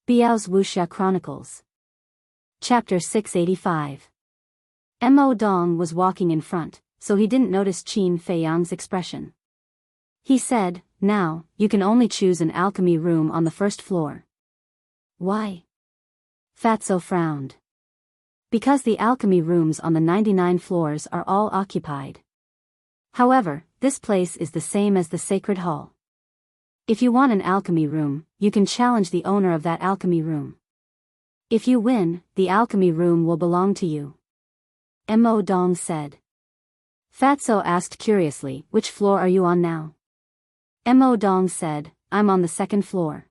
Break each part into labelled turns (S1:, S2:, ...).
S1: Biyao's Wuxia Chronicles. Chapter 685. Mo Dong was walking in front, so he didn't notice Qin Feiyang's expression. He said, "Now, you can only choose an alchemy room on the first floor." "Why?" Fatso frowned. "Because the alchemy rooms on the 99 floors are all occupied. However, this place is the same as the sacred hall. If you want an alchemy room, you can challenge the owner of that alchemy room. If you win, the alchemy room will belong to you." Mo Dong said. Fatso asked curiously, "Which floor are you on now?" Mo Dong said, "I'm on the second floor."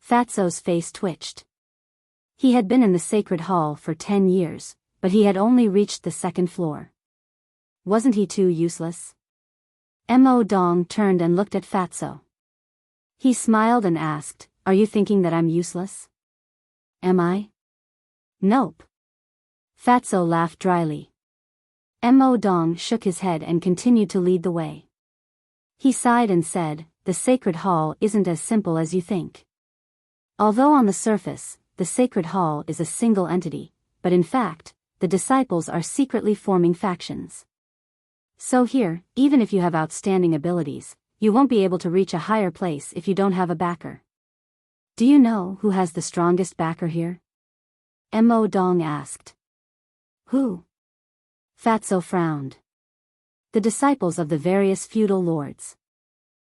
S1: Fatso's face twitched. He had been in the sacred hall for 10 years, but he had only reached the second floor. Wasn't he too useless? Mo Dong turned and looked at Fatso. He smiled and asked, "Are you thinking that I'm useless?" "Am I?" "Nope." Fatso laughed dryly. Mo Dong shook his head and continued to lead the way. He sighed and said, "The sacred hall isn't as simple as you think. Although on the surface, the sacred hall is a single entity, but in fact, the disciples are secretly forming factions. So here, even if you have outstanding abilities, you won't be able to reach a higher place if you don't have a backer." "Do you know who has the strongest backer here?" Mo Dong asked. "Who?" Fatso frowned. "The disciples of the various feudal lords.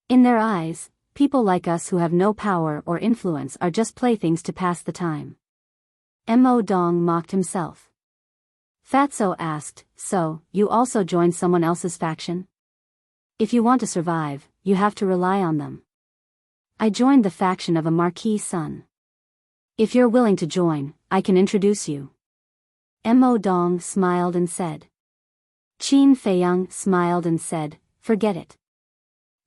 S1: In their eyes, people like us who have no power or influence are just playthings to pass the time." Mo Dong mocked himself. Fatso asked, "So, you also joined someone else's faction?" "If you want to survive, you have to rely on them. I joined the faction of a marquis' son. If you're willing to join, I can introduce you." Mo Dong smiled and said. Qin Feiyang smiled and said, "Forget it.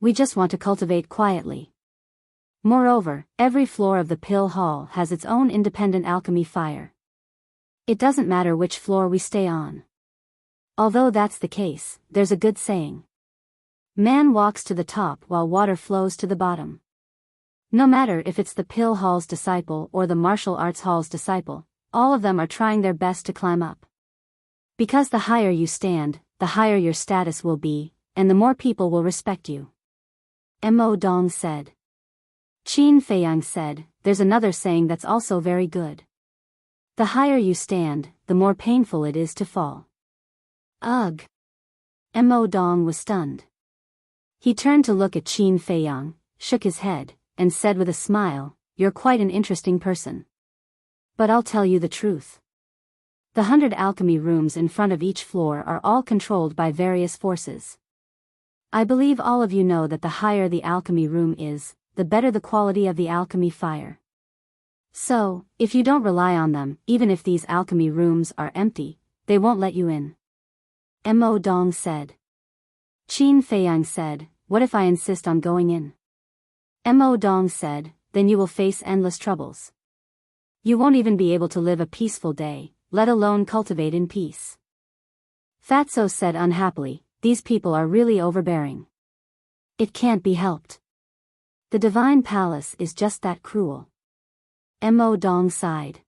S1: We just want to cultivate quietly. Moreover, every floor of the pill hall has its own independent alchemy fire. It doesn't matter which floor we stay on. Although that's the case, there's a good saying. Man walks to the top while water flows to the bottom. No matter if it's the pill hall's disciple or the martial arts hall's disciple, all of them are trying their best to climb up. Because the higher you stand, the higher your status will be, and the more people will respect you." Mo Dong said. Qin Feiyang said, "There's another saying that's also very good. The higher you stand, the more painful it is to fall." Ugh! Mo Dong was stunned. He turned to look at Qin Feiyang, shook his head, and said with a smile, "You're quite an interesting person. But I'll tell you the truth. The 100 alchemy rooms in front of each floor are all controlled by various forces. I believe all of you know that the higher the alchemy room is, the better the quality of the alchemy fire. So, if you don't rely on them, even if these alchemy rooms are empty, they won't let you in." Mo Dong said. Qin Feiyang said, "What if I insist on going in?" Mo Dong said, "Then you will face endless troubles. You won't even be able to live a peaceful day, let alone cultivate in peace." Fatso said unhappily, "These people are really overbearing. It can't be helped. The divine palace is just that cruel." Mo Dong sighed.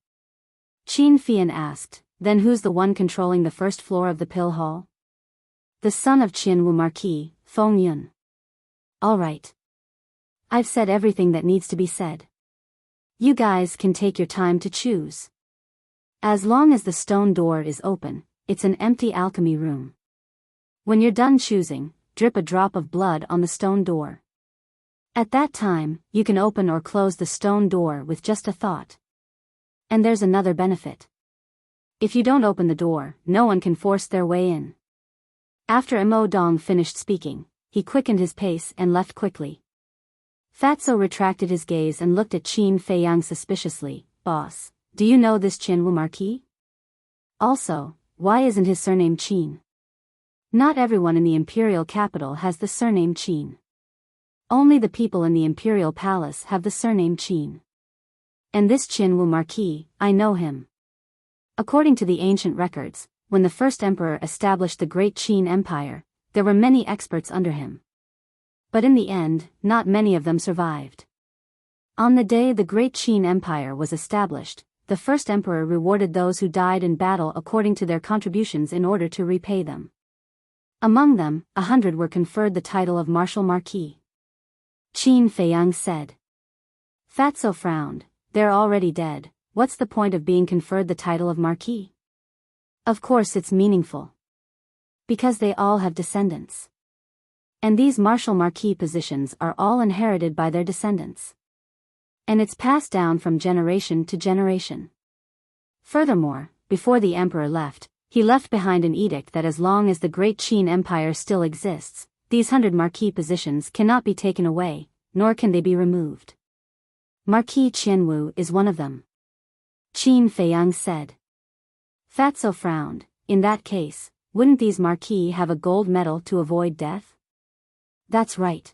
S1: Qin Feiyang asked, "Then who's the one controlling the first floor of the pill hall?" "The son of Qin Wu Marquis, Feng Yun." "All right. I've said everything that needs to be said. You guys can take your time to choose. As long as the stone door is open, it's an empty alchemy room. When you're done choosing, drip a drop of blood on the stone door. At that time, you can open or close the stone door with just a thought. And there's another benefit. If you don't open the door, no one can force their way in." After Mo Dong finished speaking, he quickened his pace and left quickly. Fatso retracted his gaze and looked at Qin Feiyang suspiciously. "Boss, do you know this Qin Wu Marquis? Also, why isn't his surname Qin? Not everyone in the imperial capital has the surname Qin. Only the people in the imperial palace have the surname Qin. And this Qin Wu Marquis, I know him. According to the ancient records, when the first emperor established the great Qin Empire, there were many experts under him. But in the end, not many of them survived. On the day the Great Qin Empire was established, the first emperor rewarded those who died in battle according to their contributions in order to repay them. Among them, 100 were conferred the title of Martial Marquis. Qin Feiyang said. Fatso frowned. They're already dead, what's the point of being conferred the title of Marquis? Of course it's meaningful. Because they all have descendants. And these Martial Marquis positions are all inherited by their descendants. And it's passed down from generation to generation. Furthermore, before the emperor left, he left behind an edict that as long as the Great Qin Empire still exists, these 100 Marquis positions cannot be taken away, nor can they be removed. Marquis Qianwu is one of them. Qin Feiyang said. Fatso frowned. In that case, wouldn't these Marquis have a gold medal to avoid death? That's right.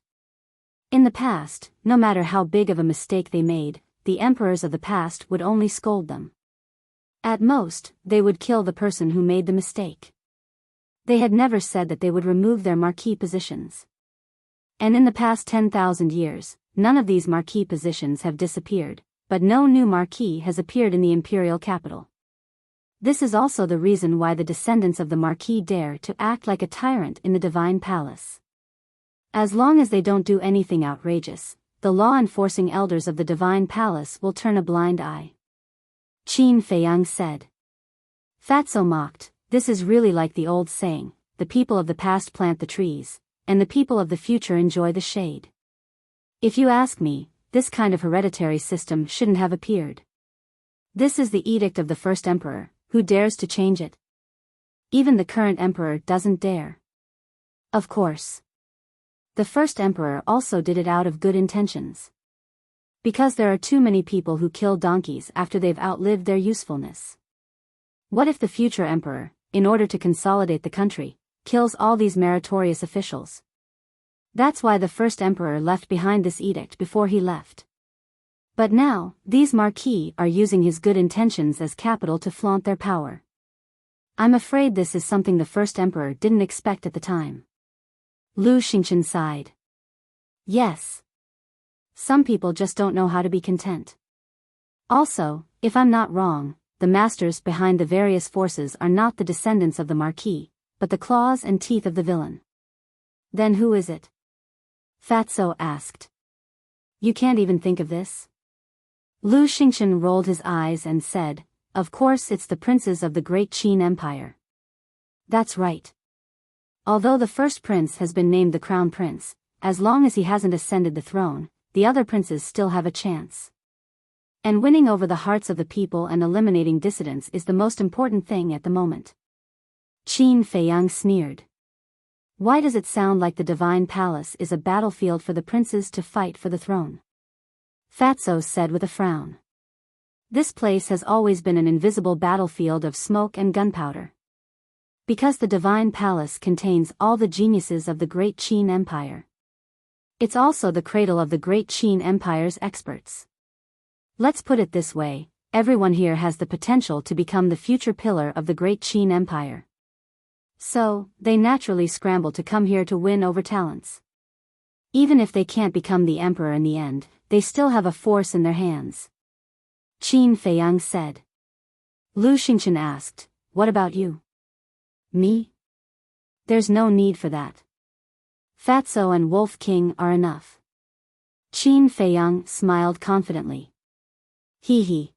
S1: In the past, no matter how big of a mistake they made, the emperors of the past would only scold them. At most, they would kill the person who made the mistake. They had never said that they would remove their Marquis positions. And in the past 10,000 years, none of these Marquis positions have disappeared, but no new Marquis has appeared in the imperial capital. This is also the reason why the descendants of the Marquis dare to act like a tyrant in the divine palace. As long as they don't do anything outrageous, the law-enforcing elders of the divine palace will turn a blind eye. Qin Feiyang said. Fatso mocked. This is really like the old saying, the people of the past plant the trees, and the people of the future enjoy the shade. If you ask me, this kind of hereditary system shouldn't have appeared. This is the edict of the first emperor, who dares to change it? Even the current emperor doesn't dare. Of course. The first emperor also did it out of good intentions. Because there are too many people who kill donkeys after they've outlived their usefulness. What if the future emperor, in order to consolidate the country, kills all these meritorious officials? That's why the first emperor left behind this edict before he left. But now, these Marquis are using his good intentions as capital to flaunt their power. I'm afraid this is something the first emperor didn't expect at the time. Lu Xingchen sighed. Yes. Some people just don't know how to be content. Also, if I'm not wrong, the masters behind the various forces are not the descendants of the Marquis, but the claws and teeth of the villain. Then who is it? Fatso asked. You can't even think of this? Lu Xingchen rolled his eyes and said, of course it's the princes of the Great Qin Empire. That's right. Although the first prince has been named the crown prince, as long as he hasn't ascended the throne, the other princes still have a chance. And winning over the hearts of the people and eliminating dissidents is the most important thing at the moment. Qin Feiyang sneered. Why does it sound like the divine palace is a battlefield for the princes to fight for the throne? Fatso said with a frown. This place has always been an invisible battlefield of smoke and gunpowder. Because the divine palace contains all the geniuses of the Great Qin Empire. It's also the cradle of the Great Qin Empire's experts. Let's put it this way, everyone here has the potential to become the future pillar of the Great Qin Empire. So, they naturally scramble to come here to win over talents. Even if they can't become the emperor in the end, they still have a force in their hands. Qin Feiyang said. Lu Xingchen asked, what about you? Me? There's no need for that. Fatso and Wolf King are enough. Qin Feiyang smiled confidently. Hee hee.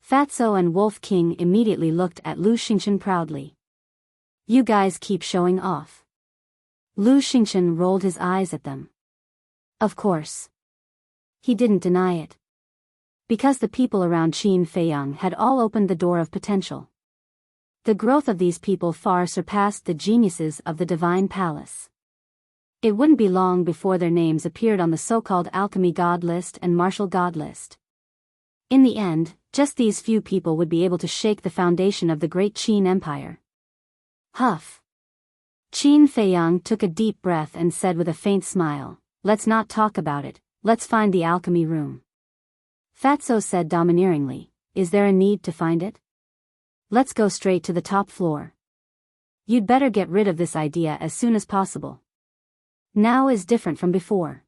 S1: Fatso and Wolf King immediately looked at Lu Xingchen proudly. You guys keep showing off. Lu Xingchen rolled his eyes at them. Of course. He didn't deny it. Because the people around Qin Feiyang had all opened the door of potential. The growth of these people far surpassed the geniuses of the divine palace. It wouldn't be long before their names appeared on the so-called alchemy god list and martial god list. In the end, just these few people would be able to shake the foundation of the Great Qin Empire. Huff. Qin Feiyang took a deep breath and said with a faint smile, let's not talk about it, let's find the alchemy room. Fatso said domineeringly, is there a need to find it? Let's go straight to the top floor. You'd better get rid of this idea as soon as possible. Now is different from before.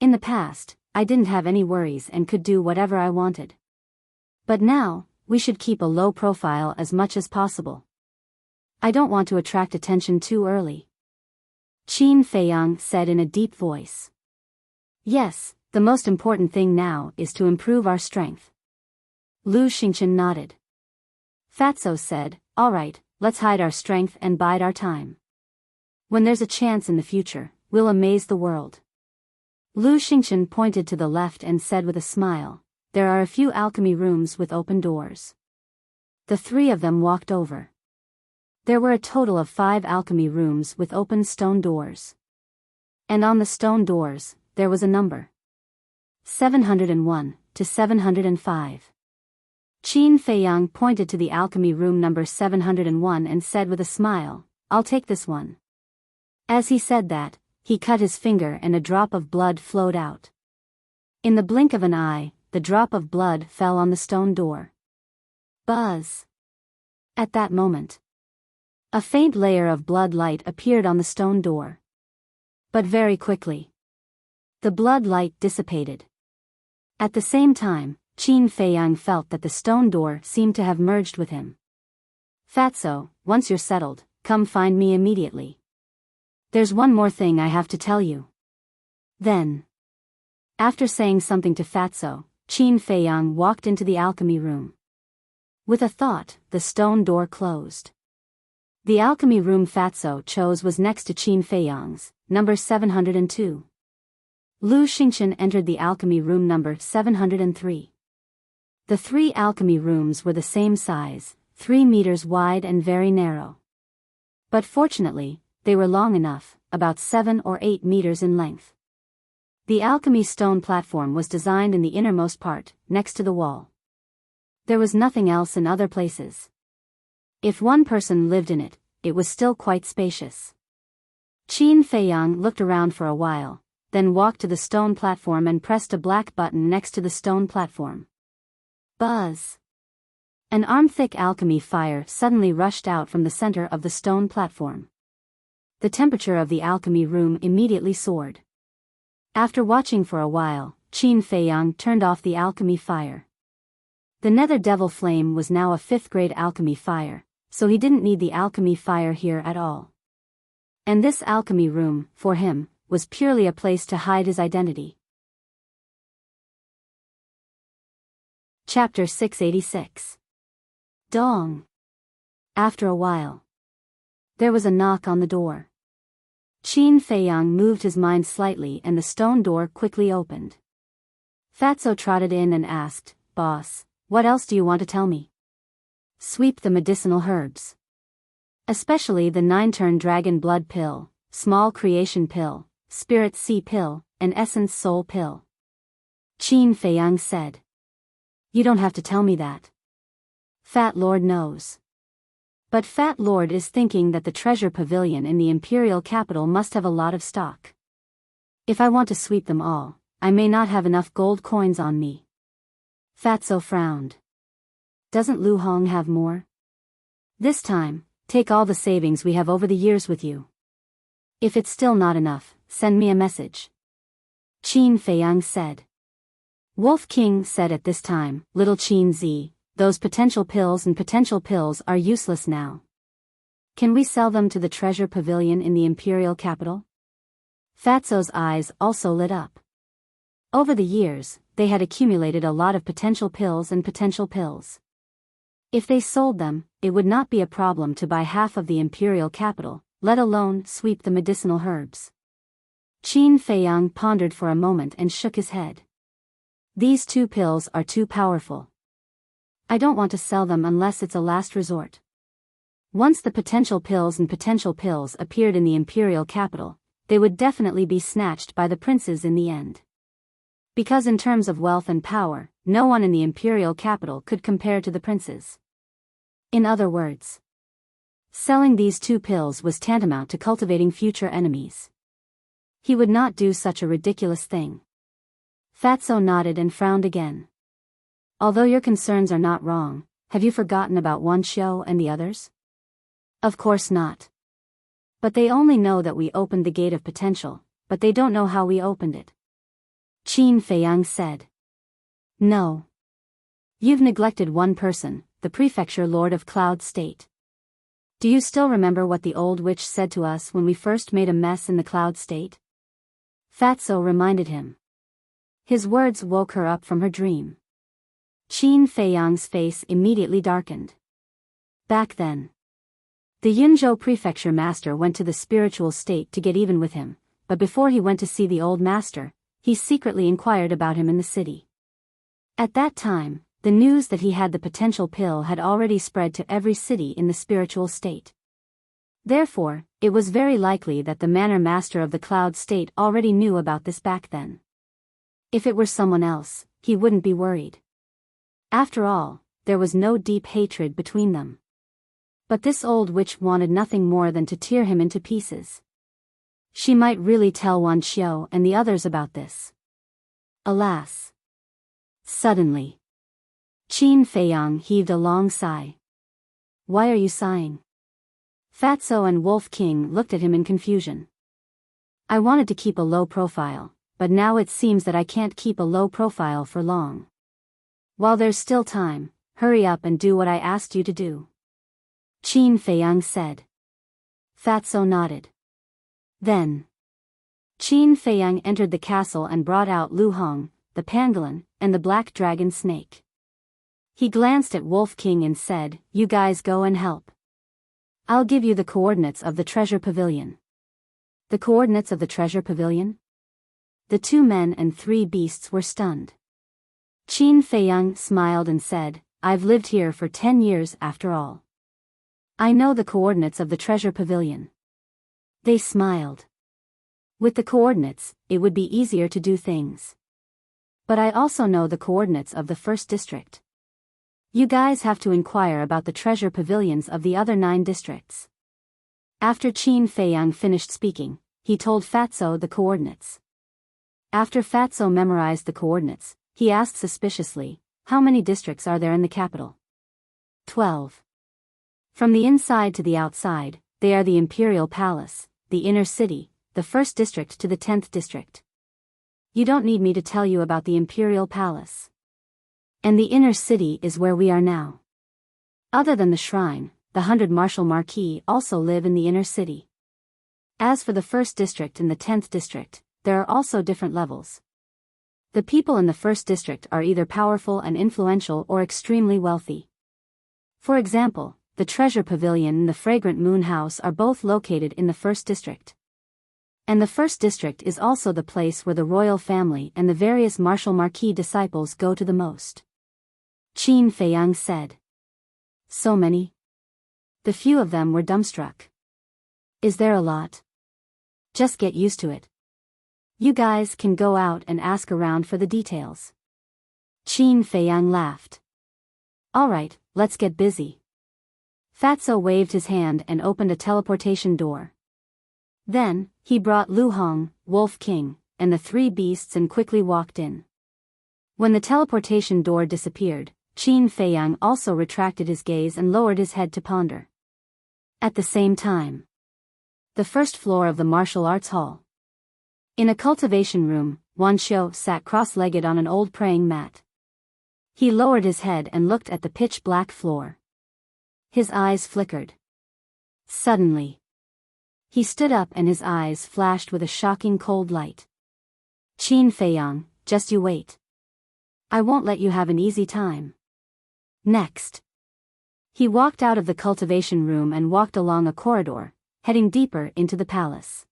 S1: In the past, I didn't have any worries and could do whatever I wanted. But now, we should keep a low profile as much as possible. I don't want to attract attention too early. Qin Feiyang said in a deep voice. Yes, the most important thing now is to improve our strength. Lu Xingqian nodded. Fatso said, all right, let's hide our strength and bide our time. When there's a chance in the future, we'll amaze the world. Lu Xingqian pointed to the left and said with a smile, there are a few alchemy rooms with open doors. The three of them walked over. There were a total of 5 alchemy rooms with open stone doors. And on the stone doors, there was a number. 701 to 705. Qin Feiyang pointed to the alchemy room number 701 and said with a smile, I'll take this one. As he said that, he cut his finger and a drop of blood flowed out. In the blink of an eye, the drop of blood fell on the stone door. Buzz! At that moment, a faint layer of blood light appeared on the stone door. But very quickly, the blood light dissipated. At the same time, Qin Feiyang felt that the stone door seemed to have merged with him. Fatso, once you're settled, come find me immediately. There's one more thing I have to tell you. Then, after saying something to Fatso, Qin Feiyang walked into the alchemy room. With a thought, the stone door closed. The alchemy room Fatso chose was next to Qin Feiyang's, number 702. Lu Xingqian entered the alchemy room number 703. The 3 alchemy rooms were the same size, 3 meters wide and very narrow. But fortunately, they were long enough, about 7 or 8 meters in length. The alchemy stone platform was designed in the innermost part, next to the wall. There was nothing else in other places. If one person lived in it, it was still quite spacious. Qin Feiyang looked around for a while, then walked to the stone platform and pressed a black button next to the stone platform. Buzz! An arm-thick alchemy fire suddenly rushed out from the center of the stone platform. The temperature of the alchemy room immediately soared. After watching for a while, Qin Feiyang turned off the alchemy fire. The nether devil flame was now a 5th-grade alchemy fire, so he didn't need the alchemy fire here at all. And this alchemy room, for him, was purely a place to hide his identity. Chapter 686. Dong. After a while, there was a knock on the door. Qin Feiyang moved his mind slightly and the stone door quickly opened. Fatso trotted in and asked, Boss, what else do you want to tell me? Sweep the medicinal herbs. Especially the 9-turn dragon blood pill, small creation pill, spirit sea pill, and essence soul pill. Qin Feiyang said. You don't have to tell me that. Fat Lord knows. But Fat Lord is thinking that the treasure pavilion in the imperial capital must have a lot of stock. If I want to sweep them all, I may not have enough gold coins on me. Fatso frowned. Doesn't Lu Hong have more? This time, take all the savings we have over the years with you. If it's still not enough, send me a message. Qin Feiyang said. Wolf King said at this time, Little Qin Zi, those potential pills are useless now. Can we sell them to the treasure pavilion in the imperial capital? Fatso's eyes also lit up. Over the years, they had accumulated a lot of potential pills. If they sold them, it would not be a problem to buy half of the imperial capital, let alone sweep the medicinal herbs. Qin Feiyang pondered for a moment and shook his head. These 2 pills are too powerful. I don't want to sell them unless it's a last resort. Once the potential pills appeared in the imperial capital, they would definitely be snatched by the princes in the end. Because in terms of wealth and power, no one in the imperial capital could compare to the princes. In other words, selling these 2 pills was tantamount to cultivating future enemies. He would not do such a ridiculous thing. Fatso nodded and frowned again. Although your concerns are not wrong, have you forgotten about Wan Xiao and the others? Of course not. But they only know that we opened the gate of potential, but they don't know how we opened it. Qin Feiyang said. No. You've neglected one person, the prefecture lord of Cloud State. Do you still remember what the old witch said to us when we first made a mess in the Cloud State? Fatso reminded him. His words woke her up from her dream. Qin Feiyang's face immediately darkened. Back then, the Yunzhou prefecture master went to the spiritual state to get even with him, but before he went to see the old master, he secretly inquired about him in the city. At that time, the news that he had the potential pill had already spread to every city in the spiritual state. Therefore, it was very likely that the manor master of the Cloud State already knew about this back then. If it were someone else, he wouldn't be worried. After all, there was no deep hatred between them. But this old witch wanted nothing more than to tear him into pieces. She might really tell Wan Xiao and the others about this. Alas! Suddenly, Qin Feiyang heaved a long sigh. Why are you sighing? Fatso and Wolf King looked at him in confusion. I wanted to keep a low profile, but now it seems that I can't keep a low profile for long. While there's still time, hurry up and do what I asked you to do. Qin Feiyang said. Fatso nodded. Then, Qin Feiyang entered the castle and brought out Lu Hong, the pangolin, and the black dragon snake. He glanced at Wolf King and said, You guys go and help. I'll give you the coordinates of the treasure pavilion. The coordinates of the treasure pavilion? The 2 men and 3 beasts were stunned. Qin Feiyang smiled and said, I've lived here for 10 years after all. I know the coordinates of the treasure pavilion. They smiled. With the coordinates, it would be easier to do things. But I also know the coordinates of the first district. You guys have to inquire about the treasure pavilions of the other 9 districts. After Qin Feiyang finished speaking, he told Fatso the coordinates. After Fatso memorized the coordinates, he asked suspiciously, How many districts are there in the capital? 12. From the inside to the outside, they are the Imperial Palace, the Inner City, the 1st District to the 10th District. You don't need me to tell you about the Imperial Palace. And the Inner City is where we are now. Other than the shrine, the 100 Martial Marquis also live in the Inner City. As for the 1st District and the 10th District, there are also different levels. The people in the 1st District are either powerful and influential or extremely wealthy. For example, the Treasure Pavilion and the Fragrant Moon House are both located in the 1st District. And the 1st District is also the place where the royal family and the various Martial Marquis disciples go to the most. Qin Feiyang said. So many? The few of them were dumbstruck. Is there a lot? Just get used to it. You guys can go out and ask around for the details. Qin Feiyang laughed. Alright, let's get busy. Fatso waved his hand and opened a teleportation door. Then, he brought Lu Hong, Wolf King, and the 3 beasts and quickly walked in. When the teleportation door disappeared, Qin Feiyang also retracted his gaze and lowered his head to ponder. At the same time, the 1st floor of the martial arts hall. In a cultivation room, Wan Xiao sat cross-legged on an old praying mat. He lowered his head and looked at the pitch-black floor. His eyes flickered. Suddenly, he stood up and his eyes flashed with a shocking cold light. Qin Feiyang, just you wait. I won't let you have an easy time. Next, he walked out of the cultivation room and walked along a corridor, heading deeper into the palace.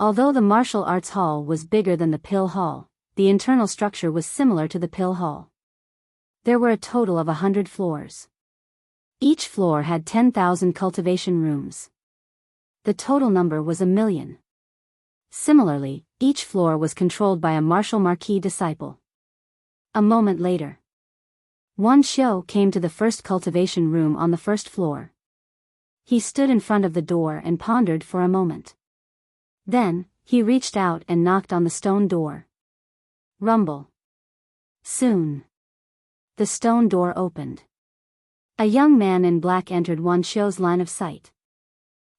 S1: Although the martial arts hall was bigger than the pill hall, the internal structure was similar to the pill hall. There were a total of 100 floors. Each floor had 10,000 cultivation rooms. The total number was 1,000,000. Similarly, each floor was controlled by a Martial Marquis disciple. A moment later, Wan Xiao came to the 1st cultivation room on the 1st floor. He stood in front of the door and pondered for a moment. Then, he reached out and knocked on the stone door. Rumble. Soon, the stone door opened. A young man in black entered Wan Xiao's line of sight.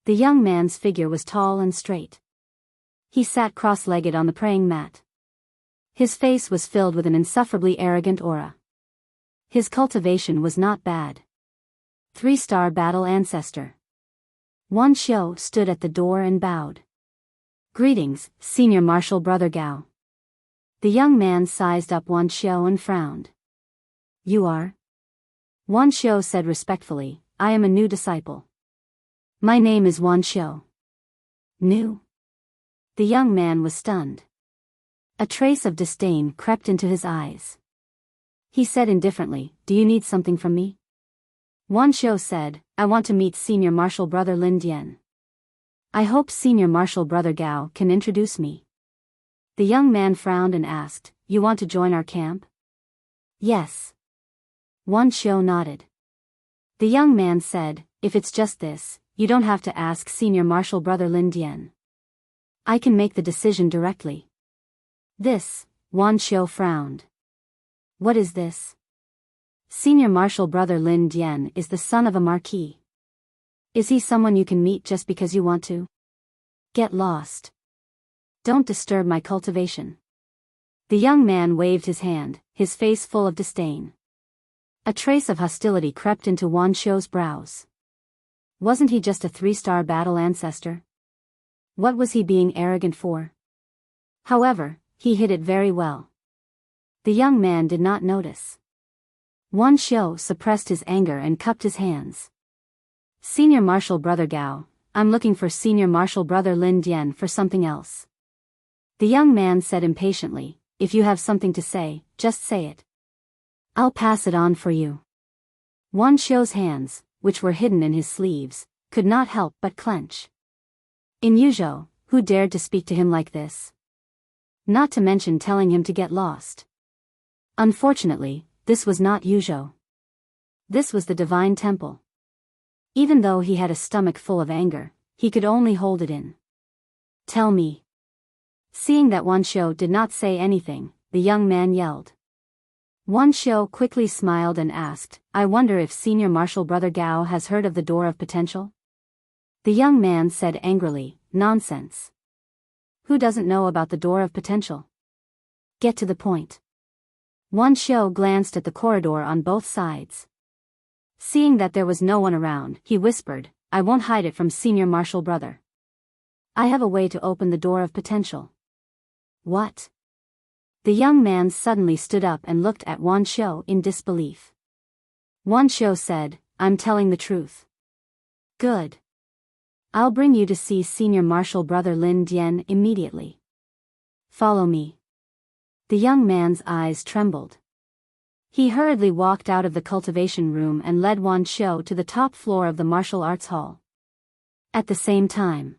S1: The young man's figure was tall and straight. He sat cross-legged on the praying mat. His face was filled with an insufferably arrogant aura. His cultivation was not bad. 3-star battle ancestor. Wan Xiu stood at the door and bowed. Greetings, Senior Martial Brother Gao. The young man sized up Wan Xiu and frowned. You are? Wan Xiu said respectfully, I am a new disciple. My name is Wan Xiu. New? The young man was stunned. A trace of disdain crept into his eyes. He said indifferently, do you need something from me? Wan Xiu said, I want to meet Senior Martial Brother Lin Dian. I hope Senior Martial Brother Gao can introduce me. The young man frowned and asked, you want to join our camp? Yes. Wan Xiu nodded. The young man said, if it's just this, you don't have to ask Senior Martial Brother Lin Dian. I can make the decision directly. This, Wan Xiu frowned. What is this? Senior Martial Brother Lin Dian is the son of a marquis. Is he someone you can meet just because you want to? Get lost. Don't disturb my cultivation. The young man waved his hand, his face full of disdain. A trace of hostility crept into Wan Xiu's brows. Wasn't he just a 3-star battle ancestor? What was he being arrogant for? However, he hid it very well. The young man did not notice. Wan Xiu suppressed his anger and cupped his hands. Senior Martial Brother Gao, I'm looking for Senior Martial Brother Lin Dian for something else. The young man said impatiently, if you have something to say, just say it. I'll pass it on for you. Wan Xiu's hands, which were hidden in his sleeves, could not help but clench. In Yuzhou, who dared to speak to him like this? Not to mention telling him to get lost. Unfortunately, this was not Yuzhou. This was the divine temple. Even though he had a stomach full of anger, he could only hold it in. Tell me. Seeing that Wan Xiu did not say anything, the young man yelled. Wan Xiu quickly smiled and asked, I wonder if Senior Martial Brother Gao has heard of the Door of Potential? The young man said angrily, nonsense. Who doesn't know about the Door of Potential? Get to the point. Wan Xiu glanced at the corridor on both sides. Seeing that there was no one around, he whispered, I won't hide it from Senior Martial Brother. I have a way to open the Door of Potential. What? The young man suddenly stood up and looked at Wan Xiu in disbelief. Wan Xiu said, I'm telling the truth. Good. I'll bring you to see Senior Martial Brother Lin Dian immediately. Follow me. The young man's eyes trembled. He hurriedly walked out of the cultivation room and led Wan Xiu to the top floor of the martial arts hall. At the same time,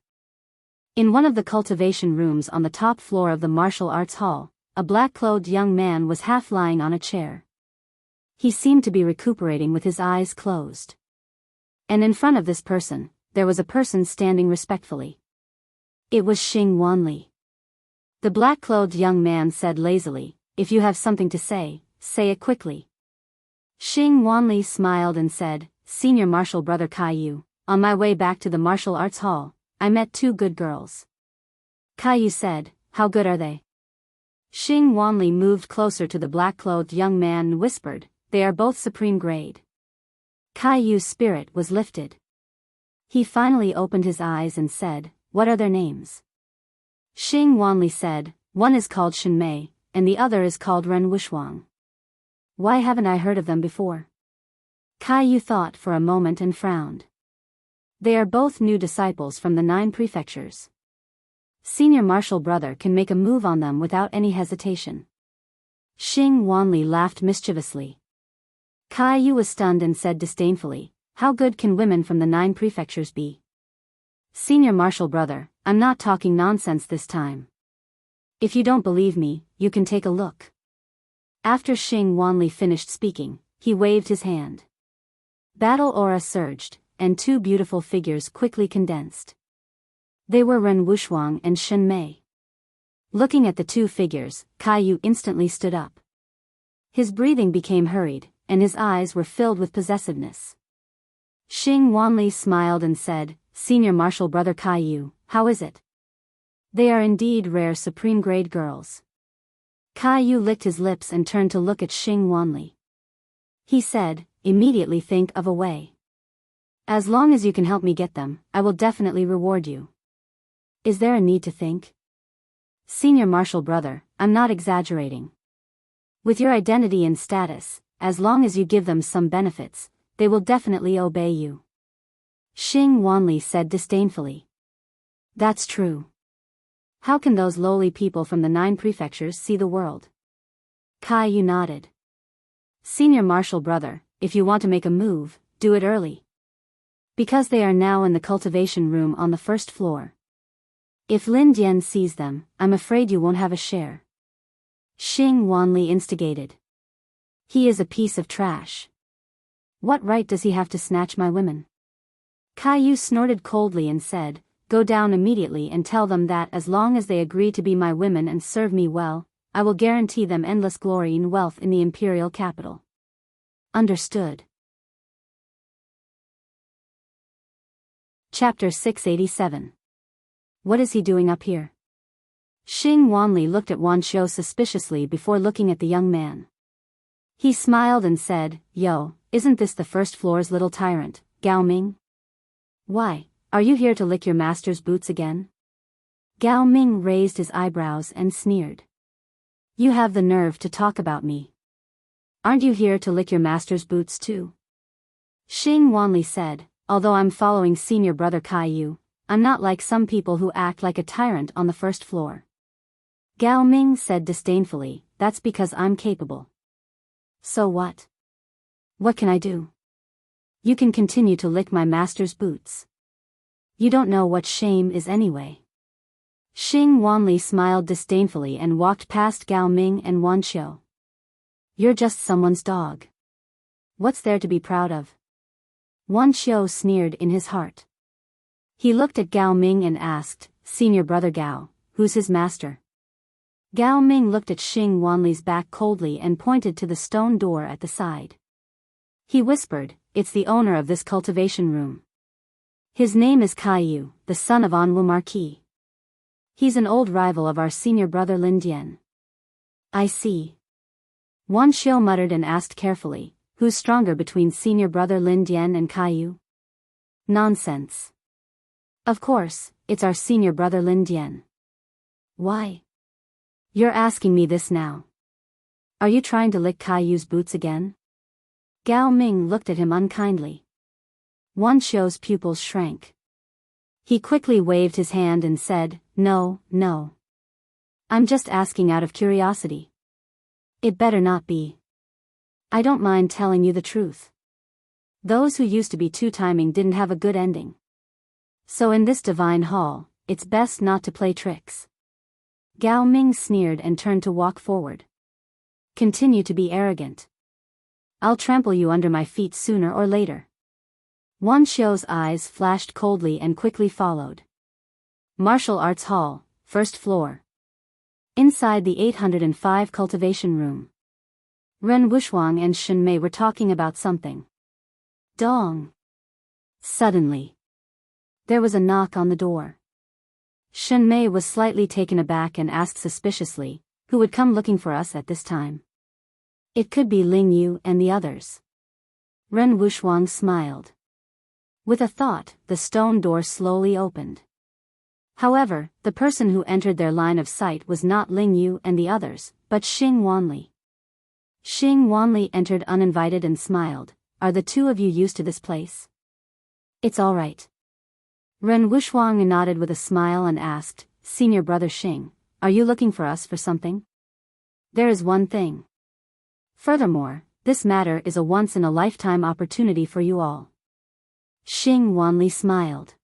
S1: in one of the cultivation rooms on the top floor of the martial arts hall, a black-clothed young man was half lying on a chair. He seemed to be recuperating with his eyes closed. And in front of this person, there was a person standing respectfully. It was Xing Wanli. The black-clothed young man said lazily, if you have something to say, say it quickly. Xing Wanli smiled and said, Senior Martial Brother Caillou, on my way back to the martial arts hall, I met 2 good girls. Caillou said, how good are they? Xing Wanli moved closer to the black-clothed young man and whispered, they are both supreme grade. Caillou's spirit was lifted. He finally opened his eyes and said, what are their names? Xing Wanli said, one is called Shenmei, and the other is called Ren Wushuang. Why haven't I heard of them before? Caillou thought for a moment and frowned. They are both new disciples from the 9 prefectures. Senior Martial Brother can make a move on them without any hesitation. Xing Wanli laughed mischievously. Caillou was stunned and said disdainfully, how good can women from the 9 prefectures be? Senior Martial Brother, I'm not talking nonsense this time. If you don't believe me, you can take a look. After Xing Wanli finished speaking, he waved his hand. Battle aura surged, and 2 beautiful figures quickly condensed. They were Ren Wushuang and Shen Mei. Looking at the 2 figures, Caillou instantly stood up. His breathing became hurried, and his eyes were filled with possessiveness. Xing Wanli smiled and said, Senior Martial Brother Caillou, how is it? They are indeed rare supreme grade girls. Caillou licked his lips and turned to look at Xing Wanli. He said, immediately think of a way. As long as you can help me get them, I will definitely reward you. Is there a need to think? Senior Marshal Brother, I'm not exaggerating. With your identity and status, as long as you give them some benefits, they will definitely obey you. Xing Wanli said disdainfully. That's true. How can those lowly people from the 9 prefectures see the world? Caillou nodded. Senior Marshal Brother, if you want to make a move, do it early. Because they are now in the cultivation room on the 1st floor. If Lin Dian sees them, I'm afraid you won't have a share. Xing Wanli instigated. He is a piece of trash. What right does he have to snatch my women? Caillou snorted coldly and said, go down immediately and tell them that as long as they agree to be my women and serve me well, I will guarantee them endless glory and wealth in the imperial capital. Understood. Chapter 687. What is he doing up here? Xing Wanli looked at Wan Xiu suspiciously before looking at the young man. He smiled and said, Yo, isn't this the 1st floor's little tyrant, Gao Ming? Why, are you here to lick your master's boots again? Gao Ming raised his eyebrows and sneered. You have the nerve to talk about me. Aren't you here to lick your master's boots too? Xing Wanli said, although I'm following Senior Brother Caillou, I'm not like some people who act like a tyrant on the 1st floor. Gao Ming said disdainfully, that's because I'm capable. So what? What can I do? You can continue to lick my master's boots. You don't know what shame is anyway. Xing Wanli smiled disdainfully and walked past Gao Ming and Wan Xiu. You're just someone's dog. What's there to be proud of? Wan Xiu sneered in his heart. He looked at Gao Ming and asked, Senior Brother Gao, who's his master? Gao Ming looked at Xing Wanli's back coldly and pointed to the stone door at the side. He whispered, it's the owner of this cultivation room. His name is Caillou, the son of Anwu Marquis. He's an old rival of our senior brother Lin Dian. I see. Wan Xiu muttered and asked carefully, who's stronger between senior brother Lin Dian and Caillou? Nonsense. Of course, it's our senior brother Lin Dian. Why? You're asking me this now. Are you trying to lick Caillou's boots again? Gao Ming looked at him unkindly. Wan Xiu's pupils shrank. He quickly waved his hand and said, No, no. I'm just asking out of curiosity. It better not be. I don't mind telling you the truth. Those who used to be two-timing didn't have a good ending. So in this divine hall, it's best not to play tricks. Gao Ming sneered and turned to walk forward. Continue to be arrogant. I'll trample you under my feet sooner or later. Wan Xiu's eyes flashed coldly and quickly followed. Martial Arts Hall, 1st floor. Inside the 805 cultivation room. Ren Wuxuang and Shen Mei were talking about something. Dong. Suddenly, there was a knock on the door. Shen Mei was slightly taken aback and asked suspiciously, who would come looking for us at this time? It could be Ling Yu and the others. Ren Wuxuang smiled. With a thought, the stone door slowly opened. However, the person who entered their line of sight was not Ling Yu and the others, but Xing Wanli. Xing Wanli entered uninvited and smiled. Are the two of you used to this place? It's all right. Ren Wuxuang nodded with a smile and asked, Senior Brother Xing, are you looking for us for something? There is one thing. Furthermore, this matter is a once-in-a-lifetime opportunity for you all. Xing Wanli smiled.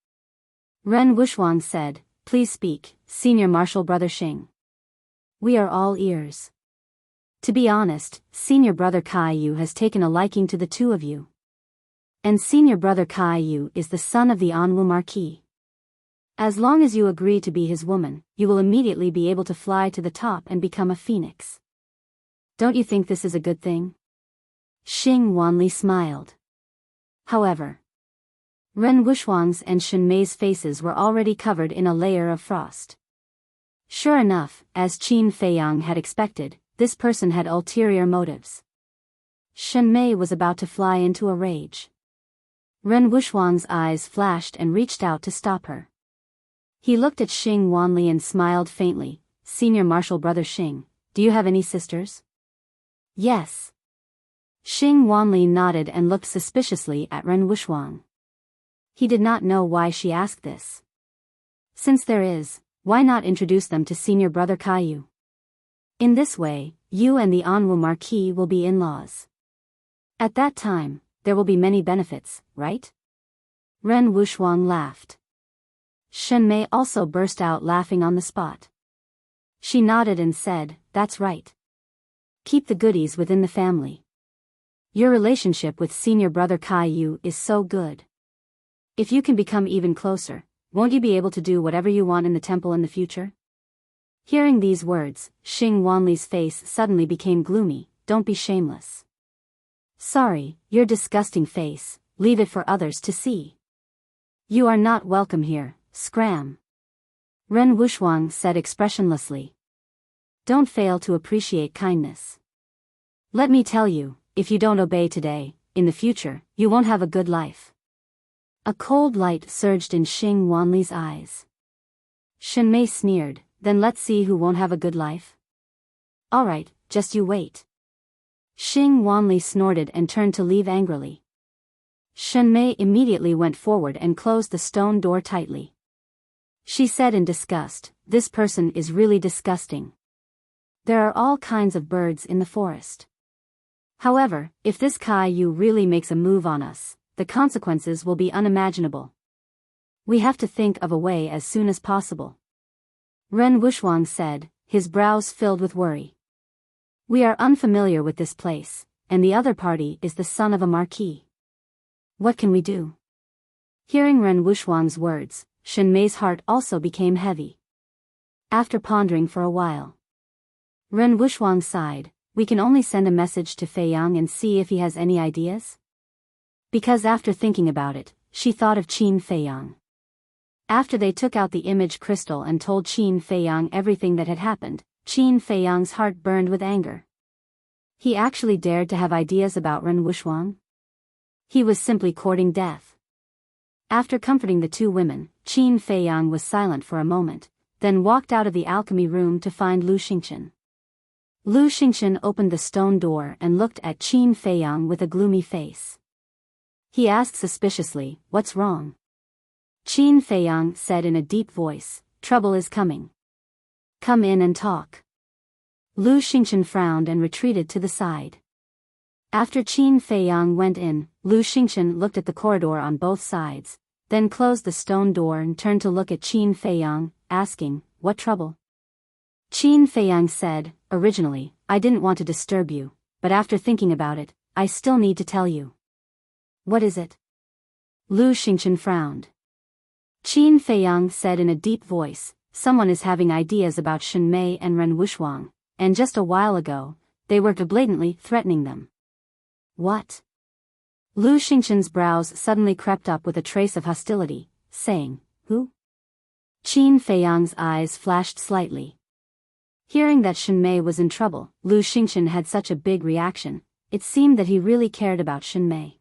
S1: Ren Wuxuang said, Please speak, Senior Marshal Brother Xing. We are all ears. To be honest, Senior Brother Caillou has taken a liking to the two of you. And Senior Brother Caillou is the son of the Anwu Marquis. As long as you agree to be his woman, you will immediately be able to fly to the top and become a phoenix. Don't you think this is a good thing? Xing Wanli smiled. However, Ren Wuxuang's and Shen Mei's faces were already covered in a layer of frost. Sure enough, as Qin Feiyang had expected, this person had ulterior motives. Shen Mei was about to fly into a rage. Ren Wuxuang's eyes flashed and reached out to stop her. He looked at Xing Wanli and smiled faintly. Senior Marshal Brother Xing, do you have any sisters? Yes. Xing Wanli nodded and looked suspiciously at Ren Wuxuang. He did not know why she asked this. Since there is, why not introduce them to Senior Brother Caillou? In this way, you and the Anwu Marquis will be in-laws. At that time, there will be many benefits, right? Ren Wuxuang laughed. Shen Mei also burst out laughing on the spot. She nodded and said, that's right. Keep the goodies within the family. Your relationship with Senior Brother Caillou is so good. If you can become even closer, won't you be able to do whatever you want in the temple in the future? Hearing these words, Xing Wanli's face suddenly became gloomy. Don't be shameless. Sorry, your disgusting face, leave it for others to see. You are not welcome here, scram. Ren Wuxuang said expressionlessly. Don't fail to appreciate kindness. Let me tell you, if you don't obey today, in the future, you won't have a good life. A cold light surged in Xing Wanli's eyes. Shen Mei sneered, then let's see who won't have a good life. Alright, just you wait. Xing Wanli snorted and turned to leave angrily. Shen Mei immediately went forward and closed the stone door tightly. She said in disgust, this person is really disgusting. There are all kinds of birds in the forest. However, if this Caillou really makes a move on us, the consequences will be unimaginable. We have to think of a way as soon as possible. Ren Wuxuang said, his brows filled with worry. We are unfamiliar with this place, and the other party is the son of a marquis. What can we do? Hearing Ren Wuxuang's words, Shen Mei's heart also became heavy. After pondering for a while, Ren Wuxuang sighed, we can only send a message to Fei Yang and see if he has any ideas? Because after thinking about it, she thought of Qin Fei Yang. After they took out the image crystal and told Qin Fei Yang everything that had happened, Qin Fei Yang's heart burned with anger. He actually dared to have ideas about Ren Wuxuang? He was simply courting death. After comforting the two women, Qin Fei Yang was silent for a moment, then walked out of the alchemy room to find Lu Xingchen. Lu Xingchen opened the stone door and looked at Qin Fei Yang with a gloomy face. He asked suspiciously, what's wrong? Qin Fei Yang said in a deep voice, trouble is coming. Come in and talk. Lu Xingchen frowned and retreated to the side. After Qin Fei Yang went in, Lu Xingchen looked at the corridor on both sides, then closed the stone door and turned to look at Qin Fei Yang, asking, what trouble? Qin Fei Yang said, originally, I didn't want to disturb you, but after thinking about it, I still need to tell you. What is it? Lu Xingchen frowned. Qin Fei Yang said in a deep voice, someone is having ideas about Shen Mei and Ren Wuxuang, and just a while ago, they were blatantly threatening them. What? Lu Xingchen's brows suddenly crept up with a trace of hostility, saying, who? Qin Fei Yang's eyes flashed slightly. Hearing that Shen Mei was in trouble, Lu Xingchen had such a big reaction, it seemed that he really cared about Shen Mei.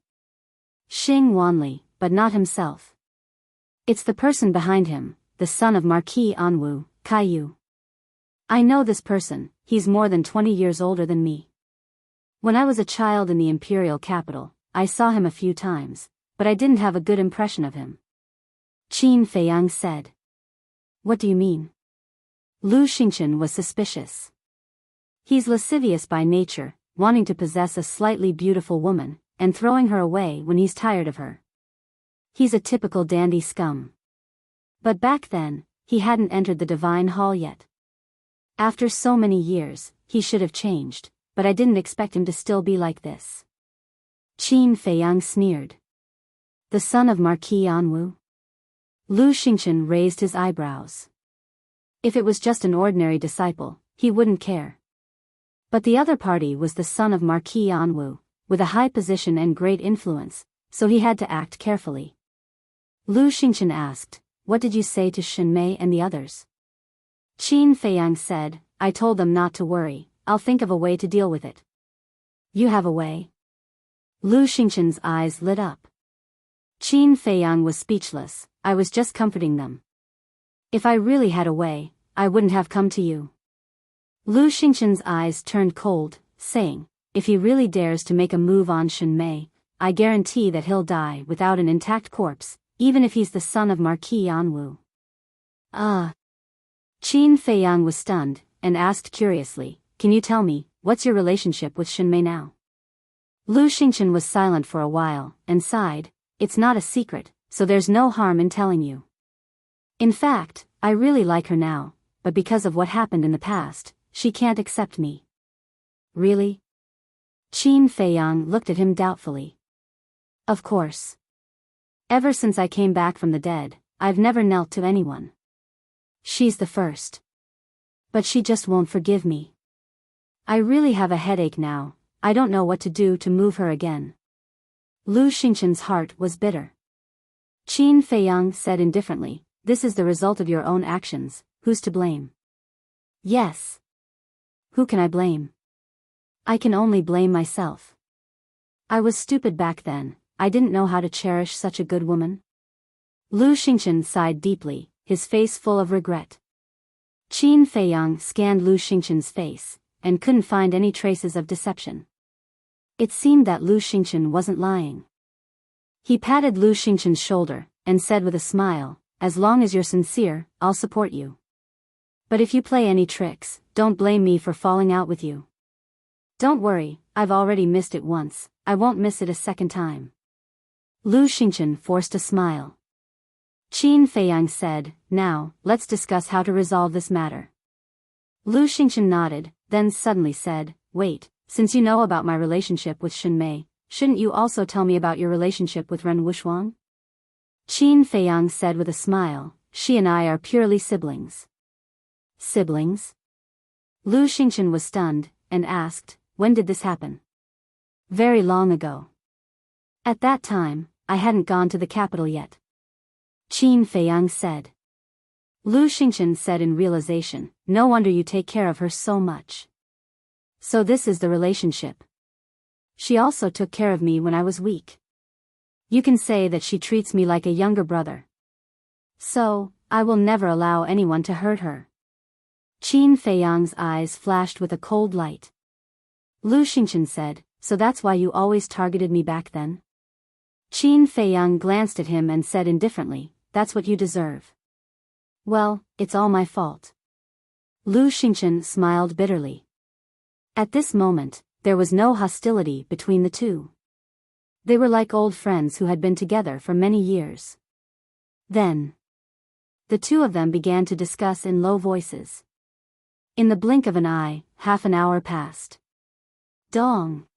S1: Xing Wanli, but not himself. It's the person behind him, the son of Marquis Anwu, Caillou. I know this person, he's more than 20 years older than me. When I was a child in the imperial capital, I saw him a few times, but I didn't have a good impression of him. Qin Fei Yang said. What do you mean? Lu Xingchen was suspicious. He's lascivious by nature, wanting to possess a slightly beautiful woman, and throwing her away when he's tired of her. He's a typical dandy scum. But back then, he hadn't entered the divine hall yet. After so many years, he should have changed, but I didn't expect him to still be like this. Qin Fei Yang sneered. The son of Marquis Anwu? Lu Xingchen raised his eyebrows. If it was just an ordinary disciple, he wouldn't care. But the other party was the son of Marquis Anwu, with a high position and great influence, so he had to act carefully. Lu Xingchen asked, what did you say to Shen Mei and the others? Qin Fei Yang said, I told them not to worry, I'll think of a way to deal with it. You have a way? Lu Xingqian's eyes lit up. Qin Feiyang was speechless. I was just comforting them. If I really had a way, I wouldn't have come to you. Lu Xingqian's eyes turned cold, saying, if he really dares to make a move on Shen Mei, I guarantee that he'll die without an intact corpse, even if he's the son of Marquis Anwu. Qin Feiyang was stunned, and asked curiously, can you tell me, what's your relationship with Shen Mei now? Lu Xingqian was silent for a while, and sighed, it's not a secret, so there's no harm in telling you. In fact, I really like her now, but because of what happened in the past, she can't accept me. Really? Qin Feiyang looked at him doubtfully. Of course. Ever since I came back from the dead, I've never knelt to anyone. She's the first. But she just won't forgive me. I really have a headache now, I don't know what to do to move her again. Lu Xingqian's heart was bitter. Qin Feiyang said indifferently, this is the result of your own actions, who's to blame? Yes. Who can I blame? I can only blame myself. I was stupid back then, I didn't know how to cherish such a good woman. Lu Xingqian sighed deeply, his face full of regret. Qin Feiyang scanned Lu Xingqian's face, and couldn't find any traces of deception. It seemed that Lu Xingqian wasn't lying. He patted Lu Xingqian's shoulder, and said with a smile, as long as you're sincere, I'll support you. But if you play any tricks, don't blame me for falling out with you. Don't worry, I've already missed it once, I won't miss it a second time. Lu Xingqian forced a smile. Qin Feiyang said, now, let's discuss how to resolve this matter. Lu Xingqian nodded, then suddenly said, wait, since you know about my relationship with Shen Mei, shouldn't you also tell me about your relationship with Ren Wushuang? Qin Feiyang said with a smile, she and I are purely siblings. Siblings? Lu Xingqian was stunned, and asked, when did this happen? Very long ago. At that time, I hadn't gone to the capital yet. Qin Feiyang said. Lu Xingqian said in realization, no wonder you take care of her so much. So this is the relationship. She also took care of me when I was weak. You can say that she treats me like a younger brother. So, I will never allow anyone to hurt her. Qin Feiyang's eyes flashed with a cold light. Lu Xingqian said, so that's why you always targeted me back then? Qin Feiyang glanced at him and said indifferently, that's what you deserve. Well, it's all my fault. Lu Xingqian smiled bitterly. At this moment, there was no hostility between the two. They were like old friends who had been together for many years. Then, the two of them began to discuss in low voices. In the blink of an eye, half an hour passed. Dong!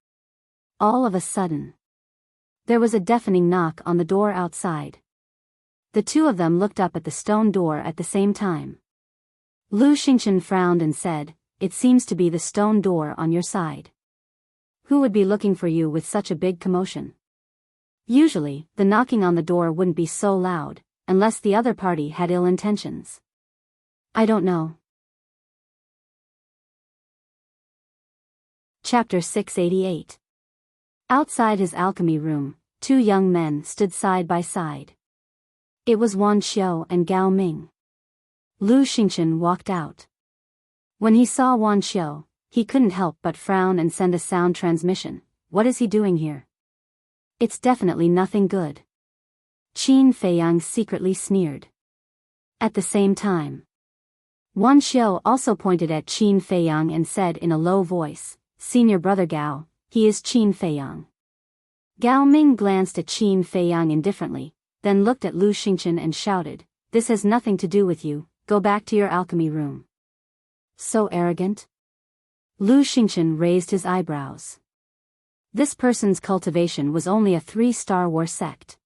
S1: All of a sudden, there was a deafening knock on the door outside. The two of them looked up at the stone door at the same time. Lu Xingqian frowned and said, it seems to be the stone door on your side. Who would be looking for you with such a big commotion? Usually, the knocking on the door wouldn't be so loud, unless the other party had ill intentions. I don't know. Chapter 688. Outside his alchemy room, two young men stood side by side. It was Wan Xiao and Gao Ming. Lu Xingqian walked out. When he saw Wan Xiao, he couldn't help but frown and send a sound transmission. What is he doing here? It's definitely nothing good. Qin Feiyang secretly sneered. At the same time, Wan Xiao also pointed at Qin Feiyang and said in a low voice, Senior brother Gao, he is Qin Feiyang. Gao Ming glanced at Qin Feiyang indifferently, then looked at Lu Xingqian and shouted, this has nothing to do with you, go back to your alchemy room. So arrogant? Lu Xingqian raised his eyebrows. This person's cultivation was only a 3-star war sect.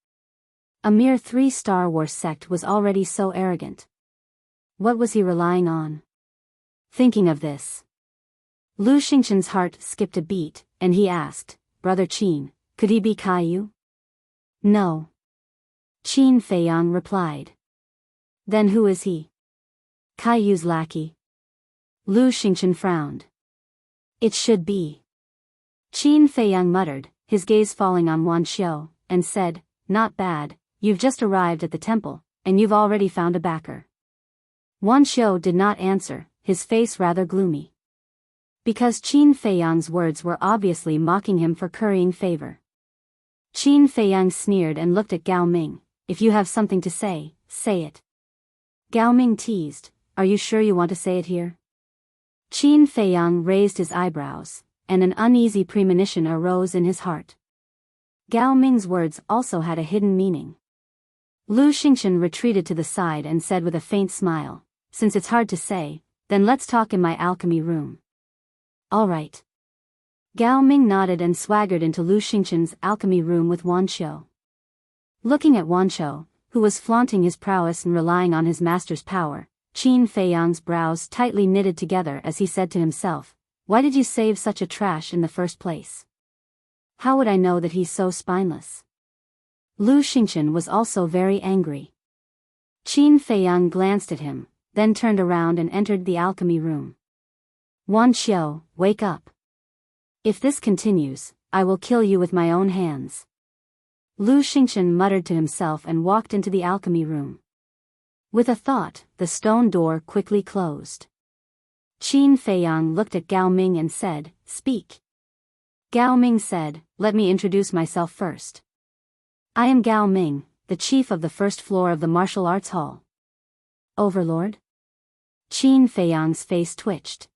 S1: A mere 3-star war sect was already so arrogant. What was he relying on? Thinking of this, Lu Xingqian's heart skipped a beat, and he asked, Brother Qin, could he be Kaiyu? No. Qin Feiyang replied. Then who is he? Kaiyu's lackey. Lu Xingqian frowned. It should be. Qin Feiyang muttered, his gaze falling on Wan Xiu, and said, not bad, you've just arrived at the temple, and you've already found a backer. Wan Xiu did not answer, his face rather gloomy. Because Qin Feiyang's words were obviously mocking him for currying favor. Qin Feiyang sneered and looked at Gao Ming. If you have something to say, say it. Gao Ming teased, are you sure you want to say it here? Qin Feiyang raised his eyebrows, and an uneasy premonition arose in his heart. Gao Ming's words also had a hidden meaning. Lu Xingchen retreated to the side and said with a faint smile, since it's hard to say, then let's talk in my alchemy room. All right. Gao Ming nodded and swaggered into Lu Xingchen's alchemy room with Wan Xiu. Looking at Wan Xiu, who was flaunting his prowess and relying on his master's power, Qin Feiyang's brows tightly knitted together as he said to himself, why did you save such a trash in the first place? How would I know that he's so spineless? Lu Xingchen was also very angry. Qin Feiyang glanced at him, then turned around and entered the alchemy room. Wan Xiu, wake up. If this continues, I will kill you with my own hands. Lu Xingchen muttered to himself and walked into the alchemy room. With a thought, the stone door quickly closed. Qin Feiyang looked at Gao Ming and said, speak. Gao Ming said, let me introduce myself first. I am Gao Ming, the chief of the first floor of the martial arts hall. Overlord? Qin Feiyang's face twitched.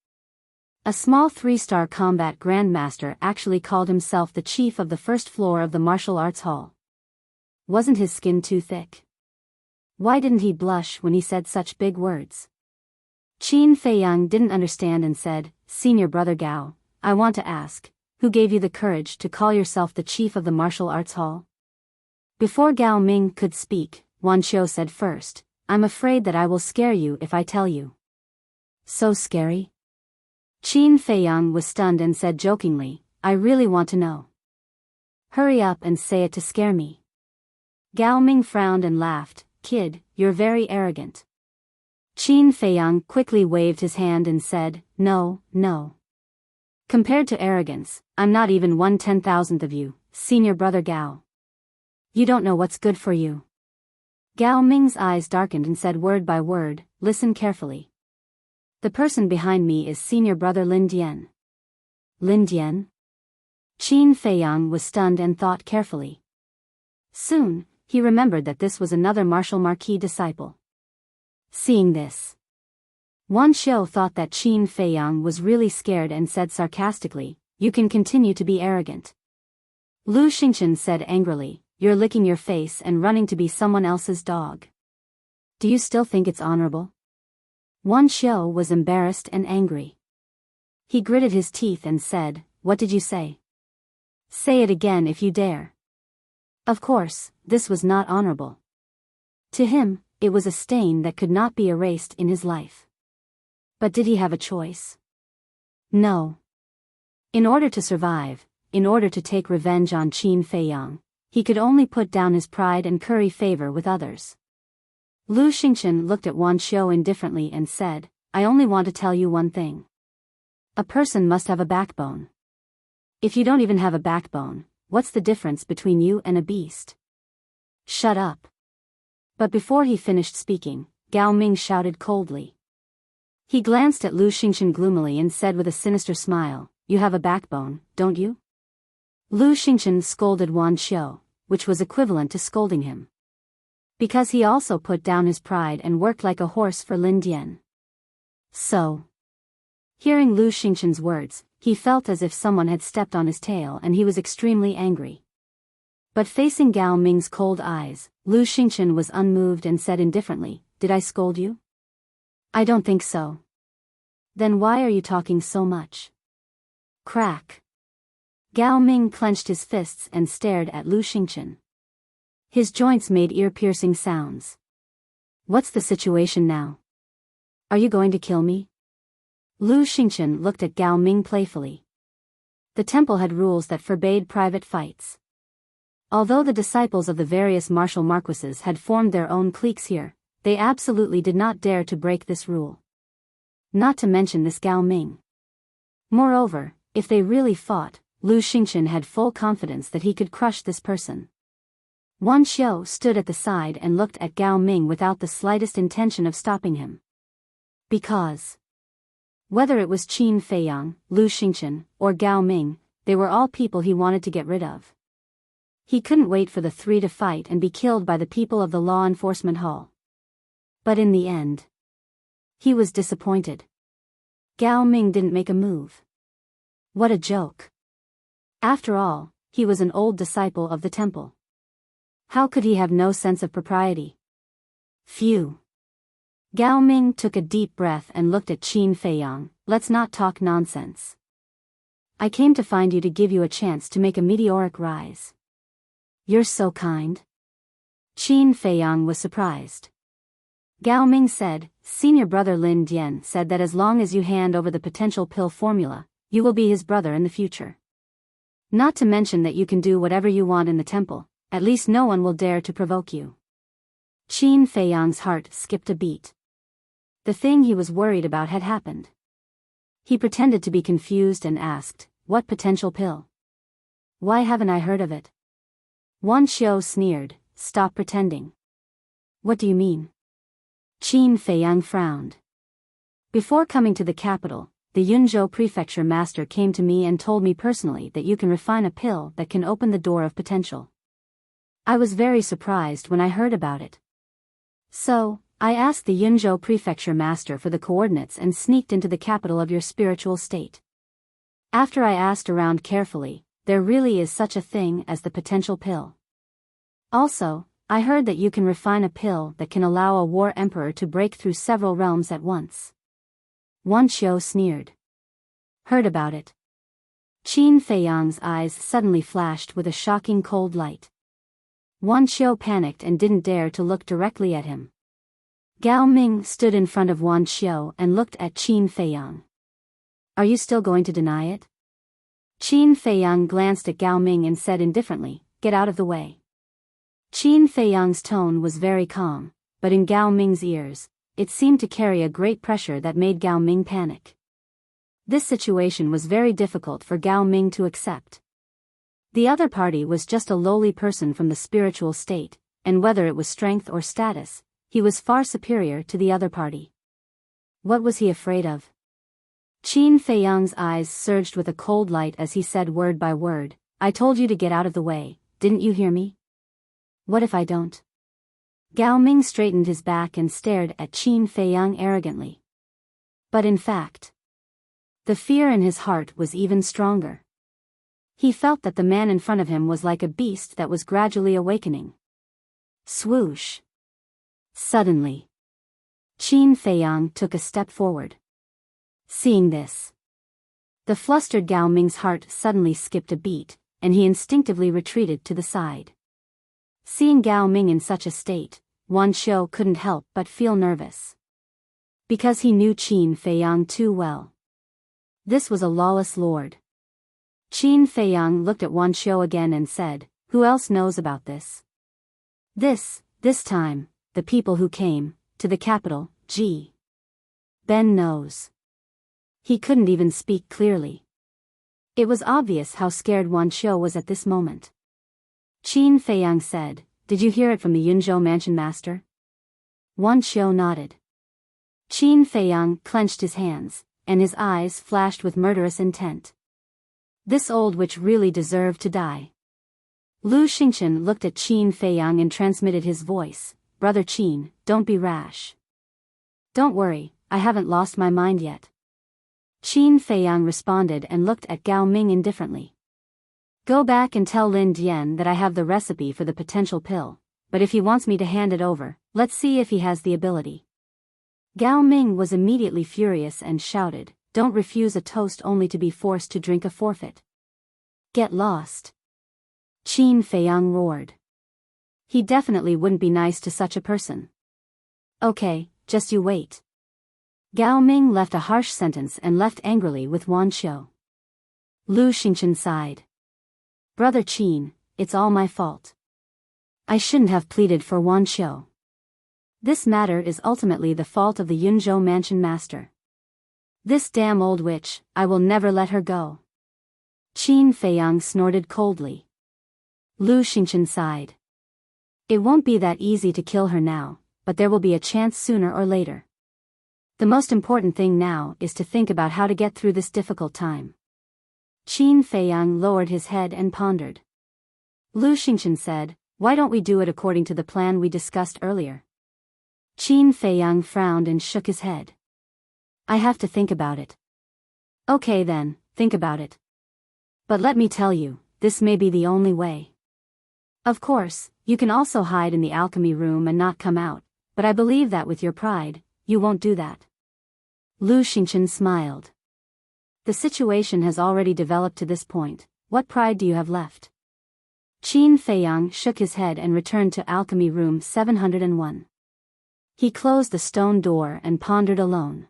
S1: A small 3-star combat grandmaster actually called himself the chief of the first floor of the martial arts hall. Wasn't his skin too thick? Why didn't he blush when he said such big words? Qin Feiyang didn't understand and said, Senior Brother Gao, I want to ask, who gave you the courage to call yourself the chief of the martial arts hall? Before Gao Ming could speak, Wan Xiu said first, I'm afraid that I will scare you if I tell you. So scary? Qin Feiyang was stunned and said jokingly, I really want to know. Hurry up and say it to scare me. Gao Ming frowned and laughed, kid, you're very arrogant. Qin Feiyang quickly waved his hand and said, no. Compared to arrogance, I'm not even 1/10,000th of you, Senior Brother Gao. You don't know what's good for you. Gao Ming's eyes darkened and said word by word, listen carefully. The person behind me is Senior Brother Lin Dian. Lin Dian? Qin Feiyang was stunned and thought carefully. Soon, he remembered that this was another martial marquis disciple. Seeing this, Wan Xiu thought that Qin Feiyang was really scared and said sarcastically, you can continue to be arrogant. Lu Xingchen said angrily, you're licking your face and running to be someone else's dog. Do you still think it's honorable? Wan Xiu was embarrassed and angry. He gritted his teeth and said, what did you say? Say it again if you dare. Of course, this was not honorable. To him, it was a stain that could not be erased in his life. But did he have a choice? No. In order to survive, in order to take revenge on Qin Feiyang, he could only put down his pride and curry favor with others. Lu Xingchen looked at Wan Xiu indifferently and said, I only want to tell you one thing. A person must have a backbone. If you don't even have a backbone, what's the difference between you and a beast? Shut up. But before he finished speaking, Gao Ming shouted coldly. He glanced at Lu Xingchen gloomily and said with a sinister smile, you have a backbone, don't you? Lu Xingchen scolded Wan Xiu, which was equivalent to scolding him. Because he also put down his pride and worked like a horse for Lin Dian. So, hearing Lu Xingchen's words, he felt as if someone had stepped on his tail and he was extremely angry. But facing Gao Ming's cold eyes, Lu Xingchen was unmoved and said indifferently, did I scold you? I don't think so. Then why are you talking so much? Crack. Gao Ming clenched his fists and stared at Lu Xingchen. His joints made ear-piercing sounds. What's the situation now? Are you going to kill me? Lu Xingchen looked at Gao Ming playfully. The temple had rules that forbade private fights. Although the disciples of the various martial marquises had formed their own cliques here, they absolutely did not dare to break this rule. Not to mention this Gao Ming. Moreover, if they really fought, Lu Xingchen had full confidence that he could crush this person. Wan Xiu stood at the side and looked at Gao Ming without the slightest intention of stopping him. Because whether it was Qin Feiyang, Lu Xingchen, or Gao Ming, they were all people he wanted to get rid of. He couldn't wait for the three to fight and be killed by the people of the law enforcement hall. But in the end, he was disappointed. Gao Ming didn't make a move. What a joke. After all, he was an old disciple of the temple. How could he have no sense of propriety? Phew. Gao Ming took a deep breath and looked at Qin Feiyang. Let's not talk nonsense. I came to find you to give you a chance to make a meteoric rise. You're so kind. Qin Feiyang was surprised. Gao Ming said, Senior brother Lin Dian said that as long as you hand over the potential pill formula, you will be his brother in the future. Not to mention that you can do whatever you want in the temple, at least no one will dare to provoke you. Qin Feiyang's heart skipped a beat. The thing he was worried about had happened. He pretended to be confused and asked, what potential pill? Why haven't I heard of it? Wan Xiu sneered, stop pretending. What do you mean? Qin Feiyang frowned. Before coming to the capital, the Yunzhou prefecture master came to me and told me personally that you can refine a pill that can open the door of potential. I was very surprised when I heard about it. So, I asked the Yunzhou prefecture master for the coordinates and sneaked into the capital of your spiritual state. After I asked around carefully, there really is such a thing as the potential pill. Also, I heard that you can refine a pill that can allow a war emperor to break through several realms at once. Wan Xiu sneered. Heard about it. Qin Feiyang's eyes suddenly flashed with a shocking cold light. Wan Xiu panicked and didn't dare to look directly at him. Gao Ming stood in front of Wan Xiu and looked at Qin Feiyang. Are you still going to deny it? Qin Feiyang glanced at Gao Ming and said indifferently, get out of the way. Qin Feiyang's tone was very calm, but in Gao Ming's ears, it seemed to carry a great pressure that made Gao Ming panic. This situation was very difficult for Gao Ming to accept. The other party was just a lowly person from the spiritual state, and whether it was strength or status, he was far superior to the other party. What was he afraid of? Qin Feiyang's eyes surged with a cold light as he said word by word, I told you to get out of the way, didn't you hear me? What if I don't? Gao Ming straightened his back and stared at Qin Feiyang arrogantly. But in fact, the fear in his heart was even stronger. He felt that the man in front of him was like a beast that was gradually awakening. Swoosh. Suddenly, Qin Feiyang took a step forward. Seeing this, the flustered Gao Ming's heart suddenly skipped a beat, and he instinctively retreated to the side. Seeing Gao Ming in such a state, Wan Xiu couldn't help but feel nervous. Because he knew Qin Feiyang too well. This was a lawless lord. Qin Feiyang looked at Wan Xiu again and said, who else knows about this? This time, the people who came to the capital, Ji. Ben knows. He couldn't even speak clearly. It was obvious how scared Wan Xiu was at this moment. Qin Feiyang said, did you hear it from the Yunzhou mansion master? Wan Xiu nodded. Qin Feiyang clenched his hands, and his eyes flashed with murderous intent. This old witch really deserved to die. Lu Xingchen looked at Qin Feiyang and transmitted his voice, Brother Qin, don't be rash. Don't worry, I haven't lost my mind yet. Qin Feiyang responded and looked at Gao Ming indifferently. Go back and tell Lin Dian that I have the recipe for the potential pill, but if he wants me to hand it over, let's see if he has the ability. Gao Ming was immediately furious and shouted, don't refuse a toast only to be forced to drink a forfeit. Get lost. Qin Feiyang roared. He definitely wouldn't be nice to such a person. Okay, just you wait. Gao Ming left a harsh sentence and left angrily with Wan Xiu. Lu Xingchen sighed. Brother Qin, it's all my fault. I shouldn't have pleaded for Wan Xiu. This matter is ultimately the fault of the Yunzhou mansion master. This damn old witch, I will never let her go. Qin Feiyang snorted coldly. Lu Xingchen sighed. It won't be that easy to kill her now, but there will be a chance sooner or later. The most important thing now is to think about how to get through this difficult time. Qin Feiyang lowered his head and pondered. Lu Xingchen said, why don't we do it according to the plan we discussed earlier? Qin Feiyang frowned and shook his head. I have to think about it. Okay then, think about it. But let me tell you, this may be the only way. Of course, you can also hide in the alchemy room and not come out, but I believe that with your pride, you won't do that. Lu Xingchen smiled. The situation has already developed to this point, what pride do you have left? Qin Feiyang shook his head and returned to alchemy room 701. He closed the stone door and pondered alone.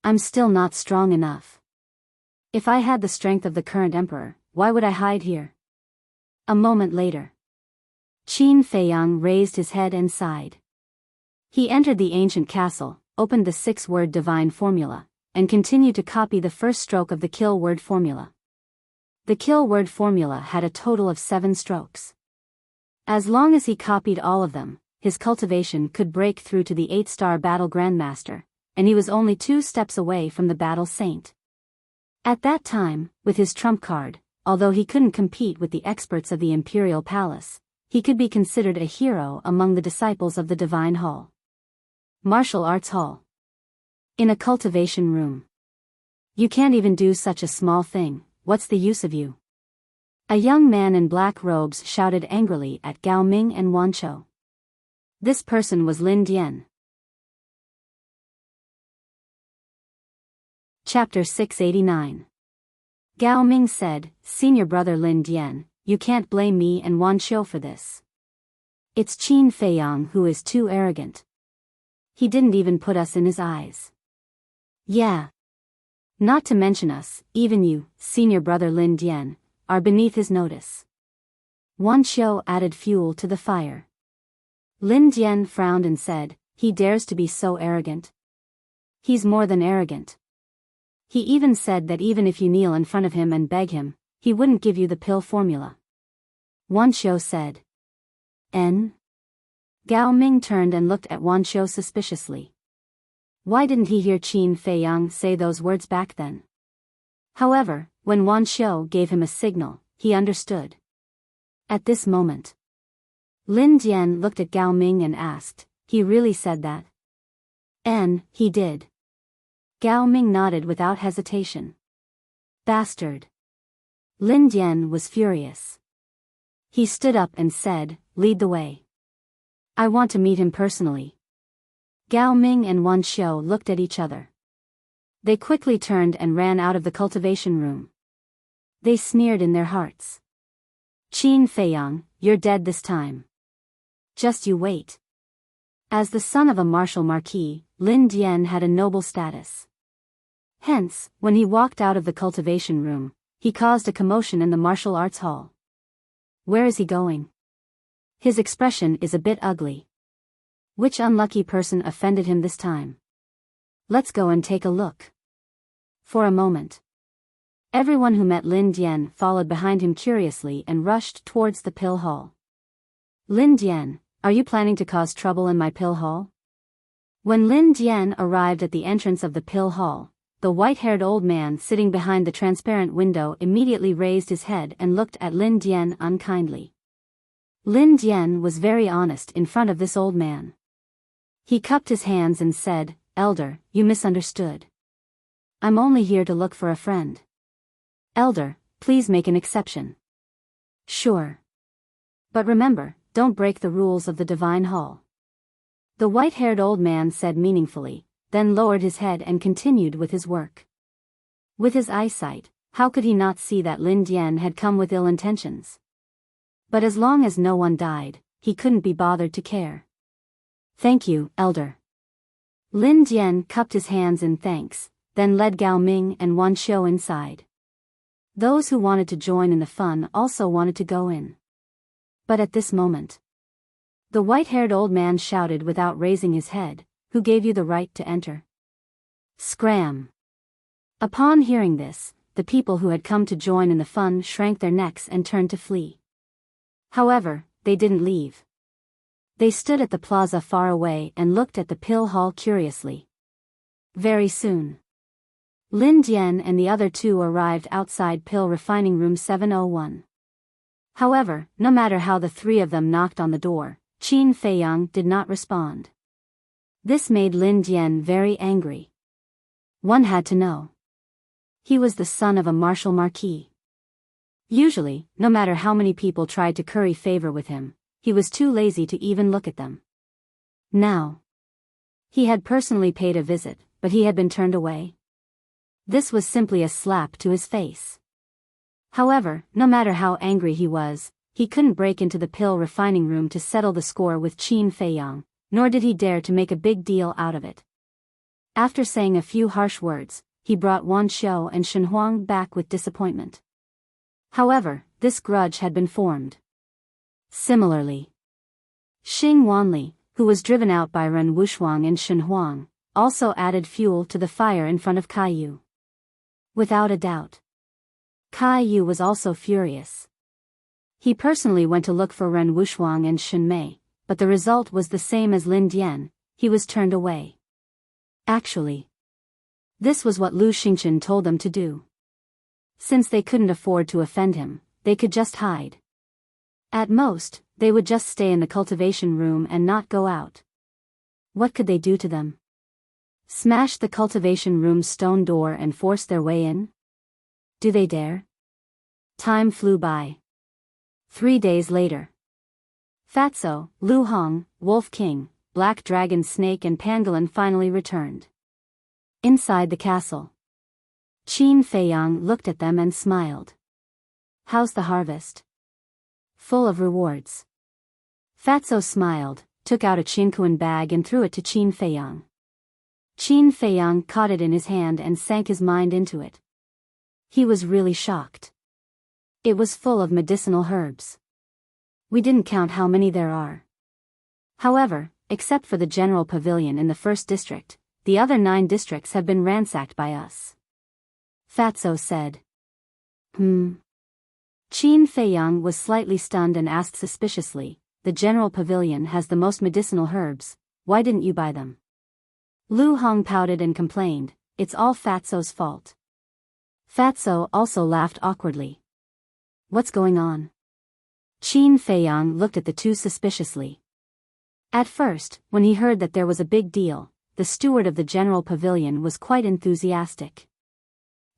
S1: I'm still not strong enough. If I had the strength of the current emperor, why would I hide here? A moment later. Qin Feiyang raised his head and sighed. He entered the ancient castle, opened the 6-word divine formula, and continued to copy the first stroke of the kill word formula. The kill word formula had a total of 7 strokes. As long as he copied all of them, his cultivation could break through to the 8-star battle grandmaster, and he was only 2 steps away from the battle saint. At that time, with his trump card, although he couldn't compete with the experts of the Imperial Palace, he could be considered a hero among the disciples of the Divine Hall. Martial Arts Hall. In a cultivation room. You can't even do such a small thing, what's the use of you? A young man in black robes shouted angrily at Gao Ming and Wan Chou. This person was Lin Dian. Chapter 689. Gao Ming said, Senior brother Lin Dian, you can't blame me and Wan Chou for this. It's Qin Feiyang who is too arrogant. He didn't even put us in his eyes. Yeah. Not to mention us, even you, senior brother Lin Dian, are beneath his notice. Wan Chou added fuel to the fire. Lin Dian frowned and said, he dares to be so arrogant. He's more than arrogant. He even said that even if you kneel in front of him and beg him, he wouldn't give you the pill formula. Wan Chou said. N? Gao Ming turned and looked at Wan Chou suspiciously. Why didn't he hear Qin Feiyang say those words back then? However, when Wan Chou gave him a signal, he understood. At this moment, Lin Dian looked at Gao Ming and asked, he really said that? N, he did. Gao Ming nodded without hesitation. Bastard. Lin Dian was furious. He stood up and said, lead the way. I want to meet him personally. Gao Ming and Wan Chou looked at each other. They quickly turned and ran out of the cultivation room. They sneered in their hearts. Qin Feiyang, you're dead this time. Just you wait. As the son of a martial marquis, Lin Dian had a noble status. Hence, when he walked out of the cultivation room, he caused a commotion in the martial arts hall. Where is he going? His expression is a bit ugly. Which unlucky person offended him this time? Let's go and take a look. For a moment, everyone who met Lin Dian followed behind him curiously and rushed towards the pill hall. Lin Dian, are you planning to cause trouble in my pill hall? When Lin Dian arrived at the entrance of the pill hall, the white-haired old man sitting behind the transparent window immediately raised his head and looked at Lin Dian unkindly. Lin Dian was very honest in front of this old man. He cupped his hands and said, Elder, you misunderstood. I'm only here to look for a friend. Elder, please make an exception. Sure. But remember, don't break the rules of the Divine Hall. The white-haired old man said meaningfully, then lowered his head and continued with his work. With his eyesight, how could he not see that Lin Dian had come with ill intentions? But as long as no one died, he couldn't be bothered to care. Thank you, Elder. Lin Dian cupped his hands in thanks, then led Gao Ming and Wan Chou inside. Those who wanted to join in the fun also wanted to go in. But at this moment, the white-haired old man shouted without raising his head, who gave you the right to enter? Scram! Upon hearing this, the people who had come to join in the fun shrank their necks and turned to flee. However, they didn't leave. They stood at the plaza far away and looked at the pill hall curiously. Very soon, Lin Dian and the other two arrived outside pill refining room 701. However, no matter how the three of them knocked on the door, Qin Feiyang did not respond. This made Lin Dian very angry. One had to know. He was the son of a martial marquis. Usually, no matter how many people tried to curry favor with him, he was too lazy to even look at them. Now, he had personally paid a visit, but he had been turned away. This was simply a slap to his face. However, no matter how angry he was, he couldn't break into the pill refining room to settle the score with Qin Feiyang, nor did he dare to make a big deal out of it. After saying a few harsh words, he brought Wan Xiao and Shen Huang back with disappointment. However, this grudge had been formed. Similarly, Xing Wanli, who was driven out by Ren Wushuang and Shen Huang, also added fuel to the fire in front of Caillou. Without a doubt, Caillou was also furious. He personally went to look for Ren Wushuang and Shen Mei, but the result was the same as Lin Dian, he was turned away. Actually, this was what Lu Xingchen told them to do. Since they couldn't afford to offend him, they could just hide. At most, they would just stay in the cultivation room and not go out. What could they do to them? Smash the cultivation room's stone door and force their way in? Do they dare? Time flew by. 3 days later, Fatso, Lu Hong, Wolf King, Black Dragon Snake and Pangolin finally returned. Inside the castle, Qin Feiyang looked at them and smiled. How's the harvest? Full of rewards. Fatso smiled, took out a Qinkuan bag and threw it to Qin Feiyang. Qin Feiyang caught it in his hand and sank his mind into it. He was really shocked. It was full of medicinal herbs. We didn't count how many there are. However, except for the general pavilion in the first district, the other 9 districts have been ransacked by us. Fatso said. Qin Feiyang was slightly stunned and asked suspiciously, the general pavilion has the most medicinal herbs, why didn't you buy them? Lu Hong pouted and complained, it's all Fatso's fault. Fatso also laughed awkwardly. What's going on? Qin Feiyang looked at the two suspiciously. At first, when he heard that there was a big deal, the steward of the general pavilion was quite enthusiastic.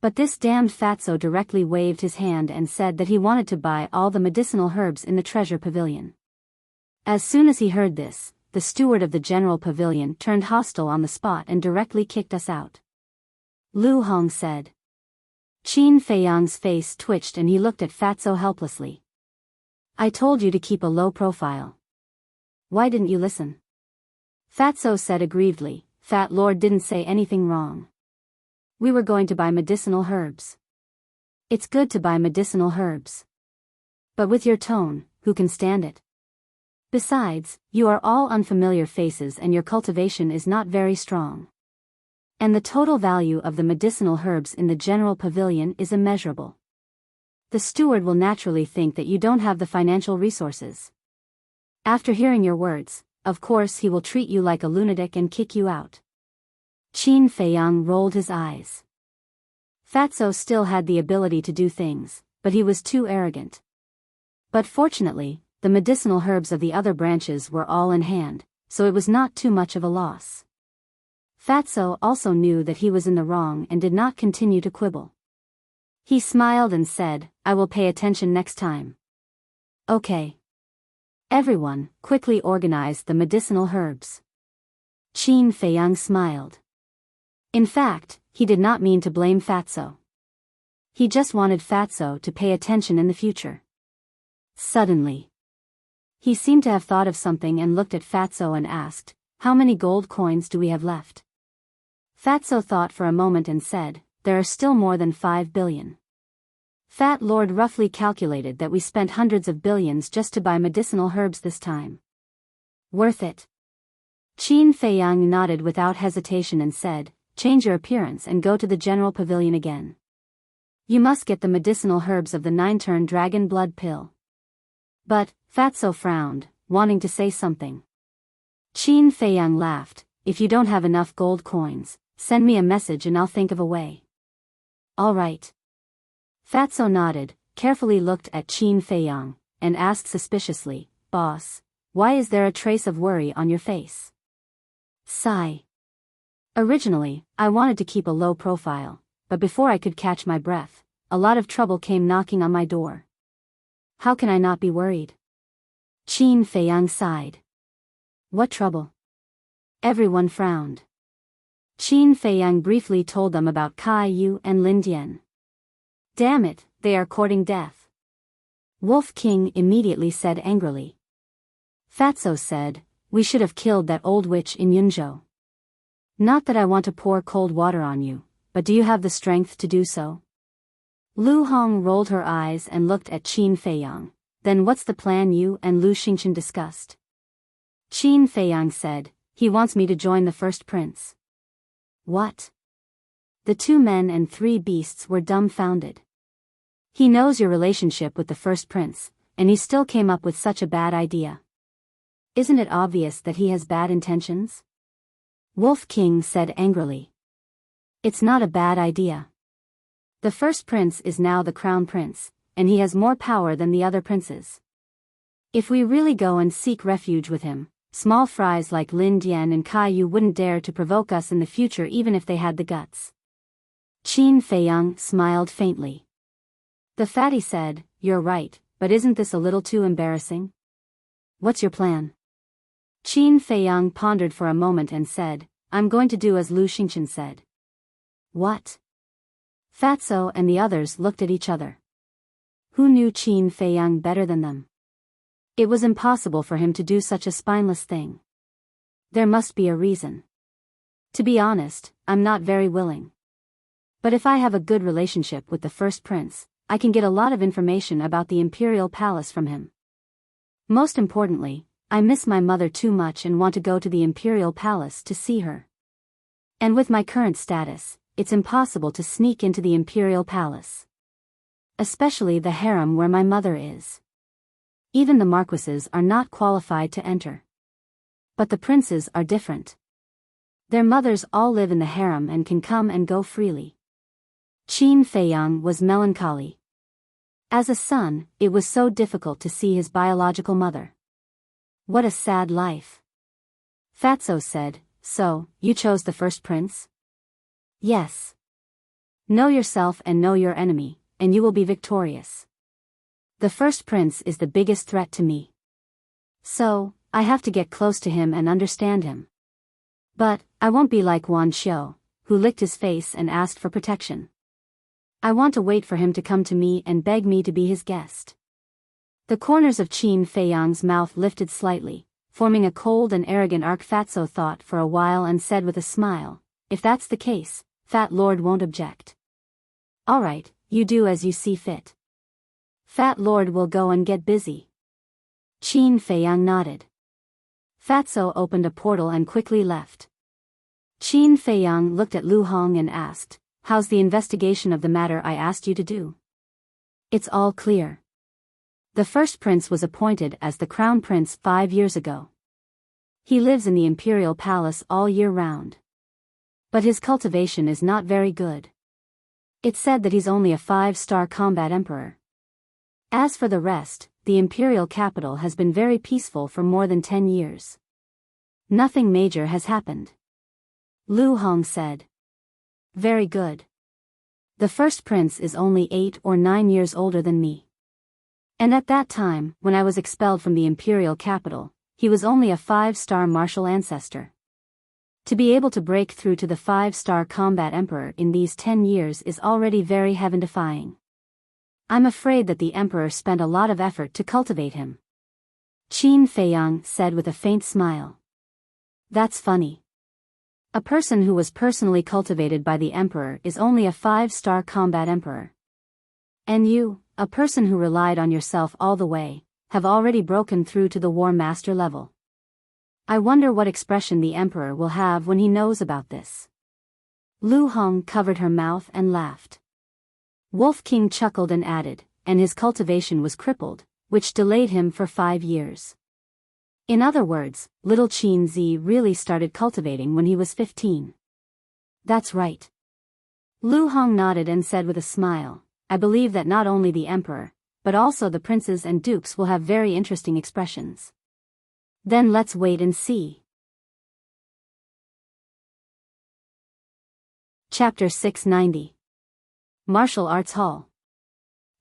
S1: But this damned Fatso directly waved his hand and said that he wanted to buy all the medicinal herbs in the treasure pavilion. As soon as he heard this, the steward of the general pavilion turned hostile on the spot and directly kicked us out. Lu Hong said. Qin Feiyang's face twitched and he looked at Fatso helplessly. I told you to keep a low profile. Why didn't you listen? Fatso said aggrievedly, Fat Lord didn't say anything wrong. We were going to buy medicinal herbs. It's good to buy medicinal herbs. But with your tone, who can stand it? Besides, you are all unfamiliar faces and your cultivation is not very strong. And the total value of the medicinal herbs in the general pavilion is immeasurable. The steward will naturally think that you don't have the financial resources. After hearing your words, of course he will treat you like a lunatic and kick you out. Qin Feiyang rolled his eyes. Fatso still had the ability to do things, but he was too arrogant. But fortunately, the medicinal herbs of the other branches were all in hand, so it was not too much of a loss. Fatso also knew that he was in the wrong and did not continue to quibble. He smiled and said, I will pay attention next time. Okay. Everyone quickly organized the medicinal herbs. Qin Feiyang smiled. In fact, he did not mean to blame Fatso. He just wanted Fatso to pay attention in the future. Suddenly, he seemed to have thought of something and looked at Fatso and asked, how many gold coins do we have left? Fatso thought for a moment and said, there are still more than 5 billion. Fat Lord roughly calculated that we spent hundreds of billions just to buy medicinal herbs this time. Worth it. Qin Feiyang nodded without hesitation and said, change your appearance and go to the general pavilion again. You must get the medicinal herbs of the 9-turn dragon blood pill. But, Fatso frowned, wanting to say something. Qin Feiyang laughed, if you don't have enough gold coins, send me a message and I'll think of a way. All right. Fatso nodded, carefully looked at Qin Feiyang, and asked suspiciously, Boss, why is there a trace of worry on your face? Sigh. Originally, I wanted to keep a low profile, but before I could catch my breath, a lot of trouble came knocking on my door. How can I not be worried? Qin Feiyang sighed. What trouble? Everyone frowned. Qin Feiyang briefly told them about Kai Yu and Lin Dian. Damn it, they are courting death. Wolf King immediately said angrily. Fatso said, we should have killed that old witch in Yunzhou. Not that I want to pour cold water on you, but do you have the strength to do so? Lu Hong rolled her eyes and looked at Qin Feiyang. Then what's the plan you and Lu Xingchen discussed? Qin Feiyang said, he wants me to join the first prince. What? The 2 men and 3 beasts were dumbfounded. He knows your relationship with the first prince, and he still came up with such a bad idea. Isn't it obvious that he has bad intentions? Wolf King said angrily. It's not a bad idea. The first prince is now the crown prince, and he has more power than the other princes. If we really go and seek refuge with him, small fries like Lin Dian and Kai Yu wouldn't dare to provoke us in the future even if they had the guts. Qin Feiyang smiled faintly. The fatty said, you're right, but isn't this a little too embarrassing? What's your plan? Qin Feiyang pondered for a moment and said, I'm going to do as Lu Xingchen said. What? Fatso and the others looked at each other. Who knew Qin Feiyang better than them? It was impossible for him to do such a spineless thing. There must be a reason. To be honest, I'm not very willing. But if I have a good relationship with the first prince, I can get a lot of information about the imperial palace from him. Most importantly, I miss my mother too much and want to go to the imperial palace to see her. And with my current status, it's impossible to sneak into the imperial palace. Especially the harem where my mother is. Even the marquises are not qualified to enter. But the princes are different. Their mothers all live in the harem and can come and go freely. Qin Feiyang was melancholy. As a son, it was so difficult to see his biological mother. What a sad life. Fatso said, so, you chose the first prince? Yes. Know yourself and know your enemy, and you will be victorious. The first prince is the biggest threat to me. So, I have to get close to him and understand him. But, I won't be like Wan Xiu, who licked his face and asked for protection. I want to wait for him to come to me and beg me to be his guest. The corners of Qin Feiyang's mouth lifted slightly, forming a cold and arrogant arc. Fatso thought for a while and said with a smile, if that's the case, Fat Lord won't object. All right, you do as you see fit. Fat Lord will go and get busy. Qin Feiyang nodded. Fatso opened a portal and quickly left. Qin Feiyang looked at Lu Hong and asked, how's the investigation of the matter I asked you to do? It's all clear. The first prince was appointed as the crown prince 5 years ago. He lives in the imperial palace all year round. But his cultivation is not very good. It's said that he's only a 5-star combat emperor. As for the rest, the imperial capital has been very peaceful for more than 10 years. Nothing major has happened. Lu Hong said. Very good. The first prince is only 8 or 9 years older than me. And at that time, when I was expelled from the imperial capital, he was only a 5-star martial ancestor. To be able to break through to the 5-star combat emperor in these 10 years is already very heaven-defying. I'm afraid that the emperor spent a lot of effort to cultivate him. Qin Feiyang said with a faint smile. That's funny. A person who was personally cultivated by the emperor is only a 5-star combat emperor. And you, a person who relied on yourself all the way, have already broken through to the War Master level. I wonder what expression the emperor will have when he knows about this. Lu Hong covered her mouth and laughed. Wolf King chuckled and added, and his cultivation was crippled, which delayed him for 5 years. In other words, little Qin Zi really started cultivating when he was 15. That's right. Lu Hong nodded and said with a smile, I believe that not only the emperor, but also the princes and dukes will have very interesting expressions. Then let's wait and see. Chapter 690. Martial Arts Hall.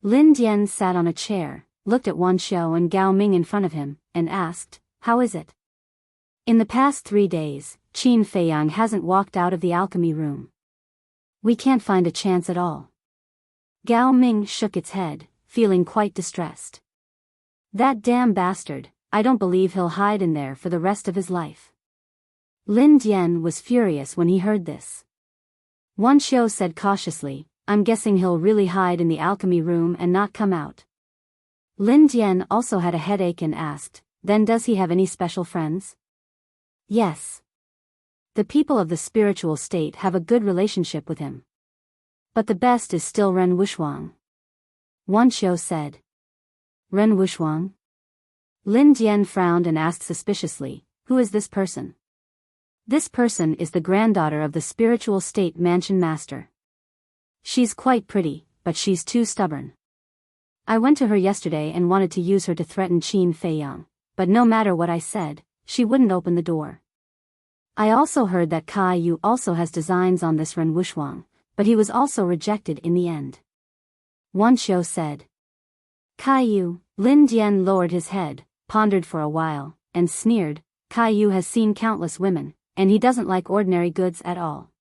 S1: Lin Dian sat on a chair, looked at Wan Xiao and Gao Ming in front of him, and asked, How is it? In the past 3 days, Qin Feiyang hasn't walked out of the alchemy room. We can't find a chance at all. Gao Ming shook its head, feeling quite distressed. That damn bastard, I don't believe he'll hide in there for the rest of his life. Lin Dian was furious when he heard this. Wan Xiao said cautiously, I'm guessing he'll really hide in the alchemy room and not come out. Lin Dian also had a headache and asked, Then does he have any special friends? Yes. The people of the spiritual state have a good relationship with him. But the best is still Ren Wuxuang. Wan Xiao said. Ren Wuxuang? Lin Dian frowned and asked suspiciously, Who is this person? This person is the granddaughter of the spiritual state mansion master. She's quite pretty, but she's too stubborn. I went to her yesterday and wanted to use her to threaten Qin Feiyang, but no matter what I said, she wouldn't open the door. I also heard that Kai Yu also has designs on this Ren Wuxuang, but he was also rejected in the end. Wan Xiao said. Kai Yu. Lin Dian lowered his head, pondered for a while, and sneered, Kai Yu has seen countless women, and he doesn't like ordinary goods at all.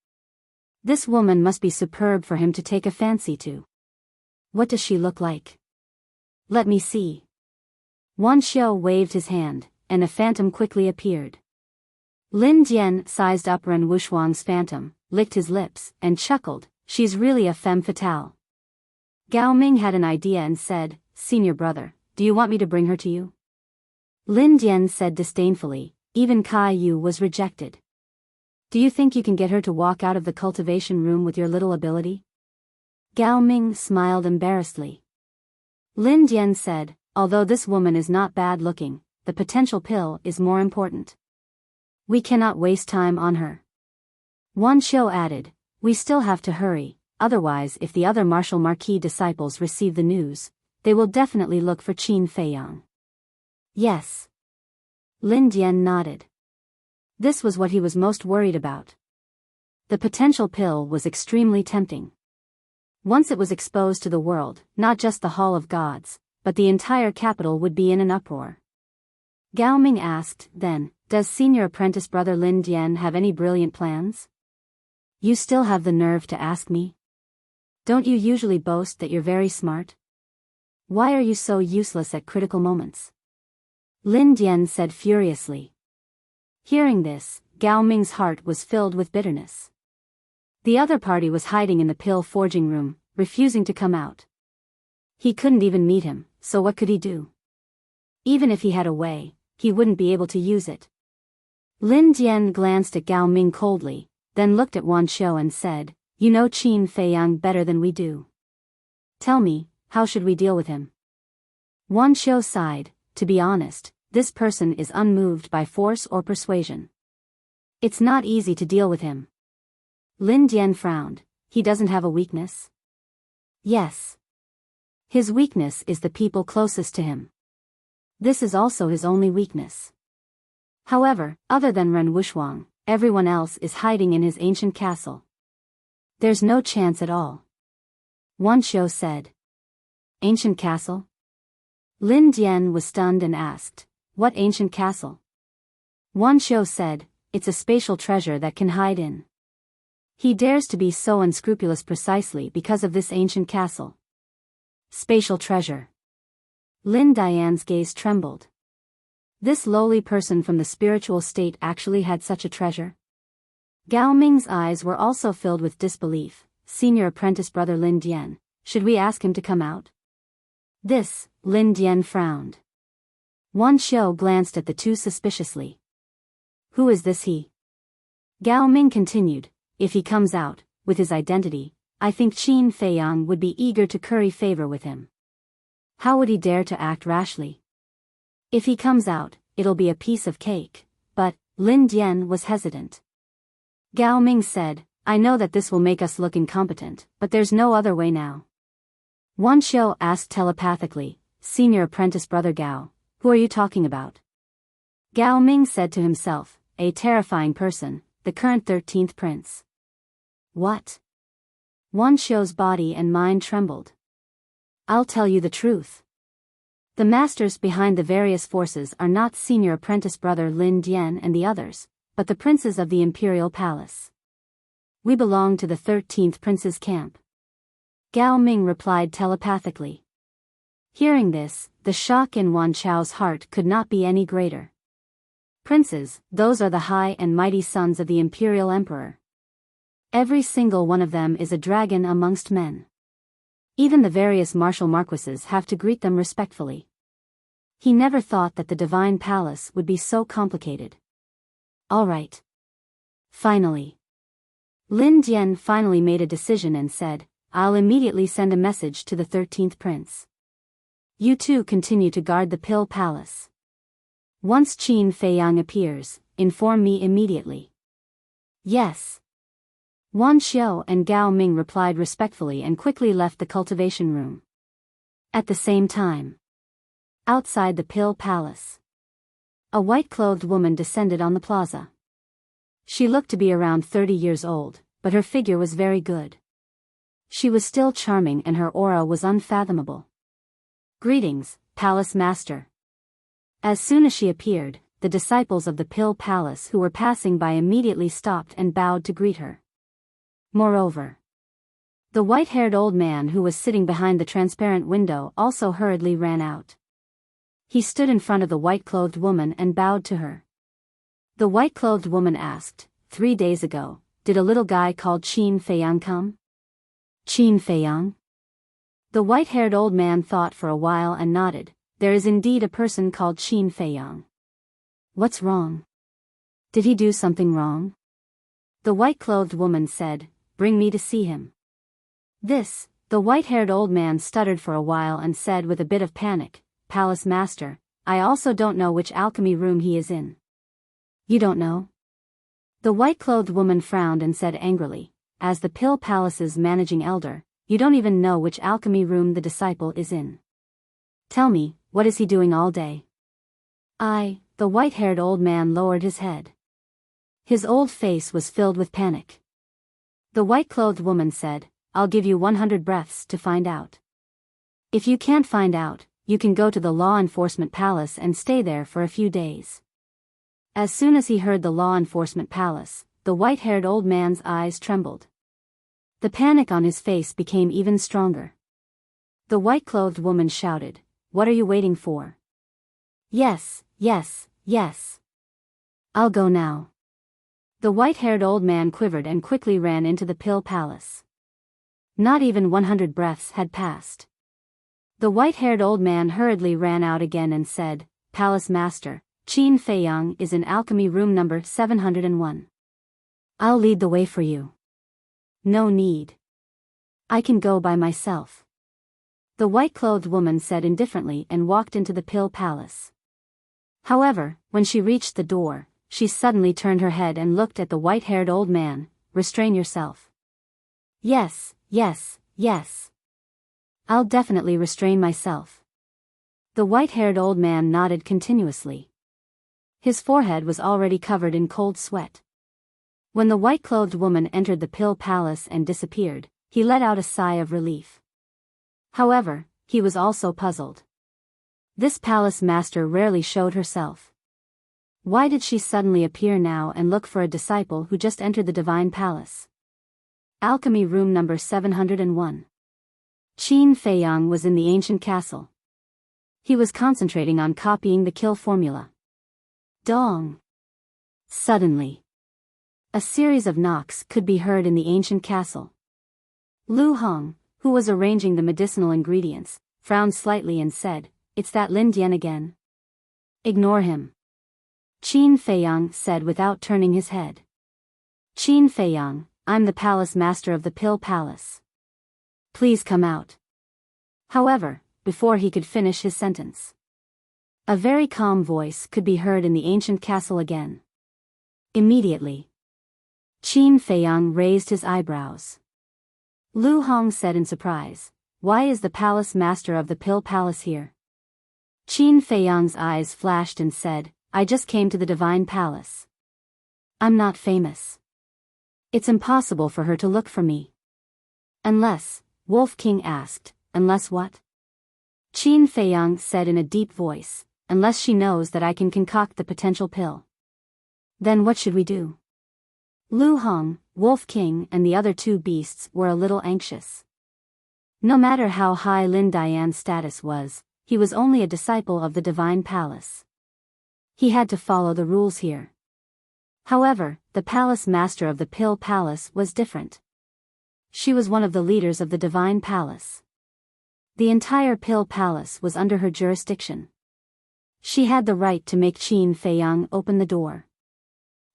S1: This woman must be superb for him to take a fancy to. What does she look like? Let me see. Wan Xiao waved his hand, and a phantom quickly appeared. Lin Dian sized up Ren Wuxuang's phantom, licked his lips, and chuckled, She's really a femme fatale. Gao Ming had an idea and said, Senior brother, do you want me to bring her to you? Lin Dian said disdainfully, Even Kai Yu was rejected. Do you think you can get her to walk out of the cultivation room with your little ability? Gao Ming smiled embarrassedly. Lin Dian said, Although this woman is not bad looking, the potential pill is more important. We cannot waste time on her. Wan Xiao added, We still have to hurry, otherwise if the other martial marquis disciples receive the news, they will definitely look for Qin Feiyang. Yes. Lin Dian nodded. This was what he was most worried about. The potential pill was extremely tempting. Once it was exposed to the world, not just the Hall of Gods, but the entire capital would be in an uproar. Gao Ming asked, Then, does senior apprentice brother Lin Dian have any brilliant plans? You still have the nerve to ask me? Don't you usually boast that you're very smart? Why are you so useless at critical moments? Lin Dian said furiously. Hearing this, Gao Ming's heart was filled with bitterness. The other party was hiding in the pill forging room, refusing to come out. He couldn't even meet him, so what could he do? Even if he had a way, he wouldn't be able to use it. Lin Dian glanced at Gao Ming coldly, then looked at Wan Xiao and said, You know Qin Feiyang better than we do. Tell me, how should we deal with him? Wan Xiao sighed, To be honest, this person is unmoved by force or persuasion. It's not easy to deal with him. Lin Dian frowned. He doesn't have a weakness? Yes. His weakness is the people closest to him. This is also his only weakness. However, other than Ren Wuxuang, everyone else is hiding in his ancient castle. There's no chance at all. Wan Xiao said. Ancient castle? Lin Dian was stunned and asked, What ancient castle? Wan Xiao said, It's a spatial treasure that can hide in. He dares to be so unscrupulous precisely because of this ancient castle. Spatial treasure. Lin Dian's gaze trembled. This lowly person from the spiritual state actually had such a treasure? Gao Ming's eyes were also filled with disbelief. Senior apprentice brother Lin Dian, should we ask him to come out? This, Lin Dian frowned. Wan Xiao glanced at the two suspiciously. Who is this he? Gao Ming continued, If he comes out, with his identity, I think Qin Feiyang would be eager to curry favor with him. How would he dare to act rashly? If he comes out, it'll be a piece of cake, but, Lin Dian was hesitant. Gao Ming said, I know that this will make us look incompetent, but there's no other way now. Wan Xiu asked telepathically, Senior Apprentice Brother Gao, who are you talking about? Gao Ming said to himself, a terrifying person, the current 13th prince. What? Wan Xiu's body and mind trembled. I'll tell you the truth. The masters behind the various forces are not Senior Apprentice Brother Lin Dian and the others, but the princes of the Imperial Palace. We belong to the 13th Prince's camp. Gao Ming replied telepathically. Hearing this, the shock in Wan Xiu's heart could not be any greater. Princes, those are the high and mighty sons of the Imperial Emperor. Every single one of them is a dragon amongst men. Even the various martial marquises have to greet them respectfully. He never thought that the Divine Palace would be so complicated. All right. Finally. Lin Dian finally made a decision and said, I'll immediately send a message to the 13th Prince. You two continue to guard the Pill Palace. Once Qin Feiyang appears, inform me immediately. Yes. Wan Xiu and Gao Ming replied respectfully and quickly left the cultivation room. At the same time, outside the Pill Palace, a white-clothed woman descended on the plaza. She looked to be around 30 years old, but her figure was very good. She was still charming and her aura was unfathomable. Greetings, Palace Master. As soon as she appeared, the disciples of the Pill Palace who were passing by immediately stopped and bowed to greet her. Moreover, the white-haired old man who was sitting behind the transparent window also hurriedly ran out. He stood in front of the white-clothed woman and bowed to her. The white-clothed woman asked, 3 days ago, did a little guy called Qin Feiyang come? Qin Feiyang? The white-haired old man thought for a while and nodded, there is indeed a person called Qin Feiyang. What's wrong? Did he do something wrong? The white-clothed woman said, bring me to see him. This, the white-haired old man stuttered for a while and said with a bit of panic, Palace Master, I also don't know which alchemy room he is in. You don't know? The white-clothed woman frowned and said angrily, as the Pill Palace's managing elder, you don't even know which alchemy room the disciple is in. Tell me, what is he doing all day? The white-haired old man lowered his head. His old face was filled with panic. The white-clothed woman said, I'll give you 100 breaths to find out. If you can't find out, you can go to the law enforcement palace and stay there for a few days. As soon as he heard the law enforcement palace, the white-haired old man's eyes trembled. The panic on his face became even stronger. The white-clothed woman shouted, what are you waiting for? Yes, yes, yes. I'll go now. The white-haired old man quivered and quickly ran into the Pill Palace. Not even 100 breaths had passed. The white-haired old man hurriedly ran out again and said, Palace Master, Qin Feiyang is in alchemy room number 701. I'll lead the way for you. No need. I can go by myself. The white-clothed woman said indifferently and walked into the Pill Palace. However, when she reached the door, she suddenly turned her head and looked at the white-haired old man, restrain yourself. Yes, yes, yes. I'll definitely restrain myself. The white-haired old man nodded continuously. His forehead was already covered in cold sweat. When the white-clothed woman entered the Pill Palace and disappeared, he let out a sigh of relief. However, he was also puzzled. This palace master rarely showed herself. Why did she suddenly appear now and look for a disciple who just entered the Divine Palace? Alchemy room number 701. Qin Feiyang was in the ancient castle. He was concentrating on copying the kill formula. Dong. Suddenly, a series of knocks could be heard in the ancient castle. Lu Hong, who was arranging the medicinal ingredients, frowned slightly and said, it's that Lin Dian again. Ignore him. Qin Feiyang said without turning his head. Qin Feiyang, I'm the palace master of the Pill Palace. Please come out. However, before he could finish his sentence, a very calm voice could be heard in the ancient castle again. Immediately, Qin Feiyang raised his eyebrows. Lu Hong said in surprise, "Why is the palace master of the Pill Palace here?" Qin Feiyang's eyes flashed and said, "I just came to the Divine Palace. I'm not famous. It's impossible for her to look for me." "Unless," Wolf King asked, "unless what?" Qin Feiyang said in a deep voice, "Unless she knows that I can concoct the potential pill." "Then what should we do?" Lu Hong, Wolf King and the other two beasts were a little anxious. No matter how high Lin Dian's status was, he was only a disciple of the Divine Palace. He had to follow the rules here. However, the palace master of the Pill Palace was different. She was one of the leaders of the Divine Palace. The entire Pill Palace was under her jurisdiction. She had the right to make Qin Feiyang open the door.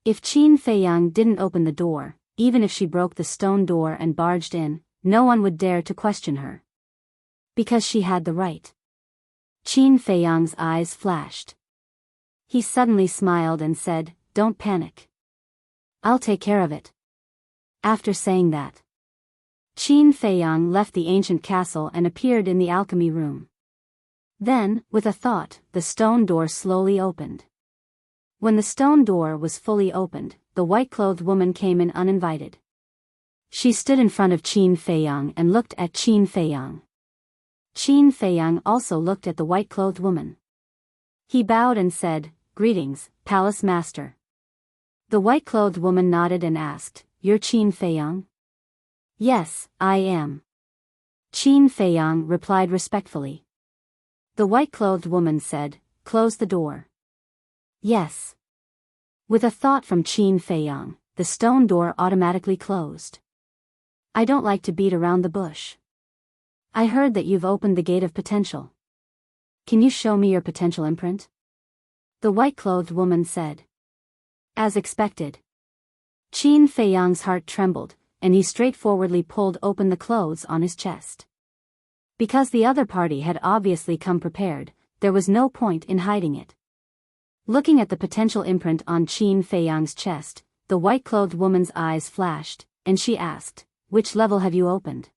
S1: If Qin Feiyang didn't open the door, even if she broke the stone door and barged in, no one would dare to question her. Because she had the right. Qin Feiyang's eyes flashed. He suddenly smiled and said, "Don't panic. I'll take care of it." After saying that, Qin Feiyang left the ancient castle and appeared in the alchemy room. Then, with a thought, the stone door slowly opened. When the stone door was fully opened, the white-clothed woman came in uninvited. She stood in front of Qin Feiyang and looked at Qin Feiyang. Qin Feiyang also looked at the white-clothed woman. He bowed and said, "Greetings, Palace Master." The white-clothed woman nodded and asked, "You're Qin Feiyang?" "Yes, I am." Qin Feiyang replied respectfully. The white-clothed woman said, "Close the door." "Yes." With a thought from Qin Feiyang, the stone door automatically closed. "I don't like to beat around the bush. I heard that you've opened the gate of potential. Can you show me your potential imprint?" The white-clothed woman said. As expected, Qin Feiyang's heart trembled, and he straightforwardly pulled open the clothes on his chest. Because the other party had obviously come prepared, there was no point in hiding it. Looking at the potential imprint on Qin Feiyang's chest, the white-clothed woman's eyes flashed, and she asked, "Which level have you opened?"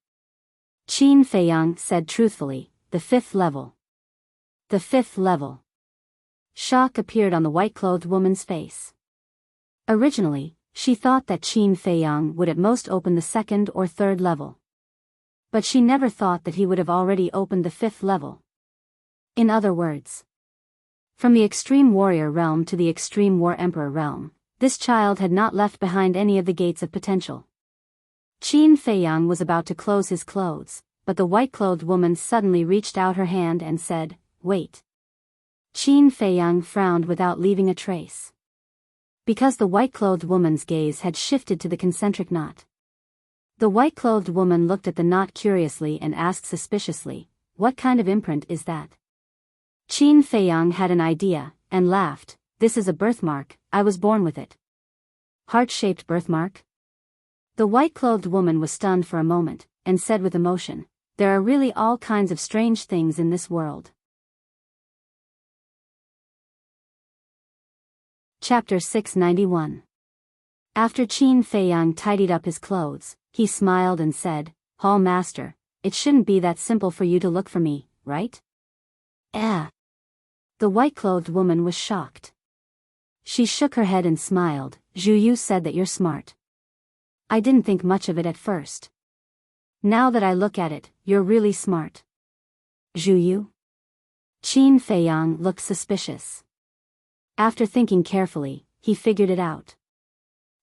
S1: Qin Feiyang said truthfully, "The 5th level." "The 5th level." Shock appeared on the white-clothed woman's face. Originally, she thought that Qin Feiyang would at most open the 2nd or 3rd level. But she never thought that he would have already opened the 5th level. In other words, from the Extreme Warrior realm to the Extreme War Emperor realm, this child had not left behind any of the gates of potential. Qin Feiyang was about to close his clothes, but the white-clothed woman suddenly reached out her hand and said, "Wait." Qin Feiyang frowned without leaving a trace. Because the white-clothed woman's gaze had shifted to the concentric knot. The white-clothed woman looked at the knot curiously and asked suspiciously, "What kind of imprint is that?" Qin Feiyang had an idea, and laughed, "This is a birthmark, I was born with it." "Heart-shaped birthmark?" The white-clothed woman was stunned for a moment, and said with emotion, "There are really all kinds of strange things in this world." Chapter 691. After Qin Feiyang tidied up his clothes, he smiled and said, "Hall Master, it shouldn't be that simple for you to look for me, right?" The white-clothed woman was shocked. She shook her head and smiled. "Zhu Yu said that you're smart. I didn't think much of it at first. Now that I look at it, you're really smart." "Zhu Yu?" Qin Feiyang looked suspicious. After thinking carefully, he figured it out.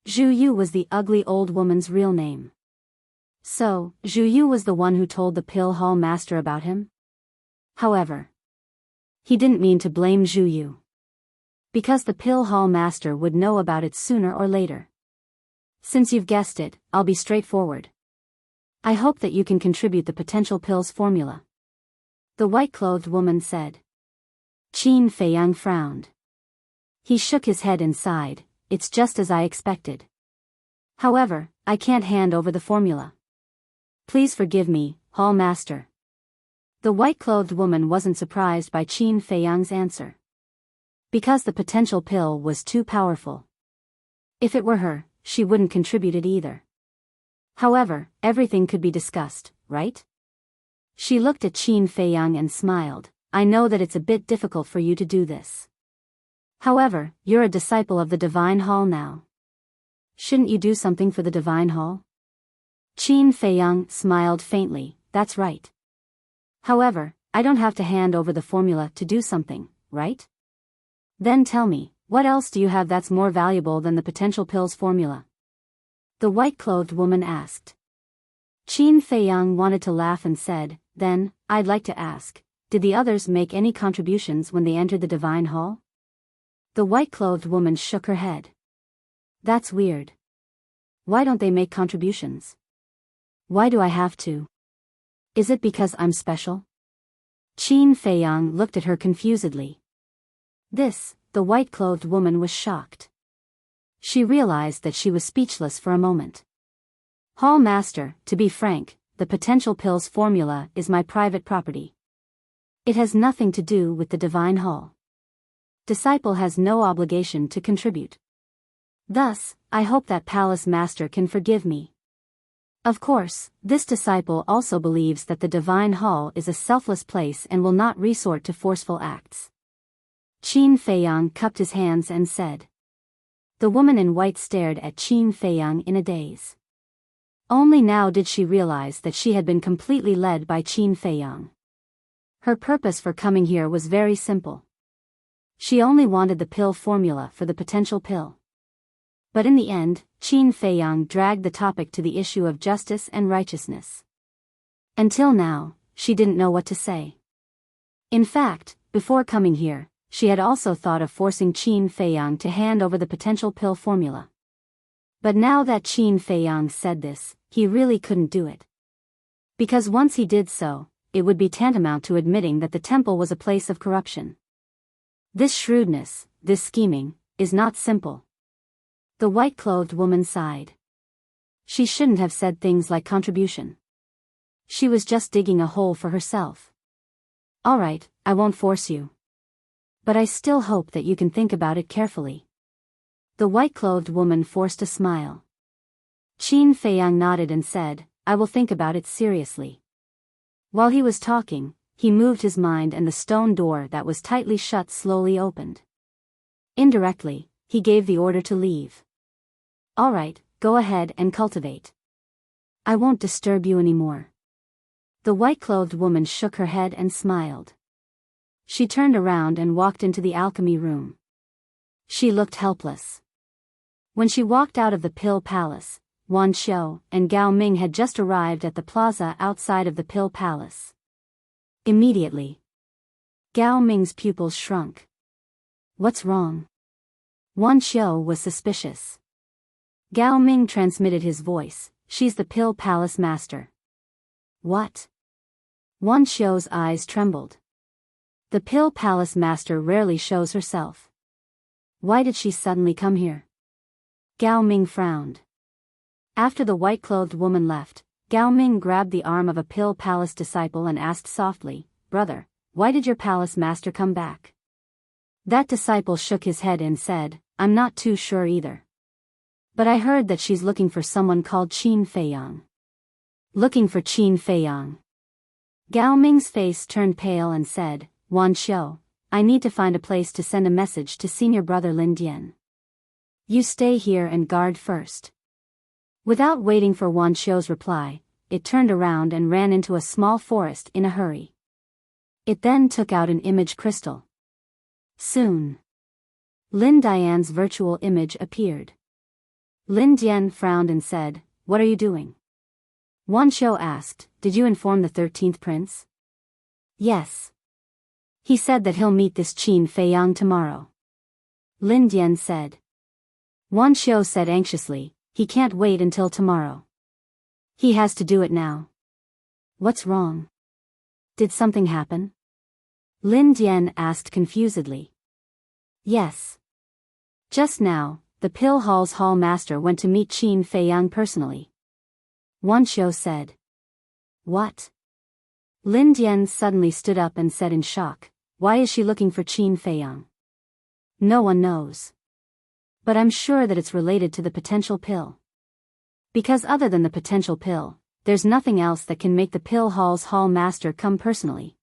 S1: Zhu Yu was the ugly old woman's real name. So, Zhu Yu was the one who told the Pill Hall Master about him? However, he didn't mean to blame Zhu Yu. Because the Pill Hall Master would know about it sooner or later. "Since you've guessed it, I'll be straightforward. I hope that you can contribute the potential pills formula," the white-clothed woman said. Qin Feiyang frowned. He shook his head and sighed, "It's just as I expected." However, I can't hand over the formula. Please forgive me, Hall Master. The white-clothed woman wasn't surprised by Qin Feiyang's answer. Because the potential pill was too powerful. If it were her, she wouldn't contribute it either. However, everything could be discussed, right? She looked at Qin Feiyang and smiled. I know that it's a bit difficult for you to do this. However, you're a disciple of the Divine Hall now. Shouldn't you do something for the Divine Hall? Qin Feiyang smiled faintly. That's right. However, I don't have to hand over the formula to do something, right? Then tell me, what else do you have that's more valuable than the potential pill's formula? The white-clothed woman asked. Qin Feiyang wanted to laugh and said, then, I'd like to ask, did the others make any contributions when they entered the Divine Hall? The white-clothed woman shook her head. That's weird. Why don't they make contributions? Why do I have to? Is it because I'm special? Qin Feiyang looked at her confusedly. The white-clothed woman was shocked. She realized that she was speechless for a moment. Hall Master, to be frank, the potential pill's formula is my private property. It has nothing to do with the Divine Hall. Disciple has no obligation to contribute. Thus, I hope that Palace Master can forgive me. Of course, this disciple also believes that the Divine Hall is a selfless place and will not resort to forceful acts. Qin Feiyang cupped his hands and said. The woman in white stared at Qin Feiyang in a daze. Only now did she realize that she had been completely led by Qin Feiyang. Her purpose for coming here was very simple. She only wanted the pill formula for the potential pill. But in the end, Qin Feiyang dragged the topic to the issue of justice and righteousness. Until now, she didn't know what to say. In fact, before coming here, she had also thought of forcing Qin Feiyang to hand over the potential pill formula. But now that Qin Feiyang said this, he really couldn't do it. Because once he did so, it would be tantamount to admitting that the temple was a place of corruption. This shrewdness, this scheming, is not simple. The white-clothed woman sighed. She shouldn't have said things like contribution. She was just digging a hole for herself. All right, I won't force you. But I still hope that you can think about it carefully. The white-clothed woman forced a smile. Qin Feiyang nodded and said, I will think about it seriously. While he was talking, he moved his mind and the stone door that was tightly shut slowly opened. Indirectly, he gave the order to leave. All right, go ahead and cultivate. I won't disturb you anymore. The white-clothed woman shook her head and smiled. She turned around and walked into the alchemy room. She looked helpless. When she walked out of the Pill Palace, Wan Xiao and Gao Ming had just arrived at the plaza outside of the Pill Palace. Immediately, Gao Ming's pupils shrunk. What's wrong? Wan Xiao was suspicious. Gao Ming transmitted his voice, she's the Pill Palace Master. What? Wan Xiao's eyes trembled. The Pill Palace Master rarely shows herself. Why did she suddenly come here? Gao Ming frowned. After the white-clothed woman left, Gao Ming grabbed the arm of a Pill Palace disciple and asked softly, Brother, why did your Palace Master come back? That disciple shook his head and said, I'm not too sure either. But I heard that she's looking for someone called Qin Feiyang. Looking for Qin Feiyang. Gao Ming's face turned pale and said, Wan Xiao, I need to find a place to send a message to senior brother Lin Dian. You stay here and guard first. Without waiting for Wan Xiao's reply, it turned around and ran into a small forest in a hurry. It then took out an image crystal. Soon, Lin Dian's virtual image appeared. Lin Dian frowned and said, What are you doing? Wan Xiao asked, Did you inform the 13th prince? Yes. He said that he'll meet this Qin Feiyang tomorrow. Lin Dian said. Wan Xiao said anxiously, he can't wait until tomorrow. He has to do it now. What's wrong? Did something happen? Lin Dian asked confusedly. Yes. Just now, the pill hall's hall master went to meet Qin Feiyang personally. Wuxia said. What? Lin Dian suddenly stood up and said in shock, why is she looking for Qin Feiyang? No one knows. But I'm sure that it's related to the potential pill. Because other than the potential pill, there's nothing else that can make the pill hall's hall master come personally.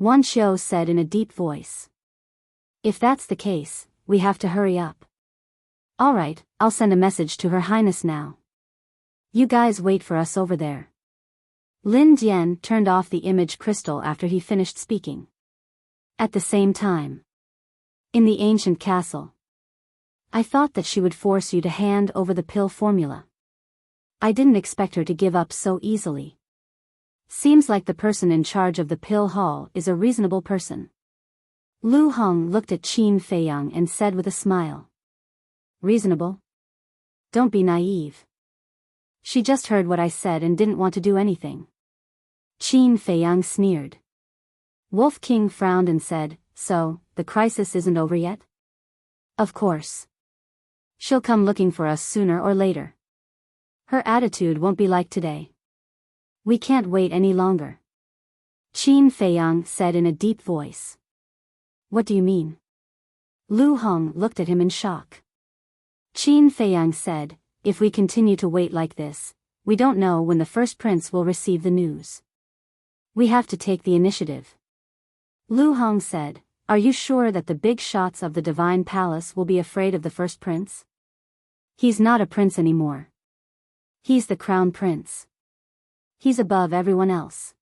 S1: Wuxia said in a deep voice. If that's the case, we have to hurry up. Alright, I'll send a message to Her Highness now. You guys wait for us over there. Lin Dian turned off the image crystal after he finished speaking. At the same time, in the ancient castle, I thought that she would force you to hand over the pill formula. I didn't expect her to give up so easily. Seems like the person in charge of the pill hall is a reasonable person. Lu Hong looked at Qin Feiyang and said with a smile. Reasonable? Don't be naive. She just heard what I said and didn't want to do anything. Qin Feiyang sneered. Wolf King frowned and said, so, the crisis isn't over yet? Of course. She'll come looking for us sooner or later. Her attitude won't be like today. We can't wait any longer. Qin Feiyang said in a deep voice. What do you mean? Lu Hong looked at him in shock. Qin Feiyang said, if we continue to wait like this, we don't know when the first prince will receive the news. We have to take the initiative. Lu Hong said, are you sure that the big shots of the Divine Palace will be afraid of the first prince? He's not a prince anymore. He's the crown prince. He's above everyone else.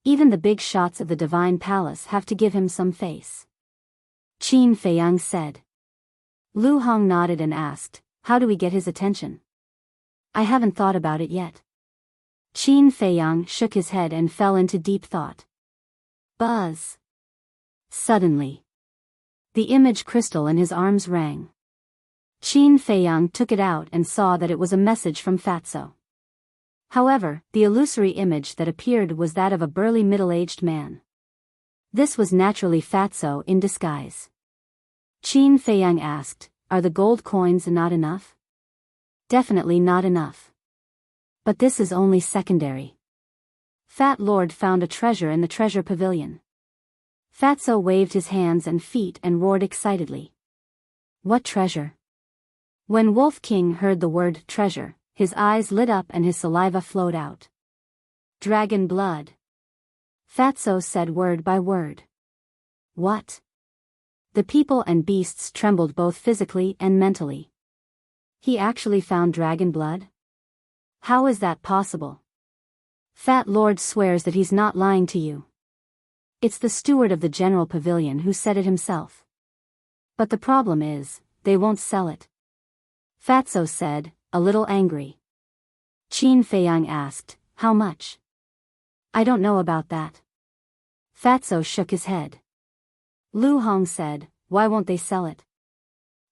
S1: Even the big shots of the Divine Palace have to give him some face. Qin Feiyang said. Lu Hong nodded and asked, how do we get his attention? I haven't thought about it yet. Qin Feiyang shook his head and fell into deep thought. Buzz. Suddenly, the image crystal in his arms rang. Qin Feiyang took it out and saw that it was a message from Fatso. However, the illusory image that appeared was that of a burly middle-aged man. This was naturally Fatso in disguise. Qin Feiyang asked, are the gold coins not enough? Definitely not enough. But this is only secondary. Fat Lord found a treasure in the treasure pavilion. Fatso waved his hands and feet and roared excitedly. What treasure? When Wolf King heard the word treasure, his eyes lit up and his saliva flowed out. Dragon blood. Fatso said word by word. What? The people and beasts trembled both physically and mentally. He actually found dragon blood? How is that possible? Fat Lord swears that he's not lying to you. It's the steward of the general pavilion who said it himself. But the problem is, they won't sell it. Fatso said, a little angry. Qin Feiyang asked, how much? I don't know about that. Fatso shook his head. Lu Hong said, why won't they sell it?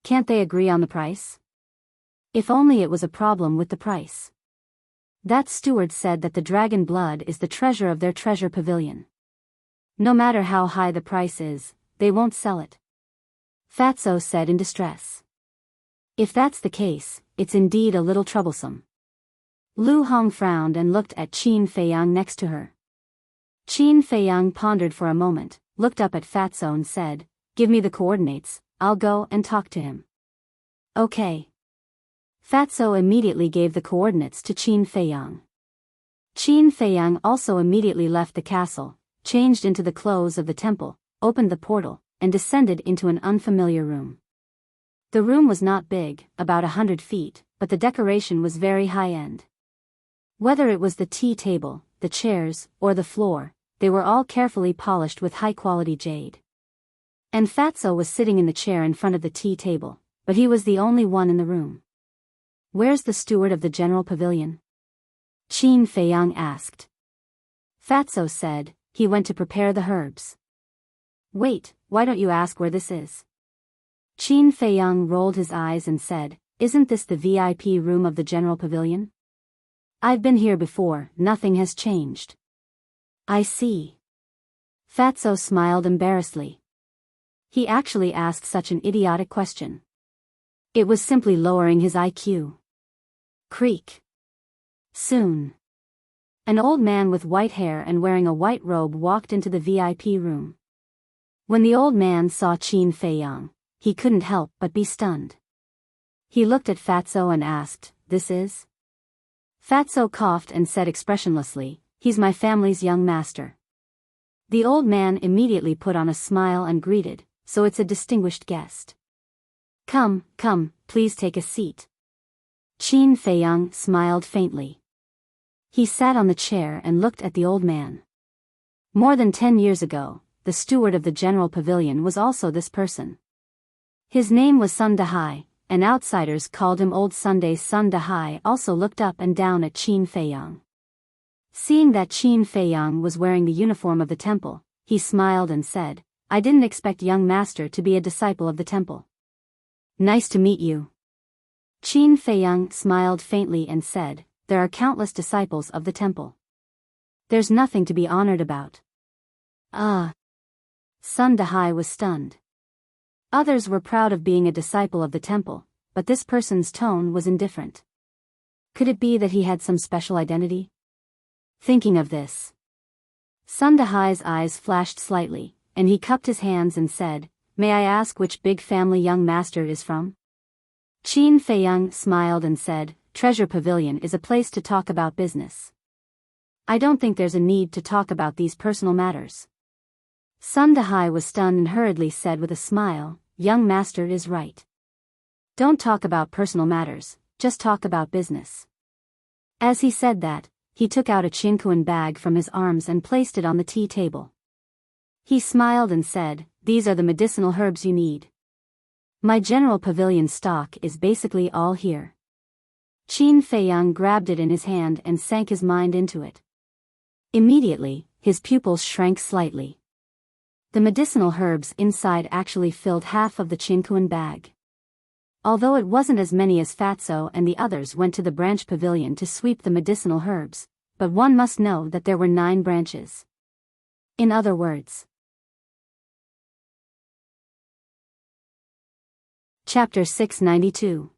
S1: Can't they agree on the price? If only it was a problem with the price. That steward said that the dragon blood is the treasure of their treasure pavilion. No matter how high the price is, they won't sell it. Fatso said in distress. If that's the case, it's indeed a little troublesome. Lu Hong frowned and looked at Qin Feiyang next to her. Qin Feiyang pondered for a moment, looked up at Fatso and said, give me the coordinates, I'll go and talk to him. Okay. Fatso immediately gave the coordinates to Qin Feiyang. Qin Feiyang also immediately left the castle, changed into the clothes of the temple, opened the portal, and descended into an unfamiliar room. The room was not big, about 100 feet, but the decoration was very high-end. Whether it was the tea table, the chairs, or the floor, they were all carefully polished with high-quality jade. And Fatso was sitting in the chair in front of the tea table, but he was the only one in the room. Where's the steward of the general pavilion? Qin Feiyang asked. Fatso said, he went to prepare the herbs. Wait, why don't you ask where this is? Qin Feiyang rolled his eyes and said, isn't this the VIP room of the general pavilion? I've been here before, nothing has changed. I see. Fatso smiled embarrassedly. He actually asked such an idiotic question. It was simply lowering his IQ. Creak. Soon. An old man with white hair and wearing a white robe walked into the VIP room. When the old man saw Qin Feiyang, he couldn't help but be stunned. He looked at Fatso and asked, "This is?" Fatso coughed and said expressionlessly, "He's my family's young master." The old man immediately put on a smile and greeted, "So it's a distinguished guest. Come, come, please take a seat." Qin Feiyang smiled faintly. He sat on the chair and looked at the old man. More than 10 years ago, the steward of the general pavilion was also this person. His name was Sun Dahai, and outsiders called him Old Sunday. Sun Dahai also looked up and down at Qin Feiyang. Seeing that Qin Feiyang was wearing the uniform of the temple, he smiled and said, "I didn't expect young master to be a disciple of the temple." "Nice to meet you." Qin Feiyang smiled faintly and said, "There are countless disciples of the temple. There's nothing to be honored about." Ah. Sun Dahai was stunned. Others were proud of being a disciple of the temple, but this person's tone was indifferent. Could it be that he had some special identity? Thinking of this, Sun Dahai's eyes flashed slightly, and he cupped his hands and said, "May I ask which big family young master is from?" Qin Feiyang smiled and said, "Treasure Pavilion is a place to talk about business. I don't think there's a need to talk about these personal matters." Sun Dahai was stunned and hurriedly said with a smile, "Young master is right. Don't talk about personal matters, just talk about business." As he said that, he took out a chinkuan bag from his arms and placed it on the tea table. He smiled and said, "These are the medicinal herbs you need. My general pavilion stock is basically all here." Qin Feiyang grabbed it in his hand and sank his mind into it. Immediately, his pupils shrank slightly. The medicinal herbs inside actually filled half of the chinkuan bag. Although it wasn't as many as Fatso and the others went to the branch pavilion to sweep the medicinal herbs, but one must know that there were 9 branches. In other words. Chapter 692.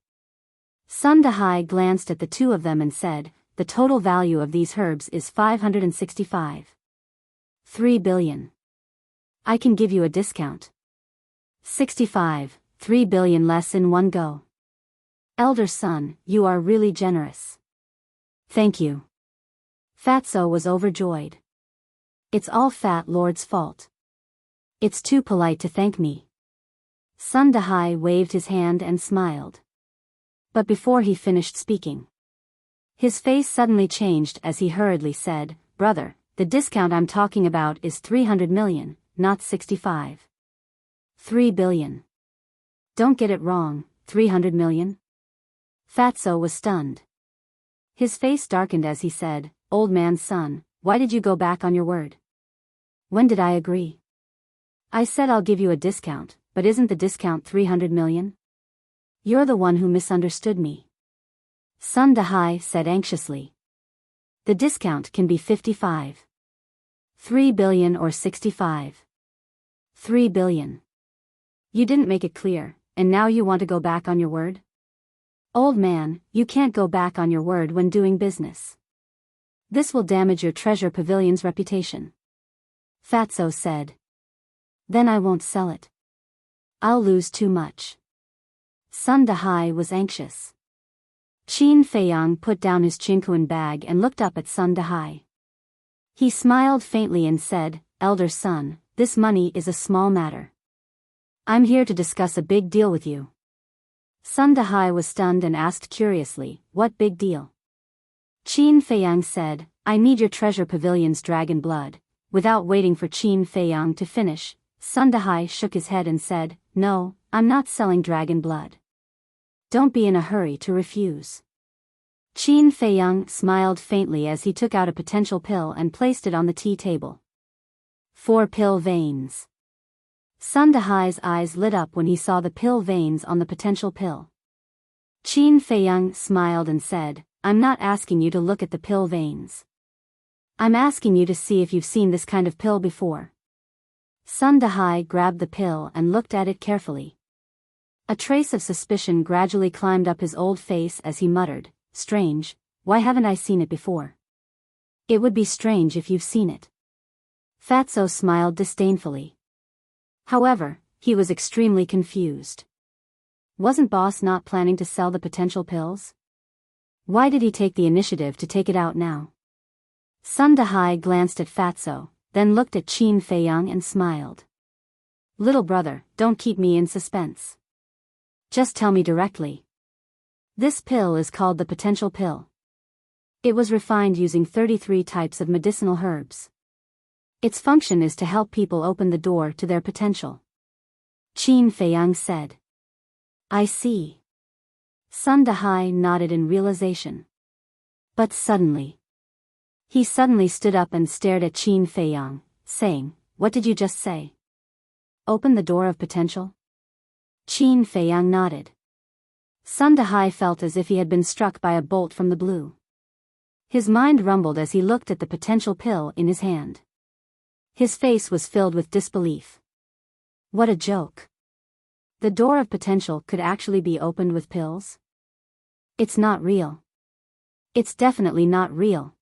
S1: Sun Dahai glanced at the two of them and said, "The total value of these herbs is 565.3 billion. I can give you a discount. 65.3 billion less in one go. Elder son, you are really generous." "Thank you." Fatso was overjoyed. "It's all Fat Lord's fault. It's too polite to thank me." Sun Dahai waved his hand and smiled. But before he finished speaking, his face suddenly changed as he hurriedly said, "Brother, the discount I'm talking about is 300 million, not 65.3 billion. Don't get it wrong, 300 million? Fatso was stunned. His face darkened as he said, "Old man's son, why did you go back on your word? When did I agree? I said I'll give you a discount, but isn't the discount 300 million? You're the one who misunderstood me." Sun Dahai said anxiously. "The discount can be 55.3 billion or 65.3 billion. You didn't make it clear, and now you want to go back on your word? Old man, you can't go back on your word when doing business. This will damage your treasure pavilion's reputation." Fatso said. "Then I won't sell it. I'll lose too much." Sun Dahai was anxious. Qin Feiyang put down his chinkuan bag and looked up at Sun Dahai. He smiled faintly and said, "Elder son, this money is a small matter. I'm here to discuss a big deal with you." Sun Dahai was stunned and asked curiously, "What big deal?" Qin Feiyang said, "I need your treasure pavilion's dragon blood." Without waiting for Qin Feiyang to finish, Sun Dahai shook his head and said, "No, I'm not selling dragon blood. Don't be in a hurry to refuse." Qin Feiyang smiled faintly as he took out a potential pill and placed it on the tea table. 4 pill veins. Sun Dahai's eyes lit up when he saw the pill veins on the potential pill. Qin Feiyang smiled and said, "I'm not asking you to look at the pill veins. I'm asking you to see if you've seen this kind of pill before." Sun Dahai grabbed the pill and looked at it carefully. A trace of suspicion gradually climbed up his old face as he muttered, "Strange, why haven't I seen it before?" "It would be strange if you've seen it." Fatso smiled disdainfully. However, he was extremely confused. Wasn't Boss not planning to sell the potential pills? Why did he take the initiative to take it out now? Sun Dahai glanced at Fatso, then looked at Qin Feiyang and smiled. "Little brother, don't keep me in suspense. Just tell me directly. This pill is called the potential pill. It was refined using 33 types of medicinal herbs. Its function is to help people open the door to their potential." Qin Feiyang said. "I see." Sun Dahai nodded in realization. But suddenly, he stood up and stared at Qin Feiyang, saying, "What did you just say? Open the door of potential?" Qin Feiyang nodded. Sun Dahai felt as if he had been struck by a bolt from the blue. His mind rumbled as he looked at the potential pill in his hand. His face was filled with disbelief. What a joke. The door of potential could actually be opened with pills? It's not real. It's definitely not real.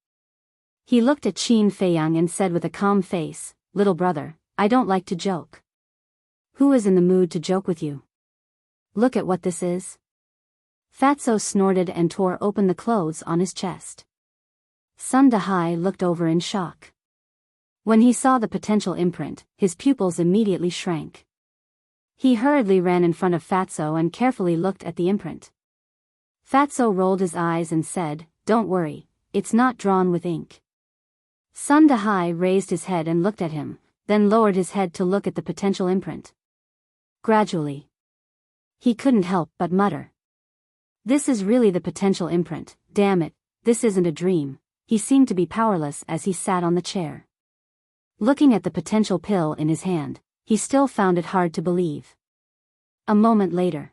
S1: He looked at Qin Feiyang and said with a calm face, "Little brother, I don't like to joke. Who is in the mood to joke with you? Look at what this is." Fatso snorted and tore open the clothes on his chest. Sun Dahai looked over in shock. When he saw the potential imprint, his pupils immediately shrank. He hurriedly ran in front of Fatso and carefully looked at the imprint. Fatso rolled his eyes and said, "Don't worry, it's not drawn with ink." Sun Dahai raised his head and looked at him, then lowered his head to look at the potential imprint. Gradually, he couldn't help but mutter, "This is really the potential imprint, damn it, this isn't a dream." He seemed to be powerless as he sat on the chair. Looking at the potential pill in his hand, he still found it hard to believe. A moment later,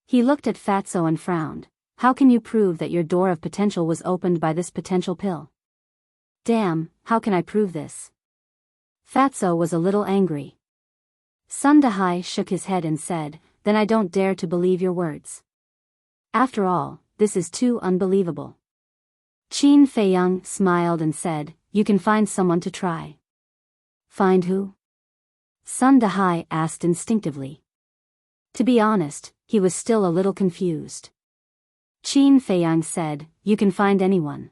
S1: he looked at Fatso and frowned. "How can you prove that your door of potential was opened by this potential pill?" "Damn, how can I prove this?" Fatso was a little angry. Sun Dahai shook his head and said, "Then I don't dare to believe your words. After all, this is too unbelievable." Qin Feiyang smiled and said, "You can find someone to try." "Find who?" Sun Dahai asked instinctively. To be honest, he was still a little confused. Qin Feiyang said, "You can find anyone.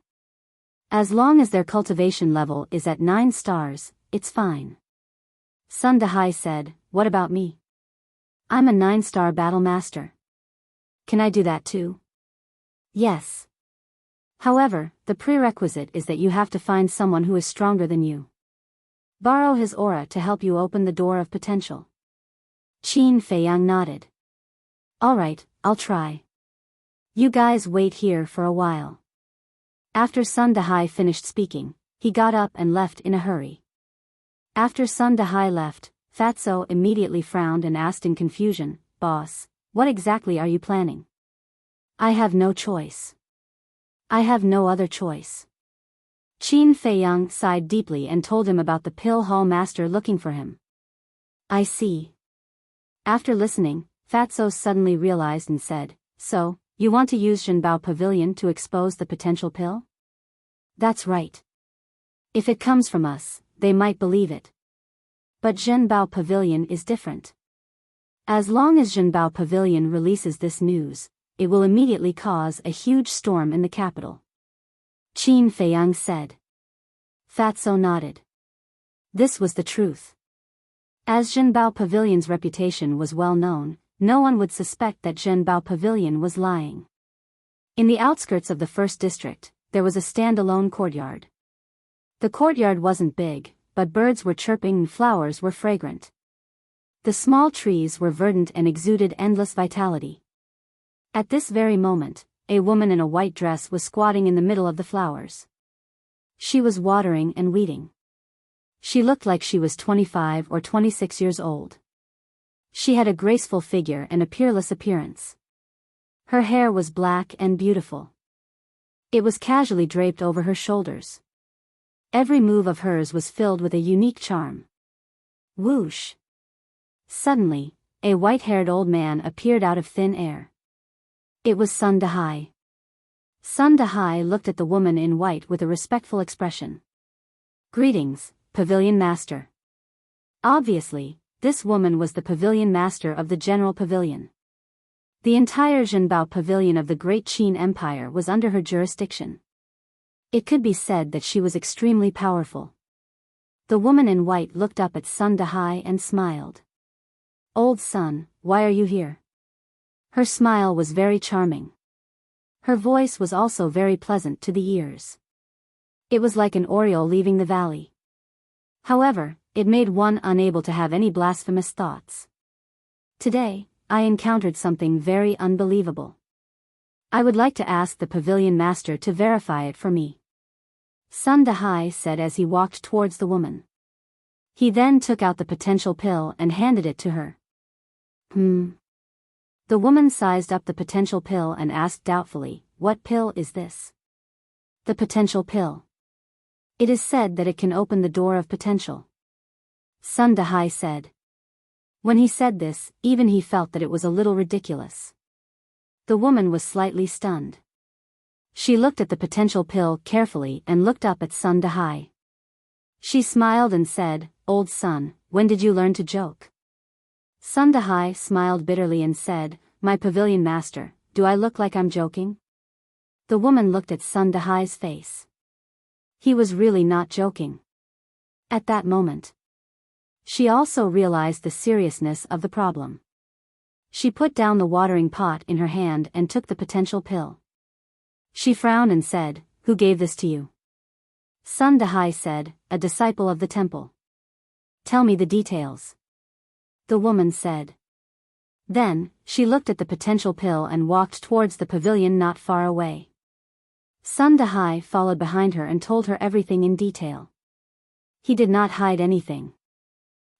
S1: As long as their cultivation level is at 9 stars, it's fine." Sun Dahai said, "What about me? I'm a 9-star battle master. Can I do that too?" "Yes. However, the prerequisite is that you have to find someone who is stronger than you. Borrow his aura to help you open the door of potential." Qin Feiyang nodded. "All right, I'll try. You guys wait here for a while." After Sun Dahai finished speaking, he got up and left in a hurry. After Sun Dahai left, Fatso immediately frowned and asked in confusion, "Boss, what exactly are you planning?" "I have no choice. I have no other choice." Qin Feiyang sighed deeply and told him about the pill hall master looking for him. "I see." After listening, Fatso suddenly realized and said, "So, you want to use Zhenbao Pavilion to expose the potential pill?" "That's right. If it comes from us, they might believe it. But Zhenbao Pavilion is different. As long as Zhenbao Pavilion releases this news, it will immediately cause a huge storm in the capital." Qin Feiyang said. Fatso nodded. This was the truth. As Zhenbao Pavilion's reputation was well known, no one would suspect that Zhenbao Pavilion was lying. In the outskirts of the first district, there was a standalone courtyard. The courtyard wasn't big, but birds were chirping and flowers were fragrant. The small trees were verdant and exuded endless vitality. At this very moment, a woman in a white dress was squatting in the middle of the flowers. She was watering and weeding. She looked like she was 25 or 26 years old. She had a graceful figure and a peerless appearance. Her hair was black and beautiful. It was casually draped over her shoulders. Every move of hers was filled with a unique charm. Whoosh! Suddenly, a white-haired old man appeared out of thin air. It was Sun Dahai. Sun Dahai looked at the woman in white with a respectful expression. "Greetings, Pavilion Master." Obviously, this woman was the Pavilion Master of the General Pavilion. The entire Zhenbao Pavilion of the Great Qin Empire was under her jurisdiction. It could be said that she was extremely powerful. The woman in white looked up at Sun Dahai and smiled. "Old Sun, why are you here?" Her smile was very charming. Her voice was also very pleasant to the ears. It was like an oriole leaving the valley. However, it made one unable to have any blasphemous thoughts. "Today, I encountered something very unbelievable. I would like to ask the Pavilion Master to verify it for me," Sun Dahai said as he walked towards the woman. He then took out the potential pill and handed it to her. The woman sized up the potential pill and asked doubtfully, "What pill is this?" "The potential pill. It is said that it can open the door of potential," Sun Dahai said. When he said this, even he felt that it was a little ridiculous. The woman was slightly stunned. She looked at the potential pill carefully and looked up at Sun Dahai. She smiled and said, "Old Sun, when did you learn to joke?" Sun Dahai smiled bitterly and said, "My Pavilion Master, do I look like I'm joking?" The woman looked at Sun Dahai's face. He was really not joking. At that moment, she also realized the seriousness of the problem. She put down the watering pot in her hand and took the potential pill. She frowned and said, "Who gave this to you?" Sun Dahai said, "A disciple of the temple." "Tell me the details," the woman said. Then, she looked at the potential pill and walked towards the pavilion not far away. Sun Dahai followed behind her and told her everything in detail. He did not hide anything.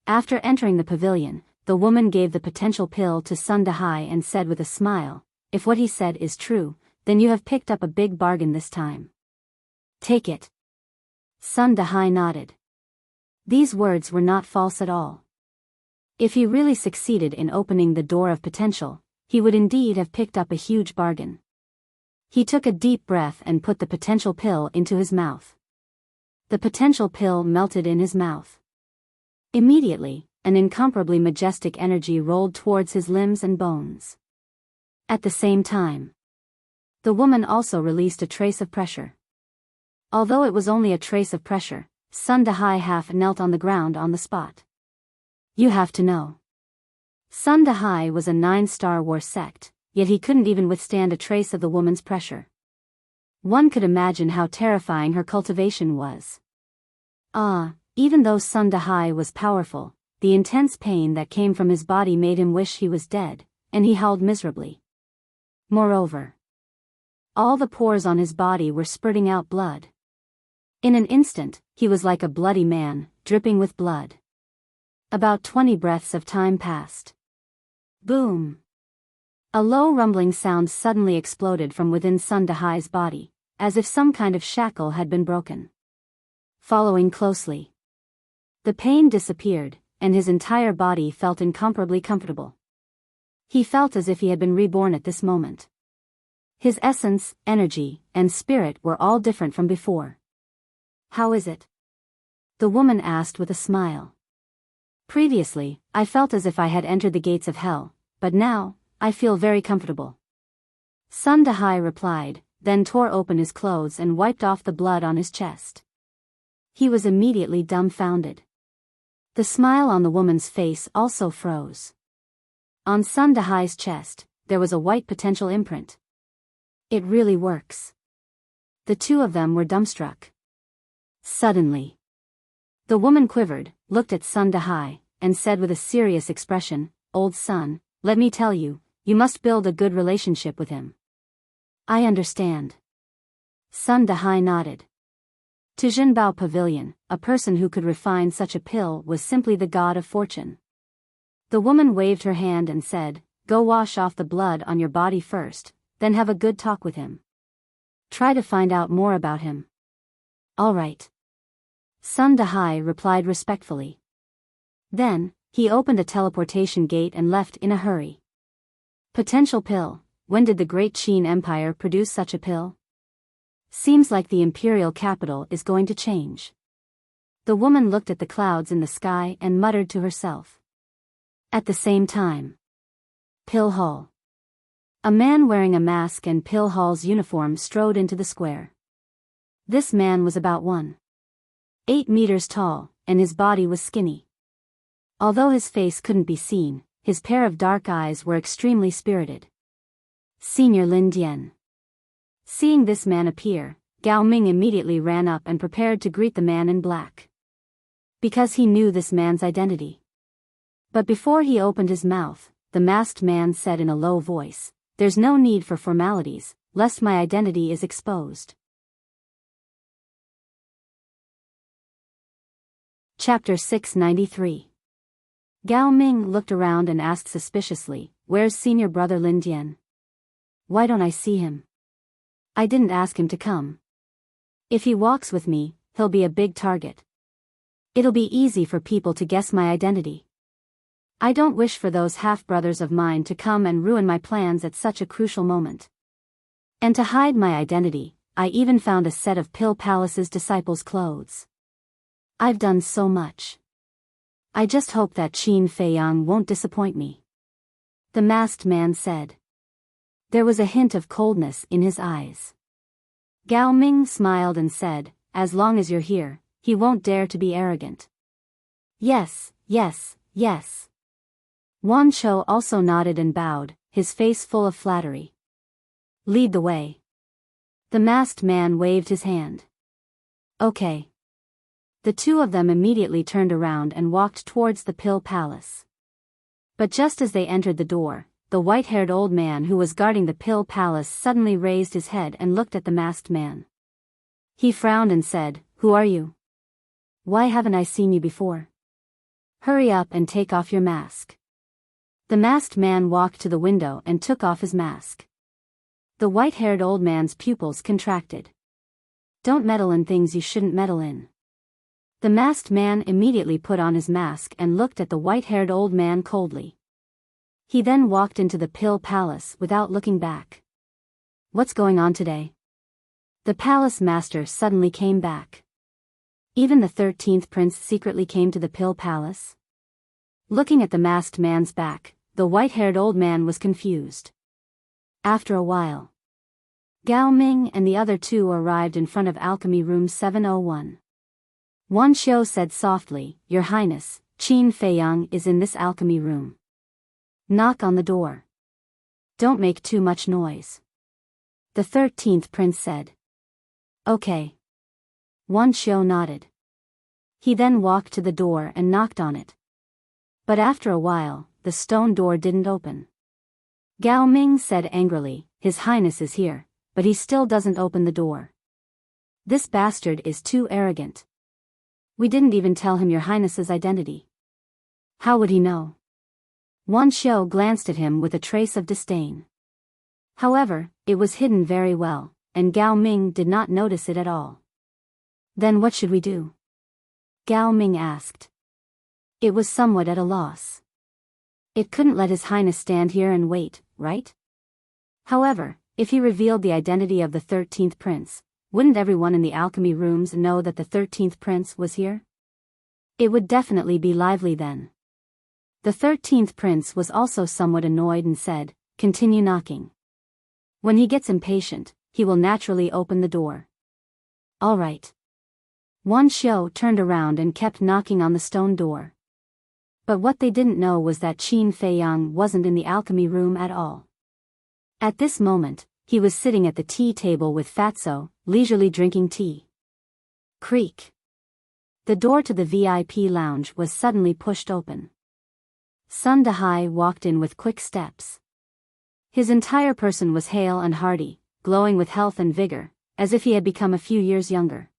S1: After entering the pavilion, the woman gave the potential pill to Sun Dahai and said with a smile, "If what he said is true, then you have picked up a big bargain this time. Take it." Sun Dahai nodded. These words were not false at all. If he really succeeded in opening the door of potential, he would indeed have picked up a huge bargain. He took a deep breath and put the potential pill into his mouth. The potential pill melted in his mouth. Immediately, an incomparably majestic energy rolled towards his limbs and bones. At the same time, the woman also released a trace of pressure. Although it was only a trace of pressure, Sun Dahai half knelt on the ground on the spot. "You have to know." Sun Dahai was a 9-star war sect, yet he couldn't even withstand a trace of the woman's pressure. One could imagine how terrifying her cultivation was. Even though Sun Dahai was powerful, the intense pain that came from his body made him wish he was dead, and he howled miserably. Moreover, all the pores on his body were spurting out blood. In an instant, he was like a bloody man, dripping with blood. About 20 breaths of time passed. Boom! A low rumbling sound suddenly exploded from within Sun Dahai's body, as if some kind of shackle had been broken. Following closely, the pain disappeared, and his entire body felt incomparably comfortable. He felt as if he had been reborn at this moment. His essence, energy, and spirit were all different from before. "How is it?" the woman asked with a smile. "Previously, I felt as if I had entered the gates of hell, but now, I feel very comfortable," Sun Dahai replied, then tore open his clothes and wiped off the blood on his chest. He was immediately dumbfounded. The smile on the woman's face also froze. On Sun Dahai's chest, there was a white potential imprint. "It really works." The two of them were dumbstruck. Suddenly, the woman quivered, looked at Sun Dahai, and said with a serious expression, "Old Sun, let me tell you, you must build a good relationship with him." "I understand." Sun Dahai nodded. To Zhenbao Pavilion, a person who could refine such a pill was simply the god of fortune. The woman waved her hand and said, "Go wash off the blood on your body first, then have a good talk with him. Try to find out more about him." "All right," Sun Dahai replied respectfully. Then, He opened a teleportation gate and left in a hurry. Potential pill. When did the Great Qin Empire produce such a pill? Seems like the imperial capital is going to change. The woman looked at the clouds in the sky and muttered to herself. At the same time. Pill Hall. A man wearing a mask and Pill Hall's uniform strode into the square. This man was about 1.8 meters tall, and his body was skinny. Although his face couldn't be seen, his pair of dark eyes were extremely spirited. Senior Lin Dian. Seeing this man appear, Gao Ming immediately ran up and prepared to greet the man in black. Because he knew this man's identity. But before he opened his mouth, the masked man said in a low voice, "There's no need for formalities, lest my identity is exposed." Chapter 693. Gao Ming looked around and asked suspiciously, "Where's senior brother Lin Dian? Why don't I see him? I didn't ask him to come. If he walks with me, he'll be a big target. It'll be easy for people to guess my identity. I don't wish for those half-brothers of mine to come and ruin my plans at such a crucial moment. And to hide my identity, I even found a set of Pill Palace's disciples' clothes. I've done so much. I just hope that Qin Feiyang won't disappoint me," the masked man said. There was a hint of coldness in his eyes. Gao Ming smiled and said, "As long as you're here, he won't dare to be arrogant." "Yes, yes, yes." Wan Chou also nodded and bowed, his face full of flattery. "Lead the way." The masked man waved his hand. "Okay." The two of them immediately turned around and walked towards the Pill Palace. But just as they entered the door, the white-haired old man who was guarding the Pill Palace suddenly raised his head and looked at the masked man. He frowned and said, "Who are you? Why haven't I seen you before? Hurry up and take off your mask." The masked man walked to the window and took off his mask. The white-haired old man's pupils contracted. "Don't meddle in things you shouldn't meddle in." The masked man immediately put on his mask and looked at the white-haired old man coldly. He then walked into the Pill Palace without looking back. "What's going on today?" The palace master suddenly came back. Even the 13th prince secretly came to the Pill Palace? Looking at the masked man's back, the white-haired old man was confused. After a while, Gao Ming and the other two arrived in front of Alchemy Room 701. Wan Xiu said softly, "Your Highness, Qin Feiyang is in this alchemy room. Knock on the door. Don't make too much noise." The 13th prince said. "Okay." Wan Xiu nodded. He then walked to the door and knocked on it. But after a while, the stone door didn't open. Gao Ming said angrily, "His Highness is here, but he still doesn't open the door. This bastard is too arrogant. We didn't even tell him your Highness's identity. How would he know?" Wan Xiu glanced at him with a trace of disdain. However, it was hidden very well, and Gao Ming did not notice it at all. "Then what should we do?" Gao Ming asked. It was somewhat at a loss. It couldn't let His Highness stand here and wait, right? However, if he revealed the identity of the 13th prince, wouldn't everyone in the alchemy rooms know that the 13th prince was here? It would definitely be lively then. The 13th prince was also somewhat annoyed and said, "Continue knocking. When he gets impatient, he will naturally open the door." "All right." Wan Xiu turned around and kept knocking on the stone door. But what they didn't know was that Qin Feiyang wasn't in the alchemy room at all. At this moment, he was sitting at the tea table with Fatso, leisurely drinking tea. Creak. The door to the VIP lounge was suddenly pushed open. Sun Dahai walked in with quick steps. His entire person was hale and hearty, glowing with health and vigor, as if he had become a few years younger.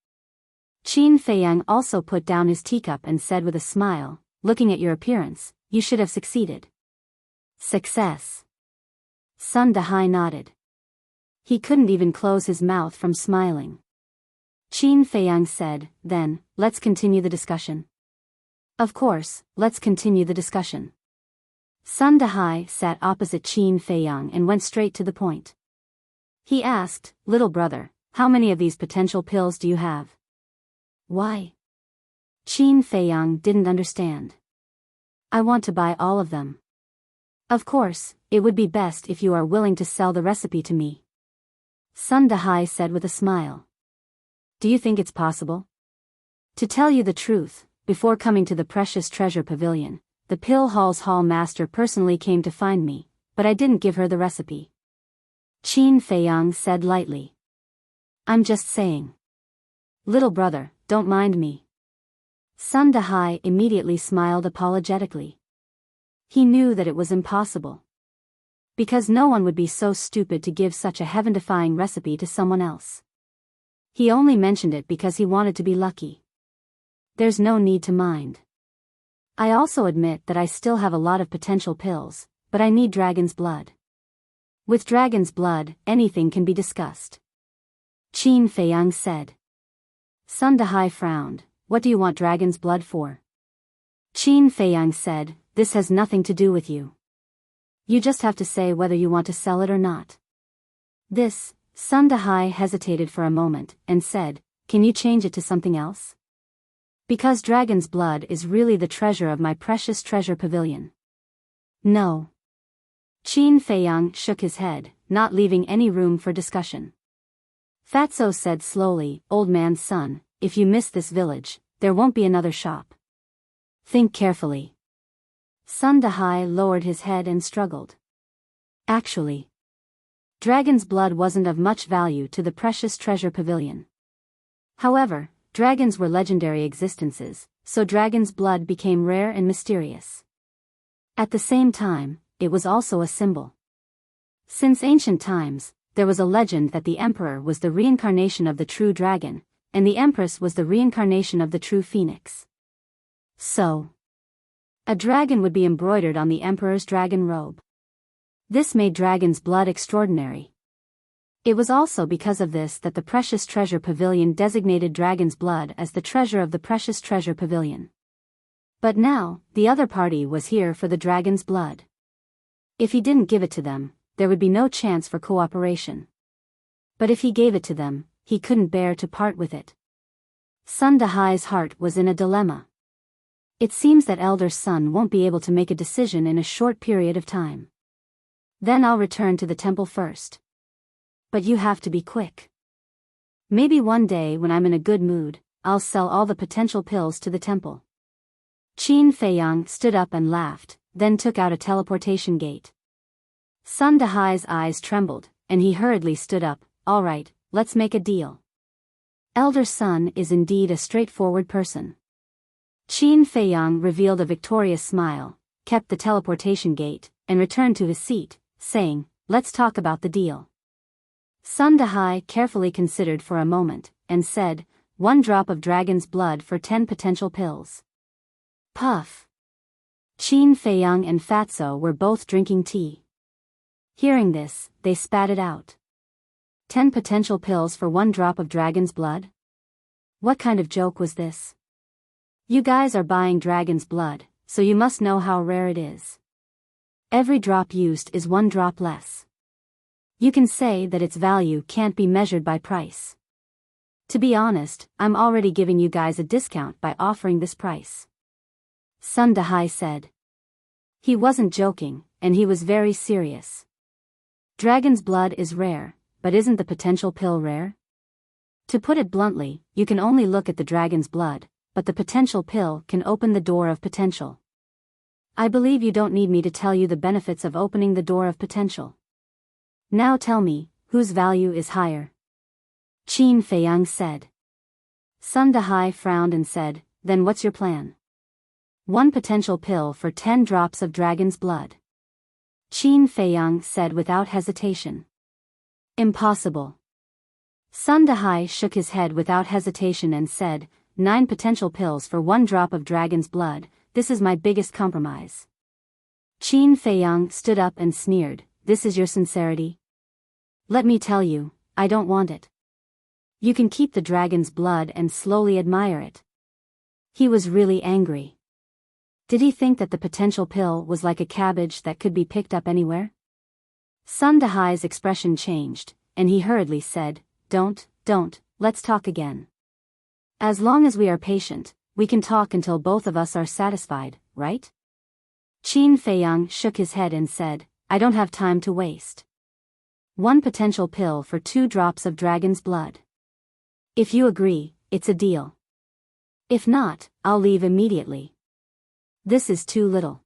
S1: Qin Feiyang also put down his teacup and said with a smile, "Looking at your appearance, you should have succeeded." "Success." Sun Dahai nodded. He couldn't even close his mouth from smiling. Qin Feiyang said, "Then, let's continue the discussion." Of course, let's continue the discussion. Sun Dahai sat opposite Qin Feiyang and went straight to the point. He asked, "Little brother, how many of these potential pills do you have?" "Why?" Qin Feiyang didn't understand. "I want to buy all of them." "Of course, it would be best if you are willing to sell the recipe to me," Sun Dahai said with a smile. "Do you think it's possible?" "To tell you the truth, before coming to the Precious Treasure Pavilion, the Pill Hall's hall master personally came to find me, but I didn't give her the recipe," Qin Feiyang said lightly. "I'm just saying." "Little brother, don't mind me." Sun Dahai immediately smiled apologetically. He knew that it was impossible. Because no one would be so stupid to give such a heaven-defying recipe to someone else. He only mentioned it because he wanted to be lucky. "There's no need to mind. I also admit that I still have a lot of potential pills, but I need dragon's blood. With dragon's blood, anything can be discussed," Qin Feiyang said. Sun Dahai frowned. "What do you want dragon's blood for?" Qin Feiyang said, "This has nothing to do with you. You just have to say whether you want to sell it or not." Sun Dahai hesitated for a moment, and said, "Can you change it to something else? Because dragon's blood is really the treasure of my Precious Treasure Pavilion." "No." Qin Feiyang shook his head, not leaving any room for discussion. Fatso said slowly, "Old man's son, if you miss this village, there won't be another shop. Think carefully." Sun Dahai lowered his head and struggled. Actually, dragon's blood wasn't of much value to the Precious Treasure Pavilion. However, dragons were legendary existences, so dragon's blood became rare and mysterious. At the same time, it was also a symbol. Since ancient times, there was a legend that the emperor was the reincarnation of the true dragon, and the empress was the reincarnation of the true phoenix. So, a dragon would be embroidered on the emperor's dragon robe. This made dragon's blood extraordinary. It was also because of this that the Precious Treasure Pavilion designated dragon's blood as the treasure of the Precious Treasure Pavilion. But now, the other party was here for the dragon's blood. If he didn't give it to them, there would be no chance for cooperation. But if he gave it to them, he couldn't bear to part with it. Sun Dahai's heart was in a dilemma. It seems that elder son won't be able to make a decision in a short period of time. "Then I'll return to the temple first. But you have to be quick. Maybe one day when I'm in a good mood, I'll sell all the potential pills to the temple." Qin Feiyang stood up and laughed, then took out a teleportation gate. Sun Dahai's eyes trembled, and he hurriedly stood up. "All right, let's make a deal." Elder son is indeed a straightforward person. Qin Feiyang revealed a victorious smile, kept the teleportation gate, and returned to his seat, saying, "Let's talk about the deal." Sun Dahai carefully considered for a moment, and said, 1 drop of dragon's blood for 10 potential pills." Puff. Qin Feiyang and Fatso were both drinking tea. Hearing this, they spat it out. 10 potential pills for 1 drop of dragon's blood? What kind of joke was this? You guys are buying dragon's blood, so you must know how rare it is. Every drop used is 1 drop less. You can say that its value can't be measured by price. To be honest, I'm already giving you guys a discount by offering this price," Sun Dahai said. He wasn't joking, and he was very serious. Dragon's blood is rare, but isn't the potential pill rare? To put it bluntly, you can only look at the dragon's blood, but the potential pill can open the door of potential. I believe you don't need me to tell you the benefits of opening the door of potential. Now tell me, whose value is higher? Qin Feiyang said. Sun Dahai frowned and said, "Then what's your plan?" 1 potential pill for 10 drops of dragon's blood. Qin Feiyang said without hesitation. Impossible. Sun Dahai shook his head without hesitation and said, 9 potential pills for 1 drop of dragon's blood, this is my biggest compromise. Qin Feiyang stood up and sneered, "This is your sincerity? Let me tell you, I don't want it. You can keep the dragon's blood and slowly admire it." He was really angry. Did he think that the potential pill was like a cabbage that could be picked up anywhere? Sun Dahai's expression changed, and he hurriedly said, Don't, let's talk again. As long as we are patient, we can talk until both of us are satisfied, right? Qin Feiyang shook his head and said, I don't have time to waste. 1 potential pill for 2 drops of dragon's blood. If you agree, it's a deal. If not, I'll leave immediately. This is too little.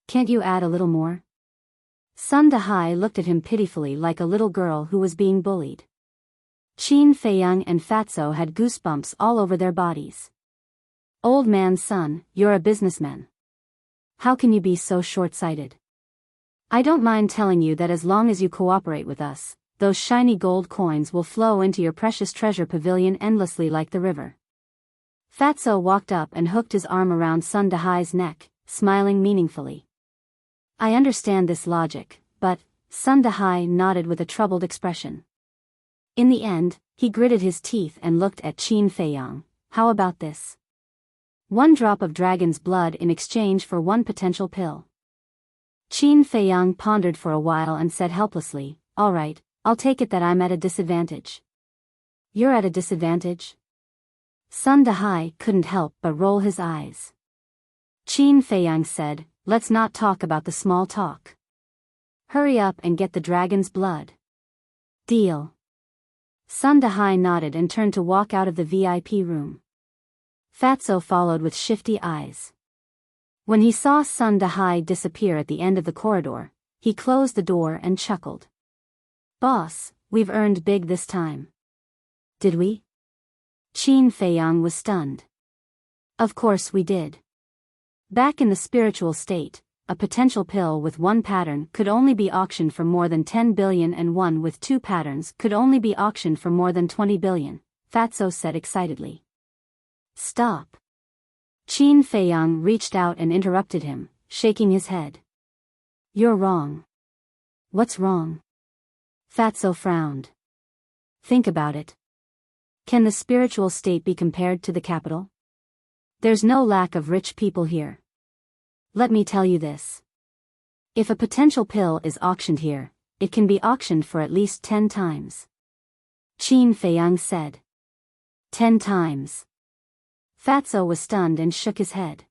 S1: Can't you add a little more? Sun Dahai looked at him pitifully like a little girl who was being bullied. Qin Feiyang and Fatso had goosebumps all over their bodies. Old man's son, you're a businessman. How can you be so short-sighted? I don't mind telling you that as long as you cooperate with us, those shiny gold coins will flow into your precious treasure pavilion endlessly like the river. Fatso walked up and hooked his arm around Sun Dahai's neck, smiling meaningfully. I understand this logic, but, Sun Dahai nodded with a troubled expression. In the end, he gritted his teeth and looked at Qin Feiyang. How about this? 1 drop of dragon's blood in exchange for 1 potential pill. Qin Feiyang pondered for a while and said helplessly, All right, I'll take it that I'm at a disadvantage. You're at a disadvantage? Sun Dahai couldn't help but roll his eyes. Qin Feiyang said, Let's not talk about the small talk. Hurry up and get the dragon's blood. Deal. Sun Dahai nodded and turned to walk out of the VIP room. Fatso followed with shifty eyes. When he saw Sun Dahai disappear at the end of the corridor, he closed the door and chuckled. Boss, we've earned big this time. Did we? Qin Feiyang was stunned. Of course we did. Back in the spiritual state, a potential pill with 1 pattern could only be auctioned for more than 10 billion and one with 2 patterns could only be auctioned for more than 20 billion, Fatso said excitedly. Stop. Qin Feiyang reached out and interrupted him, shaking his head. You're wrong. What's wrong? Fatso frowned. Think about it. Can the spiritual state be compared to the capital? There's no lack of rich people here. Let me tell you this. If a potential pill is auctioned here, it can be auctioned for at least 10 times. Qin Feiyang said. 10 times. Fatso was stunned and shook his head.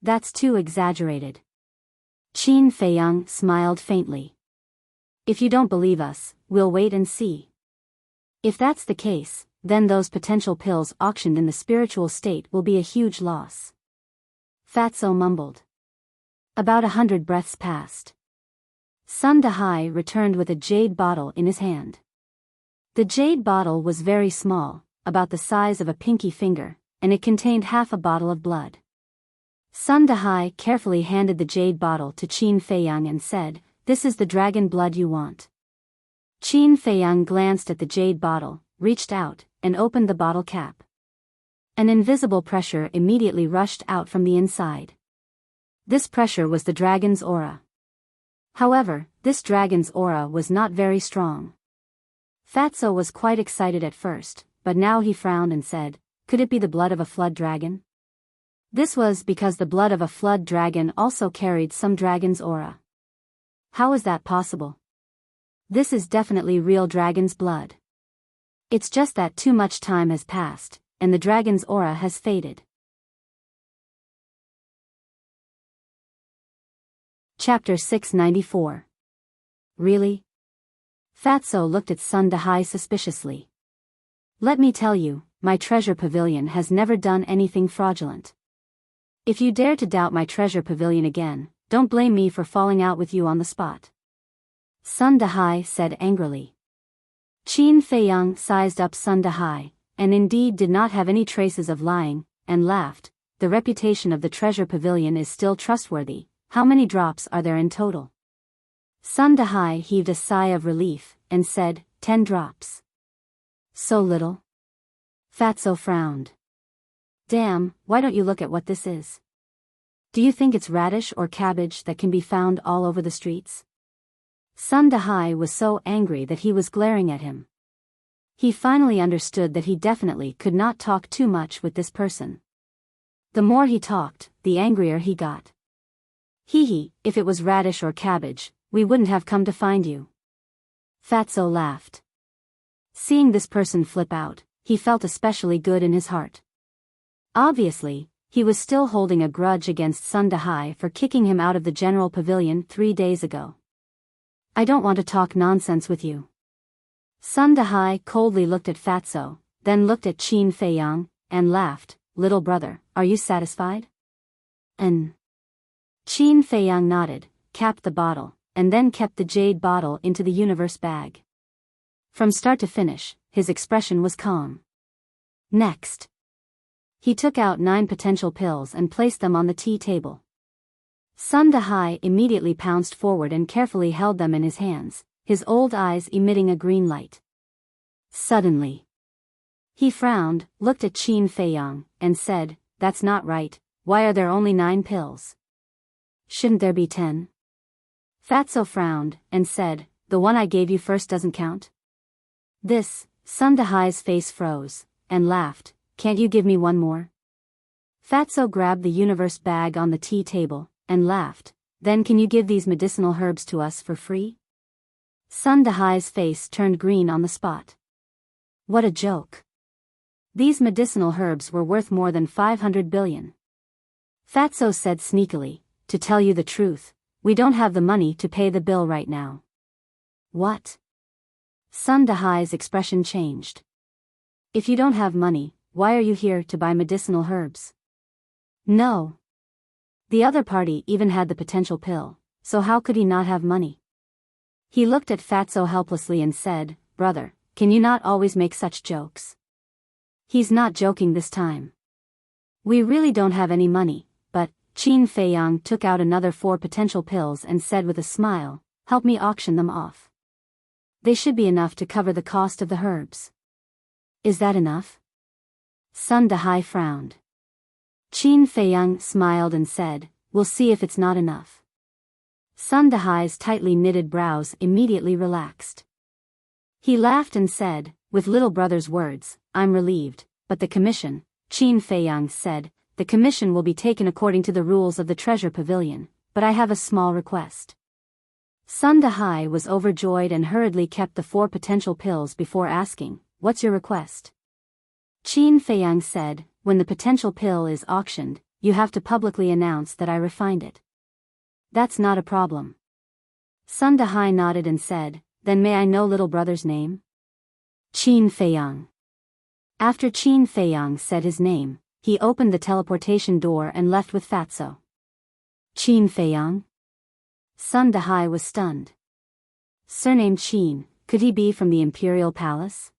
S1: That's too exaggerated. Qin Feiyang smiled faintly. If you don't believe us, we'll wait and see. If that's the case, then those potential pills auctioned in the spiritual state will be a huge loss. Fatso mumbled. About 100 breaths passed. Sun Dahai returned with a jade bottle in his hand. The jade bottle was very small, about the size of a pinky finger, and it contained half a bottle of blood. Sun Dahai carefully handed the jade bottle to Qin Feiyang and said, This is the dragon blood you want. Qin Feiyang glanced at the jade bottle, reached out, and opened the bottle cap. An invisible pressure immediately rushed out from the inside. This pressure was the dragon's aura. However, this dragon's aura was not very strong. Fatso was quite excited at first, but now he frowned and said, Could it be the blood of a flood dragon? This was because the blood of a flood dragon also carried some dragon's aura. How is that possible? This is definitely real dragon's blood. It's just that too much time has passed, and the dragon's aura has faded. Chapter 694. Really? Fatso looked at Sun Dahai suspiciously. Let me tell you, my treasure pavilion has never done anything fraudulent. If you dare to doubt my treasure pavilion again, don't blame me for falling out with you on the spot. Sun Dahai said angrily. Qin Feiyang sized up Sun Dahai, and indeed did not have any traces of lying, and laughed. The reputation of the treasure pavilion is still trustworthy. How many drops are there in total? Sun Dahai heaved a sigh of relief, and said, 10 drops. So little? Fatso frowned. Damn, why don't you look at what this is? Do you think it's radish or cabbage that can be found all over the streets? Sun Dahai was so angry that he was glaring at him. He finally understood that he definitely could not talk too much with this person. The more he talked, the angrier he got. Hee, if it was radish or cabbage, we wouldn't have come to find you. Fatso laughed. Seeing this person flip out, he felt especially good in his heart. Obviously, he was still holding a grudge against Sun Dahai for kicking him out of the general pavilion 3 days ago. I don't want to talk nonsense with you. Sun Dahai coldly looked at Fatso, then looked at Qin Feiyang, and laughed. Little brother, are you satisfied? Qin Feiyang nodded, capped the bottle, and then kept the jade bottle into the universe bag. From start to finish, his expression was calm. Next, he took out 9 potential pills and placed them on the tea table. Sun Dahai immediately pounced forward and carefully held them in his hands, his old eyes emitting a green light. Suddenly, he frowned, looked at Qin Feiyang, and said, "That's not right, why are there only 9 pills? Shouldn't there be 10? Fatso frowned, and said, "The one I gave you first doesn't count?" This, Sun Dahai's face froze, and laughed, "Can't you give me one more?" Fatso grabbed the universe bag on the tea table, and laughed, "Then can you give these medicinal herbs to us for free?" Sun Dahai's face turned green on the spot. What a joke. These medicinal herbs were worth more than 500 billion. Fatso said sneakily, "To tell you the truth, we don't have the money to pay the bill right now." What? Sun Dahai's expression changed. If you don't have money, why are you here to buy medicinal herbs? No. The other party even had the potential pill, so how could he not have money? He looked at Fatso helplessly and said, "Brother, can you not always make such jokes?" He's not joking this time. We really don't have any money, but Qin Feiyang took out another 4 potential pills and said with a smile, "Help me auction them off. They should be enough to cover the cost of the herbs." Is that enough? Sun Dahai frowned. Qin Feiyang smiled and said, "We'll see if it's not enough." Sun Dahai's tightly knitted brows immediately relaxed. He laughed and said, "With little brother's words, I'm relieved, but the commission," Qin Feiyang said, "the commission will be taken according to the rules of the treasure pavilion, but I have a small request." Sun Dahai was overjoyed and hurriedly kept the 4 potential pills before asking, "What's your request?" Qin Feiyang said, "When the potential pill is auctioned, you have to publicly announce that I refined it." That's not a problem. Sun Dahai nodded and said, "Then may I know little brother's name?" Qin Feiyang. After Qin Feiyang said his name, he opened the teleportation door and left with Fatso. Qin Feiyang? Sun Dahai was stunned. Surnamed Qin, could he be from the Imperial Palace?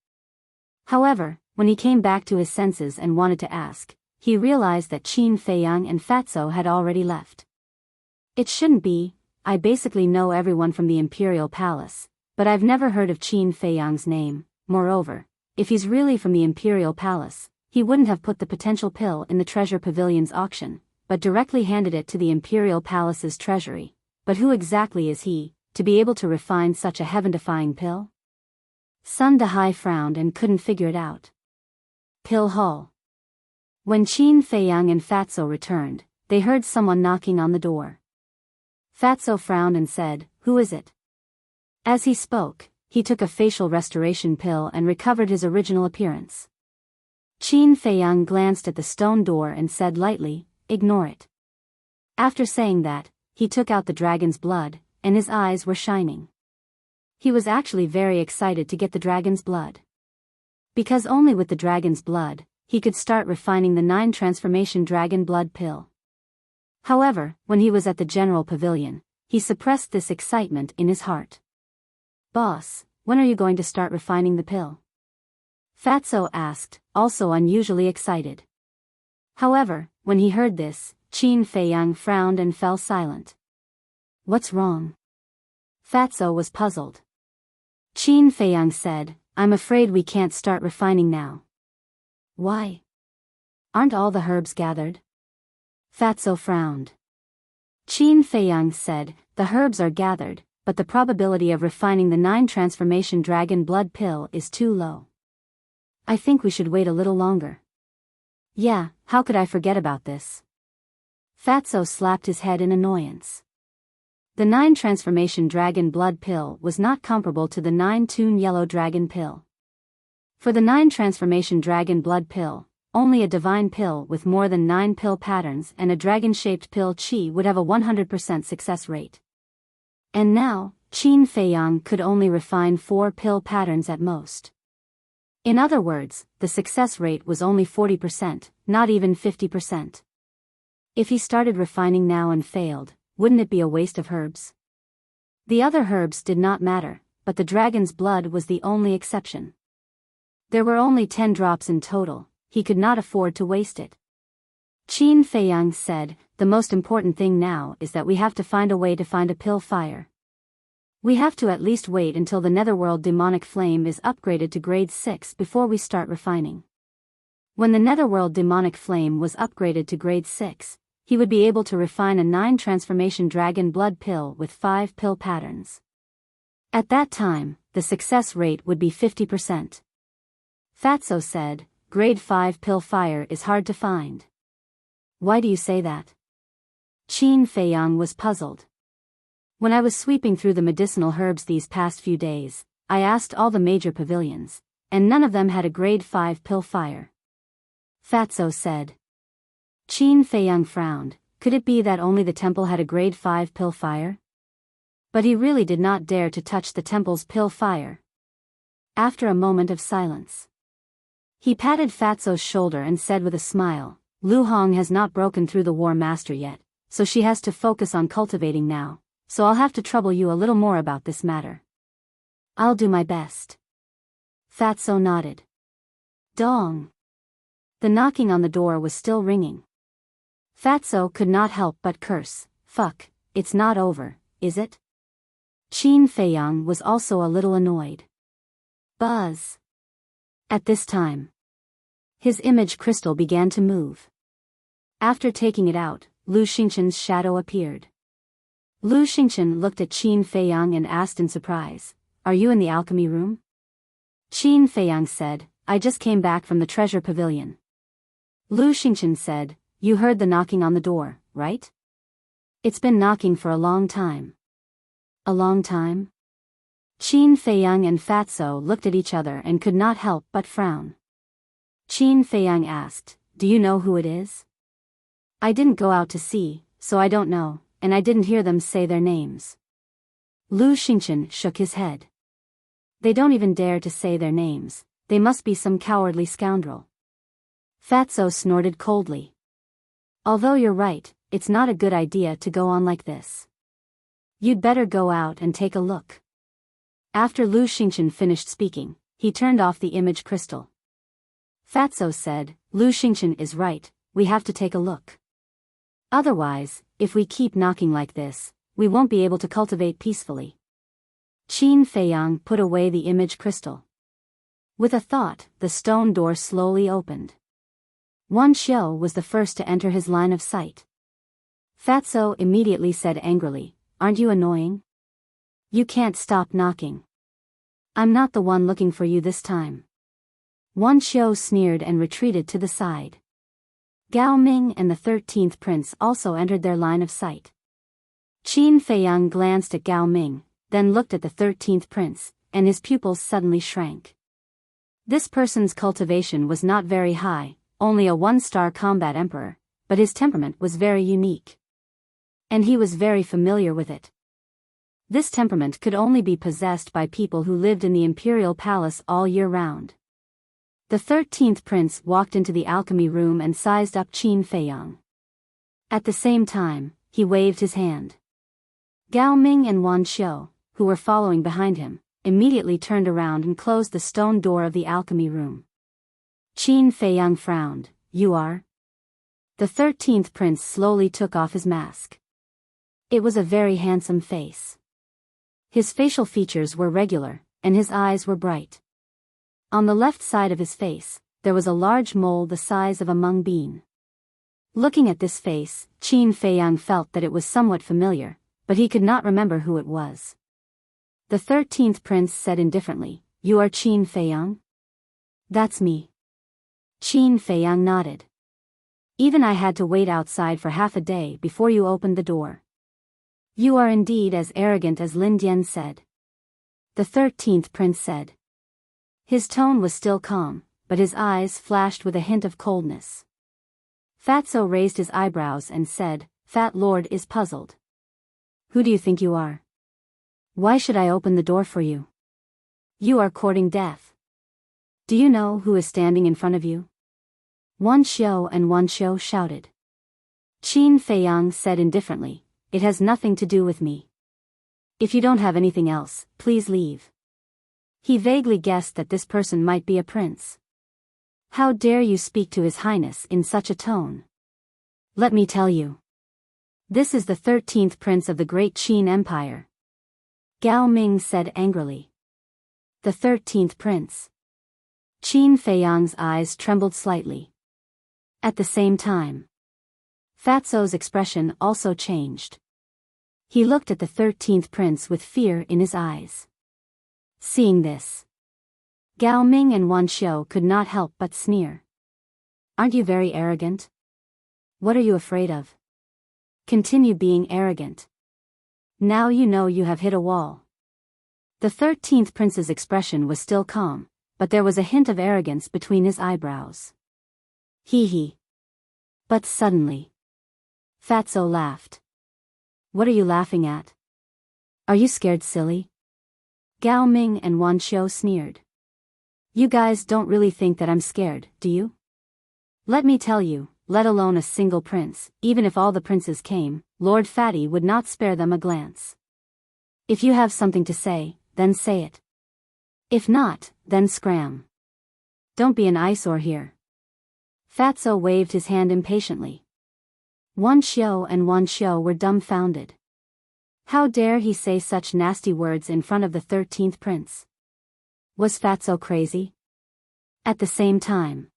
S1: However, when he came back to his senses and wanted to ask, he realized that Qin Feiyang and Fatso had already left. It shouldn't be, I basically know everyone from the Imperial Palace, but I've never heard of Qin Feiyang's name. Moreover, if he's really from the Imperial Palace, he wouldn't have put the potential pill in the Treasure Pavilion's auction, but directly handed it to the Imperial Palace's treasury. But who exactly is he, to be able to refine such a heaven-defying pill? Sun Dahai frowned and couldn't figure it out. Pill Hall. When Qin Feiyang and Fatso returned, they heard someone knocking on the door. Fatso frowned and said, "Who is it?" As he spoke, he took a facial restoration pill and recovered his original appearance. Qin Feiyang glanced at the stone door and said lightly, "Ignore it." After saying that, he took out the dragon's blood, and his eyes were shining. He was actually very excited to get the dragon's blood. Because only with the dragon's blood, he could start refining the 9 transformation dragon blood pill. However, when he was at the general pavilion, he suppressed this excitement in his heart. "Boss, when are you going to start refining the pill?" Fatso asked, also unusually excited. However, when he heard this, Qin Feiyang frowned and fell silent. "What's wrong?" Fatso was puzzled. Qin Feiyang said, "I'm afraid we can't start refining now." "Why? Aren't all the herbs gathered?" Fatso frowned. Qin Feiyang said, "The herbs are gathered, but the probability of refining the 9 transformation dragon blood pill is too low. I think we should wait a little longer." Yeah, how could I forget about this? Fatso slapped his head in annoyance. The 9 transformation dragon blood pill was not comparable to the 9 toon yellow dragon pill. For the 9 transformation dragon blood pill, only a divine pill with more than 9 pill patterns and a dragon-shaped pill chi would have a 100% success rate. And now, Qin Feiyang could only refine 4 pill patterns at most. In other words, the success rate was only 40%, not even 50%. If he started refining now and failed, wouldn't it be a waste of herbs? The other herbs did not matter, but the dragon's blood was the only exception. There were only 10 drops in total, he could not afford to waste it. Qin Feiyang said, the most important thing now is that we have to find a way to find a pill fire. We have to at least wait until the netherworld demonic flame is upgraded to grade 6 before we start refining. When the netherworld demonic flame was upgraded to grade 6, he would be able to refine a 9 transformation dragon blood pill with 5 pill patterns. At that time, the success rate would be 50%. Fatso said, grade 5 pill fire is hard to find. Why do you say that? Qin Feiyang was puzzled. When I was sweeping through the medicinal herbs these past few days, I asked all the major pavilions, and none of them had a grade 5 pill fire. Fatso said. Qin Feiyang frowned, could it be that only the temple had a grade 5 pill fire? But he really did not dare to touch the temple's pill fire. After a moment of silence, he patted Fatso's shoulder and said with a smile, Lu Hong has not broken through the War Master yet, so she has to focus on cultivating now, so I'll have to trouble you a little more about this matter. I'll do my best. Fatso nodded. Dong. The knocking on the door was still ringing. Fatso could not help but curse, fuck, it's not over, is it? Qin Feiyang was also a little annoyed. Buzz. At this time, his image crystal began to move. After taking it out, Lu Xingqian's shadow appeared. Lu Xingqian looked at Qin Feiyang and asked in surprise, are you in the alchemy room? Qin Feiyang said, I just came back from the treasure pavilion. Lu Xingqian said, you heard the knocking on the door, right? It's been knocking for a long time. A long time? Qin Feiyang and Fatso looked at each other and could not help but frown. Qin Feiyang asked, do you know who it is? I didn't go out to see, so I don't know, and I didn't hear them say their names. Lu Xingqian shook his head. They don't even dare to say their names, they must be some cowardly scoundrel. Fatso snorted coldly. Although you're right, it's not a good idea to go on like this. You'd better go out and take a look. After Lu Xingqian finished speaking, he turned off the image crystal. Fatso said, Lu Xingqian is right, we have to take a look. Otherwise, if we keep knocking like this, we won't be able to cultivate peacefully. Qin Feiyang put away the image crystal. With a thought, the stone door slowly opened. Wan Xiao was the first to enter his line of sight. Fatso immediately said angrily, aren't you annoying? You can't stop knocking. I'm not the one looking for you this time. Wan Xiao sneered and retreated to the side. Gao Ming and the 13th prince also entered their line of sight. Qin Feiyang glanced at Gao Ming, then looked at the 13th prince, and his pupils suddenly shrank. This person's cultivation was not very high, only a 1-star combat emperor, but his temperament was very unique. And he was very familiar with it. This temperament could only be possessed by people who lived in the imperial palace all year round. The 13th prince walked into the alchemy room and sized up Qin Feiyang. At the same time, he waved his hand. Gao Ming and Wan Xiao, who were following behind him, immediately turned around and closed the stone door of the alchemy room. Qin Feiyang frowned, you are? The 13th prince slowly took off his mask. It was a very handsome face. His facial features were regular, and his eyes were bright. On the left side of his face, there was a large mole the size of a mung bean. Looking at this face, Qin Feiyang felt that it was somewhat familiar, but he could not remember who it was. The 13th prince said indifferently, you are Qin Feiyang? That's me. Qin Feiyang nodded. Even I had to wait outside for half a day before you opened the door. You are indeed as arrogant as Lin Dian said. The 13th prince said. His tone was still calm, but his eyes flashed with a hint of coldness. Fatso raised his eyebrows and said, Fat Lord is puzzled. Who do you think you are? Why should I open the door for you? You are courting death. Do you know who is standing in front of you? Wan Xiu and Wan Xiu shouted. Qin Feiyang said indifferently, It has nothing to do with me. If you don't have anything else, please leave. He vaguely guessed that this person might be a prince. How dare you speak to His Highness in such a tone? Let me tell you. This is the 13th prince of the great Qin Empire. Gao Ming said angrily. The 13th prince. Qin Feiyang's eyes trembled slightly. At the same time, Fatso's expression also changed. He looked at the 13th prince with fear in his eyes. Seeing this, Gao Ming and Wan Xiu could not help but sneer. Aren't you very arrogant? What are you afraid of? Continue being arrogant. Now you know you have hit a wall. The 13th prince's expression was still calm, but there was a hint of arrogance between his eyebrows. Hee. But suddenly, Fatso laughed. What are you laughing at? Are you scared, silly? Gao Ming and Wan Xiu sneered. You guys don't really think that I'm scared, do you? Let me tell you, let alone a single prince, even if all the princes came, Lord Fatty would not spare them a glance. If you have something to say, then say it. If not, then scram. Don't be an eyesore here. Fatso waved his hand impatiently. Wan Xiu and Wan Xiu were dumbfounded. How dare he say such nasty words in front of the 13th prince? Was Fatso crazy? At the same time,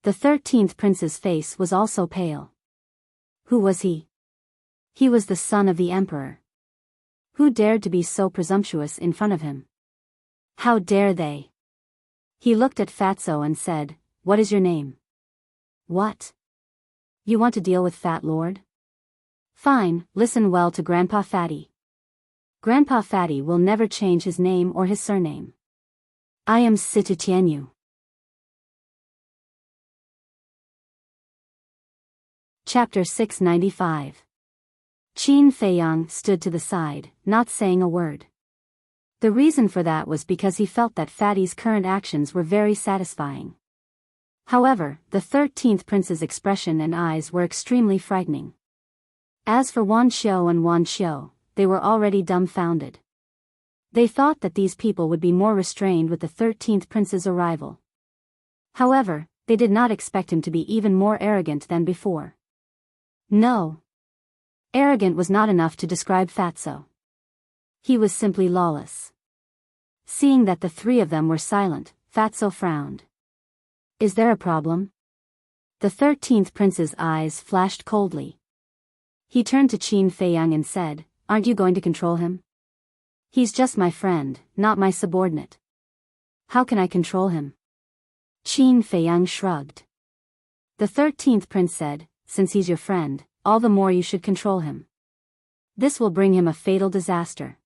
S1: the 13th prince's face was also pale. Who was he? He was the son of the emperor. Who dared to be so presumptuous in front of him? How dare they? He looked at Fatso and said, What is your name? What? You want to deal with Fat Lord? Fine, listen well to Grandpa Fatty. Grandpa Fatty will never change his name or his surname. I am Situ Tianyu. Chapter 695. Qin Feiyang stood to the side, not saying a word. The reason for that was because he felt that Fatty's current actions were very satisfying. However, the 13th prince's expression and eyes were extremely frightening. As for Wan Xiu and Wan Xiu, they were already dumbfounded. They thought that these people would be more restrained with the 13th prince's arrival. However, they did not expect him to be even more arrogant than before. No. Arrogant was not enough to describe Fatso. He was simply lawless. Seeing that the three of them were silent, Fatso frowned. Is there a problem? The 13th prince's eyes flashed coldly. He turned to Qin Feiyang and said, Aren't you going to control him? He's just my friend, not my subordinate. How can I control him? Qin Feiyang shrugged. The 13th prince said, Since he's your friend, all the more you should control him. This will bring him a fatal disaster.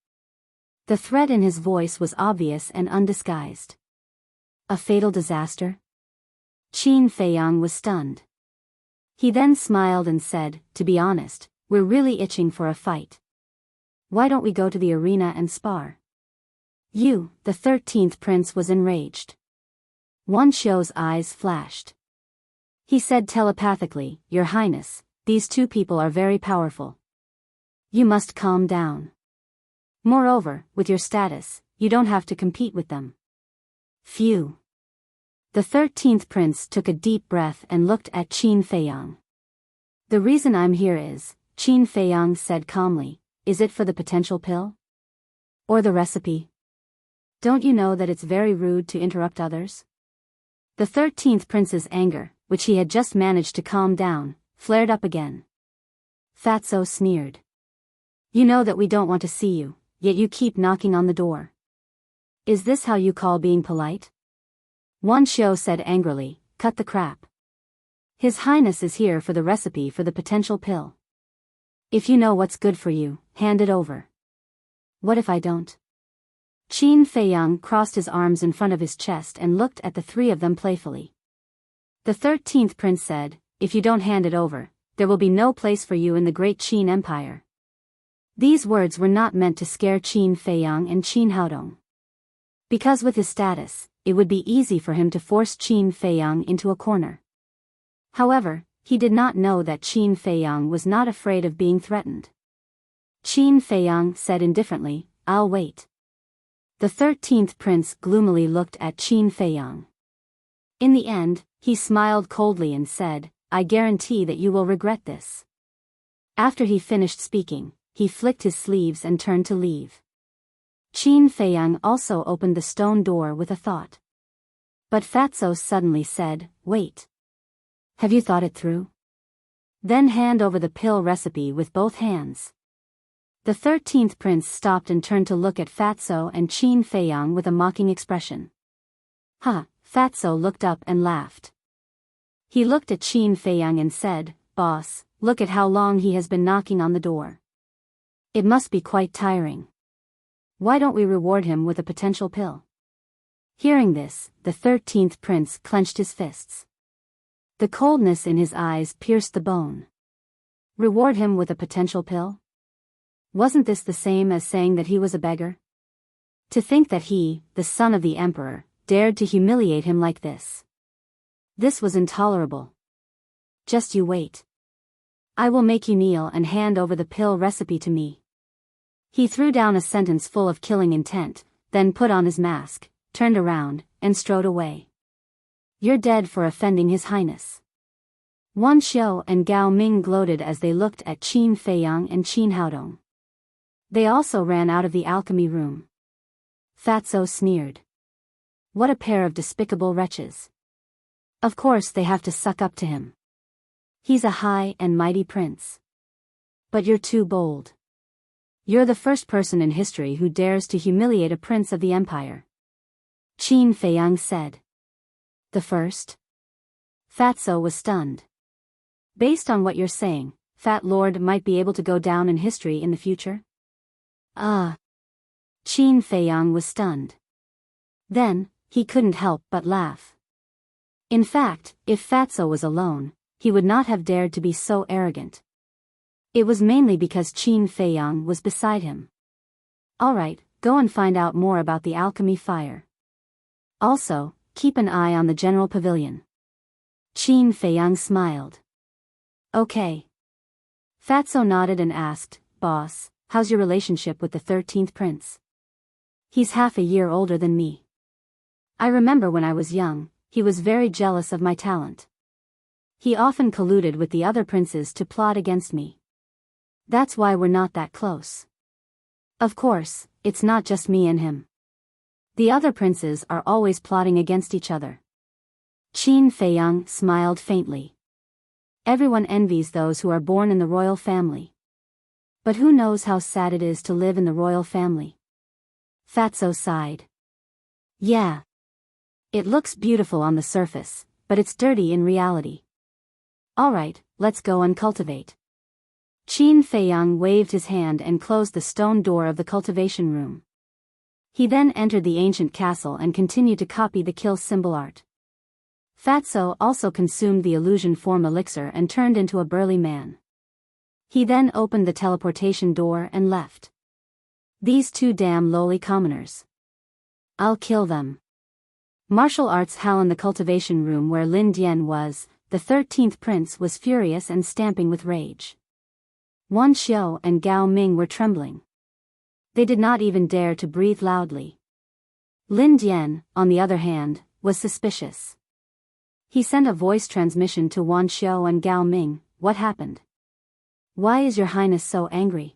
S1: The threat in his voice was obvious and undisguised. A fatal disaster? Qin Feiyang was stunned. He then smiled and said, To be honest, we're really itching for a fight. Why don't we go to the arena and spar? You, the 13th prince was enraged. Wan Xiu's eyes flashed. He said telepathically, Your Highness, these two people are very powerful. You must calm down. Moreover, with your status, you don't have to compete with them. Phew. The 13th prince took a deep breath and looked at Qin Feiyang. The reason I'm here is, Qin Feiyang said calmly, Is it for the potential pill? Or the recipe? Don't you know that it's very rude to interrupt others? The 13th prince's anger, which he had just managed to calm down, flared up again. Fatso sneered. You know that we don't want to see you, yet you keep knocking on the door. Is this how you call being polite? Wan Xiu said angrily, Cut the crap. His Highness is here for the recipe for the potential pill. If you know what's good for you, hand it over. What if I don't? Qin Feiyang crossed his arms in front of his chest and looked at the three of them playfully. The 13th prince said, if you don't hand it over, there will be no place for you in the great Qin Empire. These words were not meant to scare Qin Feiyang and Qin Haodong. Because with his status, it would be easy for him to force Qin Feiyang into a corner. However, he did not know that Qin Feiyang was not afraid of being threatened. Qin Feiyang said indifferently, I'll wait. The 13th prince gloomily looked at Qin Feiyang. In the end, he smiled coldly and said, I guarantee that you will regret this. After he finished speaking, he flicked his sleeves and turned to leave. Qin Feiyang also opened the stone door with a thought. But Fatso suddenly said, wait. Have you thought it through? Then hand over the pill recipe with both hands. The 13th prince stopped and turned to look at Fatso and Qin Feiyang with a mocking expression. Fatso looked up and laughed. He looked at Qin Feiyang and said, Boss, look at how long he has been knocking on the door. It must be quite tiring. Why don't we reward him with a potential pill? Hearing this, the 13th prince clenched his fists. The coldness in his eyes pierced the bone. Reward him with a potential pill? Wasn't this the same as saying that he was a beggar? To think that he, the son of the emperor, dared to humiliate him like this. This was intolerable. Just you wait. I will make you kneel and hand over the pill recipe to me. He threw down a sentence full of killing intent, then put on his mask, turned around, and strode away. You're dead for offending His Highness. Wan Xiao and Gao Ming gloated as they looked at Qin Feiyang and Qin Haodong. They also ran out of the alchemy room. Fatso sneered. What a pair of despicable wretches. Of course they have to suck up to him. He's a high and mighty prince. But you're too bold. You're the first person in history who dares to humiliate a prince of the empire. Qin Feiyang said. The first? Fatso was stunned. Based on what you're saying, Fat Lord might be able to go down in history in the future? Qin Feiyang was stunned. Then, he couldn't help but laugh. In fact, if Fatso was alone, he would not have dared to be so arrogant. It was mainly because Qin Feiyang was beside him. Alright, go and find out more about the alchemy fire. Also, keep an eye on the general pavilion. Qin Feiyang smiled. Okay. Fatso nodded and asked, Boss, how's your relationship with the 13th prince? He's half a year older than me. I remember when I was young, he was very jealous of my talent. He often colluded with the other princes to plot against me. That's why we're not that close. Of course, it's not just me and him. The other princes are always plotting against each other. Qin Feiyang smiled faintly. Everyone envies those who are born in the royal family. But who knows how sad it is to live in the royal family? Fatso sighed. Yeah. It looks beautiful on the surface, but it's dirty in reality. Alright, let's go and cultivate. Qin Feiyang waved his hand and closed the stone door of the cultivation room. He then entered the ancient castle and continued to copy the kill symbol art. Fatso also consumed the illusion form elixir and turned into a burly man. He then opened the teleportation door and left. These two damn lowly commoners. I'll kill them. Martial arts howl in the cultivation room where Lin Dian was. The 13th prince was furious and stamping with rage. Wan Xiao and Gao Ming were trembling. They did not even dare to breathe loudly. Lin Dian, on the other hand, was suspicious. He sent a voice transmission to Wan Xiao and Gao Ming. What happened? Why is your highness so angry?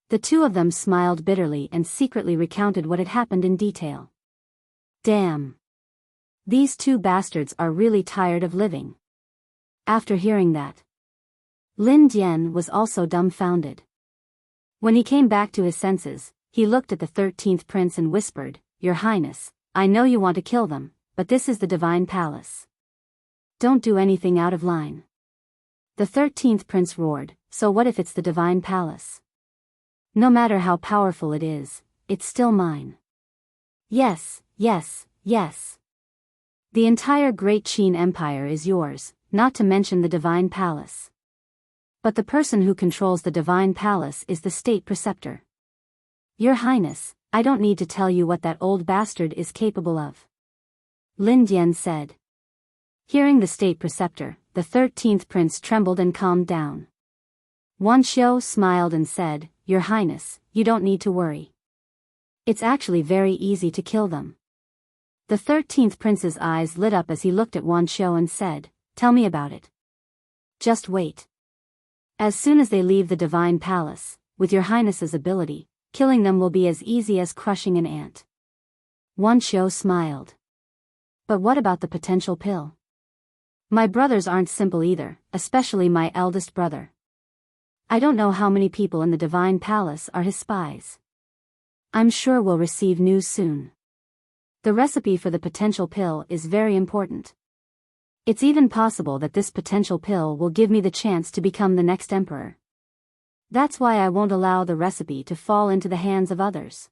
S1: The two of them smiled bitterly and secretly recounted what had happened in detail. Damn. These two bastards are really tired of living. After hearing that, Lin Dian was also dumbfounded. When he came back to his senses, he looked at the 13th prince and whispered, Your Highness, I know you want to kill them, but this is the divine palace. Don't do anything out of line. The 13th prince roared, so what if it's the divine palace? No matter how powerful it is, it's still mine. Yes, yes, yes. The entire Great Qin Empire is yours, not to mention the divine palace. But the person who controls the divine palace is the state preceptor. Your Highness, I don't need to tell you what that old bastard is capable of. Lin Dian said. Hearing the state preceptor, the 13th prince trembled and calmed down. Wan Xiu smiled and said, Your Highness, you don't need to worry. It's actually very easy to kill them. The 13th prince's eyes lit up as he looked at Wan Xiu and said, Tell me about it. Just wait. As soon as they leave the divine palace, with your Highness's ability, killing them will be as easy as crushing an ant. Wan Xiu smiled. But what about the potential pill? My brothers aren't simple either, especially my eldest brother. I don't know how many people in the divine palace are his spies. I'm sure we'll receive news soon. The recipe for the potential pill is very important. It's even possible that this potential pill will give me the chance to become the next emperor. That's why I won't allow the recipe to fall into the hands of others.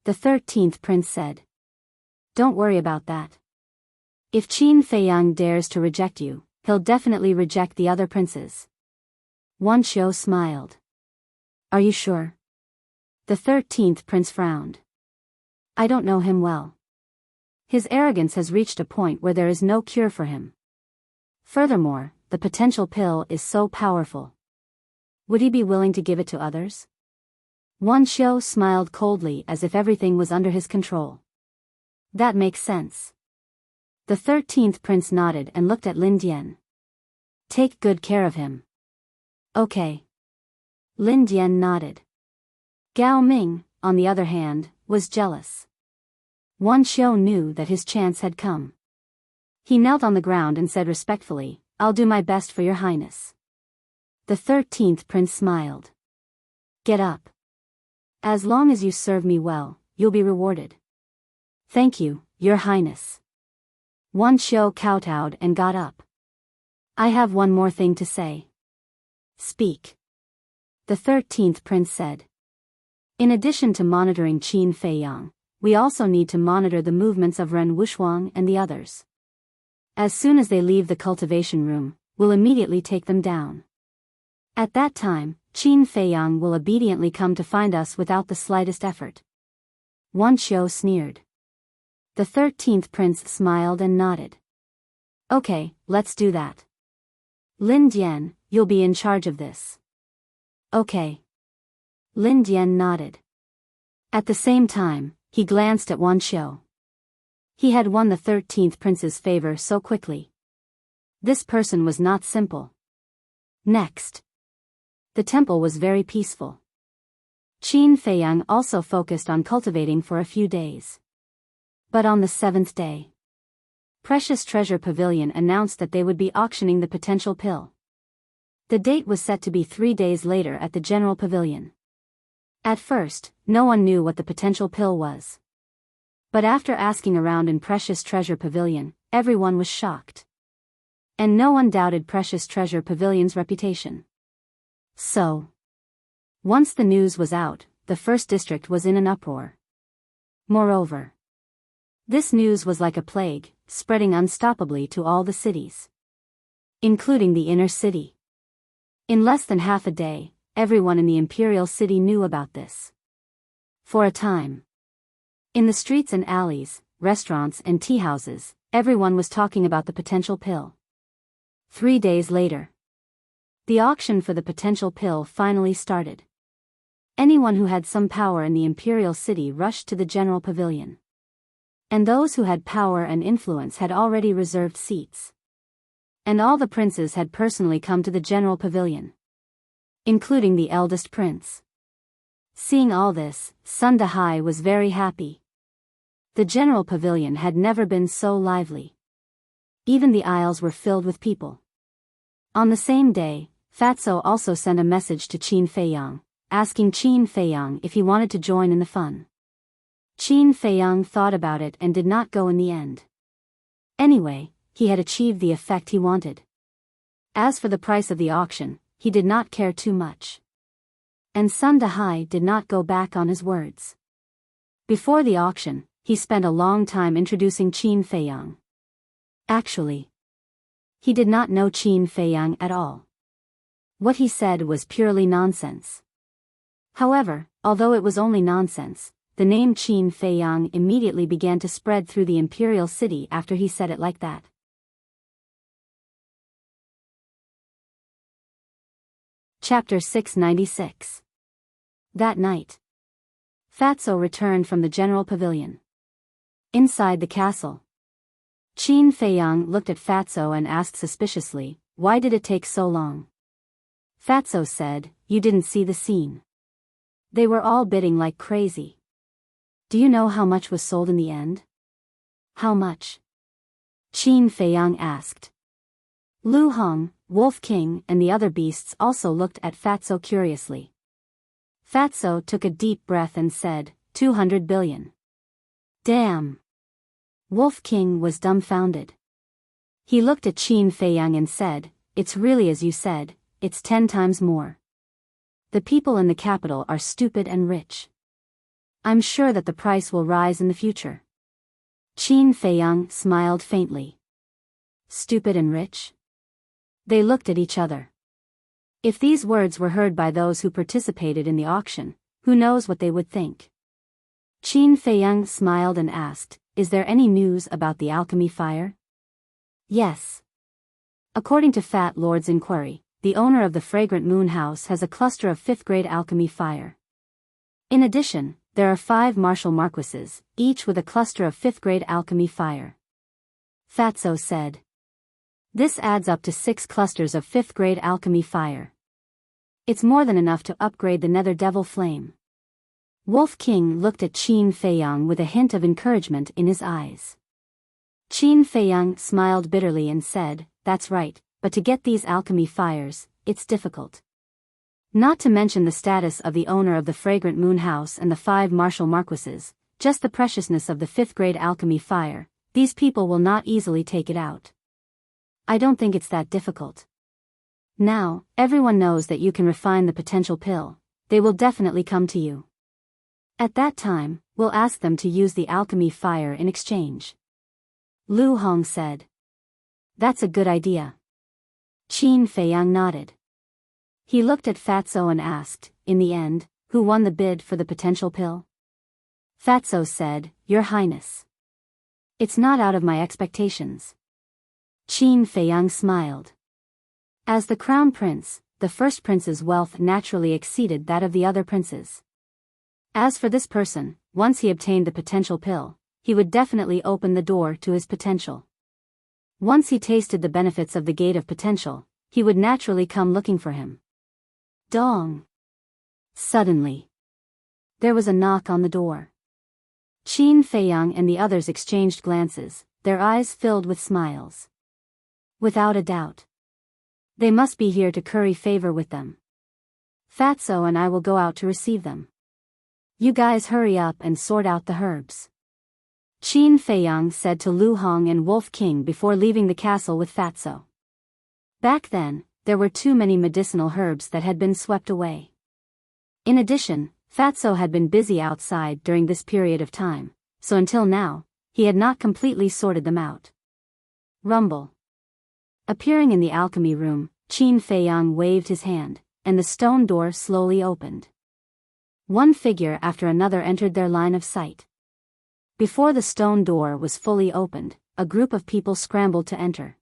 S1: The 13th prince said. Don't worry about that. If Qin Feiyang dares to reject you, he'll definitely reject the other princes. Wan Xiu smiled. Are you sure? The 13th prince frowned. I don't know him well. His arrogance has reached a point where there is no cure for him. Furthermore, the potential pill is so powerful. Would he be willing to give it to others? Wan Xiu smiled coldly as if everything was under his control. That makes sense. The 13th prince nodded and looked at Lin Dian. Take good care of him. Okay. Lin Dian nodded. Gao Ming, on the other hand, was jealous. Wan Xiu knew that his chance had come. He knelt on the ground and said respectfully, I'll do my best for your Highness. The 13th prince smiled. Get up. As long as you serve me well, you'll be rewarded. Thank you, your Highness. Wan Xiu kowtowed and got up. I have one more thing to say. Speak. The 13th prince said. In addition to monitoring Qin Feiyang, we also need to monitor the movements of Ren Wushuang and the others. As soon as they leave the cultivation room, we'll immediately take them down. At that time, Qin Feiyang will obediently come to find us without the slightest effort. Wan Xiu sneered. The 13th prince smiled and nodded. Okay, let's do that. Lin Dian, you'll be in charge of this. Okay. Lin Dian nodded. At the same time, he glanced at Wan Xiu. He had won the 13th prince's favor so quickly. This person was not simple. Next. The temple was very peaceful. Qin Feiyang also focused on cultivating for a few days. But on the 7th day, Precious Treasure Pavilion announced that they would be auctioning the potential pill. The date was set to be 3 days later at the General Pavilion. At first, no one knew what the potential pill was. But after asking around in Precious Treasure Pavilion, everyone was shocked. And no one doubted Precious Treasure Pavilion's reputation. So, once the news was out, the first district was in an uproar. Moreover, this news was like a plague, spreading unstoppably to all the cities, including the inner city. In less than half a day, everyone in the imperial city knew about this. For a time, in the streets and alleys, restaurants and tea houses, everyone was talking about the potential pill. 3 days later, the auction for the potential pill finally started. Anyone who had some power in the imperial city rushed to the general pavilion. And those who had power and influence had already reserved seats. And all the princes had personally come to the general pavilion, including the eldest prince. Seeing all this, Sun Dahai was very happy. The general pavilion had never been so lively. Even the aisles were filled with people. On the same day, Fatso also sent a message to Qin Feiyang, asking Qin Feiyang if he wanted to join in the fun. Qin Feiyang thought about it and did not go in the end. Anyway, he had achieved the effect he wanted. As for the price of the auction, he did not care too much. And Sun Dahai did not go back on his words. Before the auction, he spent a long time introducing Qin Feiyang. Actually, he did not know Qin Feiyang at all. What he said was purely nonsense. However, although it was only nonsense, the name Qin Feiyang immediately began to spread through the imperial city after he said it like that. Chapter 696. That night, Fatso returned from the general pavilion. Inside the castle, Qin Feiyang looked at Fatso and asked suspiciously, "Why did it take so long?" Fatso said, "You didn't see the scene. They were all bidding like crazy. Do you know how much was sold in the end?" "How much?" Qin Feiyang asked. Lu Hong, Wolf King and the other beasts also looked at Fatso curiously. Fatso took a deep breath and said, 200 billion. Damn! Wolf King was dumbfounded. He looked at Qin Feiyang and said, "It's really as you said, it's 10 times more. The people in the capital are stupid and rich. I'm sure that the price will rise in the future." Qin Feiyang smiled faintly. Stupid and rich? They looked at each other. If these words were heard by those who participated in the auction, who knows what they would think? Qin Feiyang smiled and asked, "Is there any news about the alchemy fire?" "Yes. According to Fat Lord's inquiry, the owner of the Fragrant Moon House has a cluster of 5th-grade alchemy fire. In addition, there are 5 martial marquises, each with a cluster of 5th-grade alchemy fire." Fatso said. This adds up to 6 clusters of 5th-grade alchemy fire. It's more than enough to upgrade the Nether Devil Flame. Wolf King looked at Qin Feiyang with a hint of encouragement in his eyes. Qin Feiyang smiled bitterly and said, "That's right, but to get these alchemy fires, it's difficult. Not to mention the status of the owner of the Fragrant Moon House and the 5 martial marquises, just the preciousness of the 5th-grade alchemy fire, these people will not easily take it out. I don't think it's that difficult. Now, everyone knows that you can refine the potential pill. They will definitely come to you. At that time, we'll ask them to use the alchemy fire in exchange." Lu Hong said. "That's a good idea." Qin Feiyang nodded. He looked at Fatso and asked, "In the end, who won the bid for the potential pill?" Fatso said, "Your Highness. It's not out of my expectations." Qin Feiyang smiled. As the crown prince, the first prince's wealth naturally exceeded that of the other princes. As for this person, once he obtained the potential pill, he would definitely open the door to his potential. Once he tasted the benefits of the gate of potential, he would naturally come looking for him. Dong! Suddenly, there was a knock on the door. Qin Feiyang and the others exchanged glances, their eyes filled with smiles. Without a doubt, they must be here to curry favor with them. Fatso and I will go out to receive them. You guys hurry up and sort out the herbs. Qin Feiyang said to Lu Hong and Wolf King before leaving the castle with Fatso. Back then, there were too many medicinal herbs that had been swept away. In addition, Fatso had been busy outside during this period of time, so until now, he had not completely sorted them out. Rumble. Appearing in the alchemy room, Qin Feiyang waved his hand, and the stone door slowly opened. One figure after another entered their line of sight. Before the stone door was fully opened, a group of people scrambled to enter.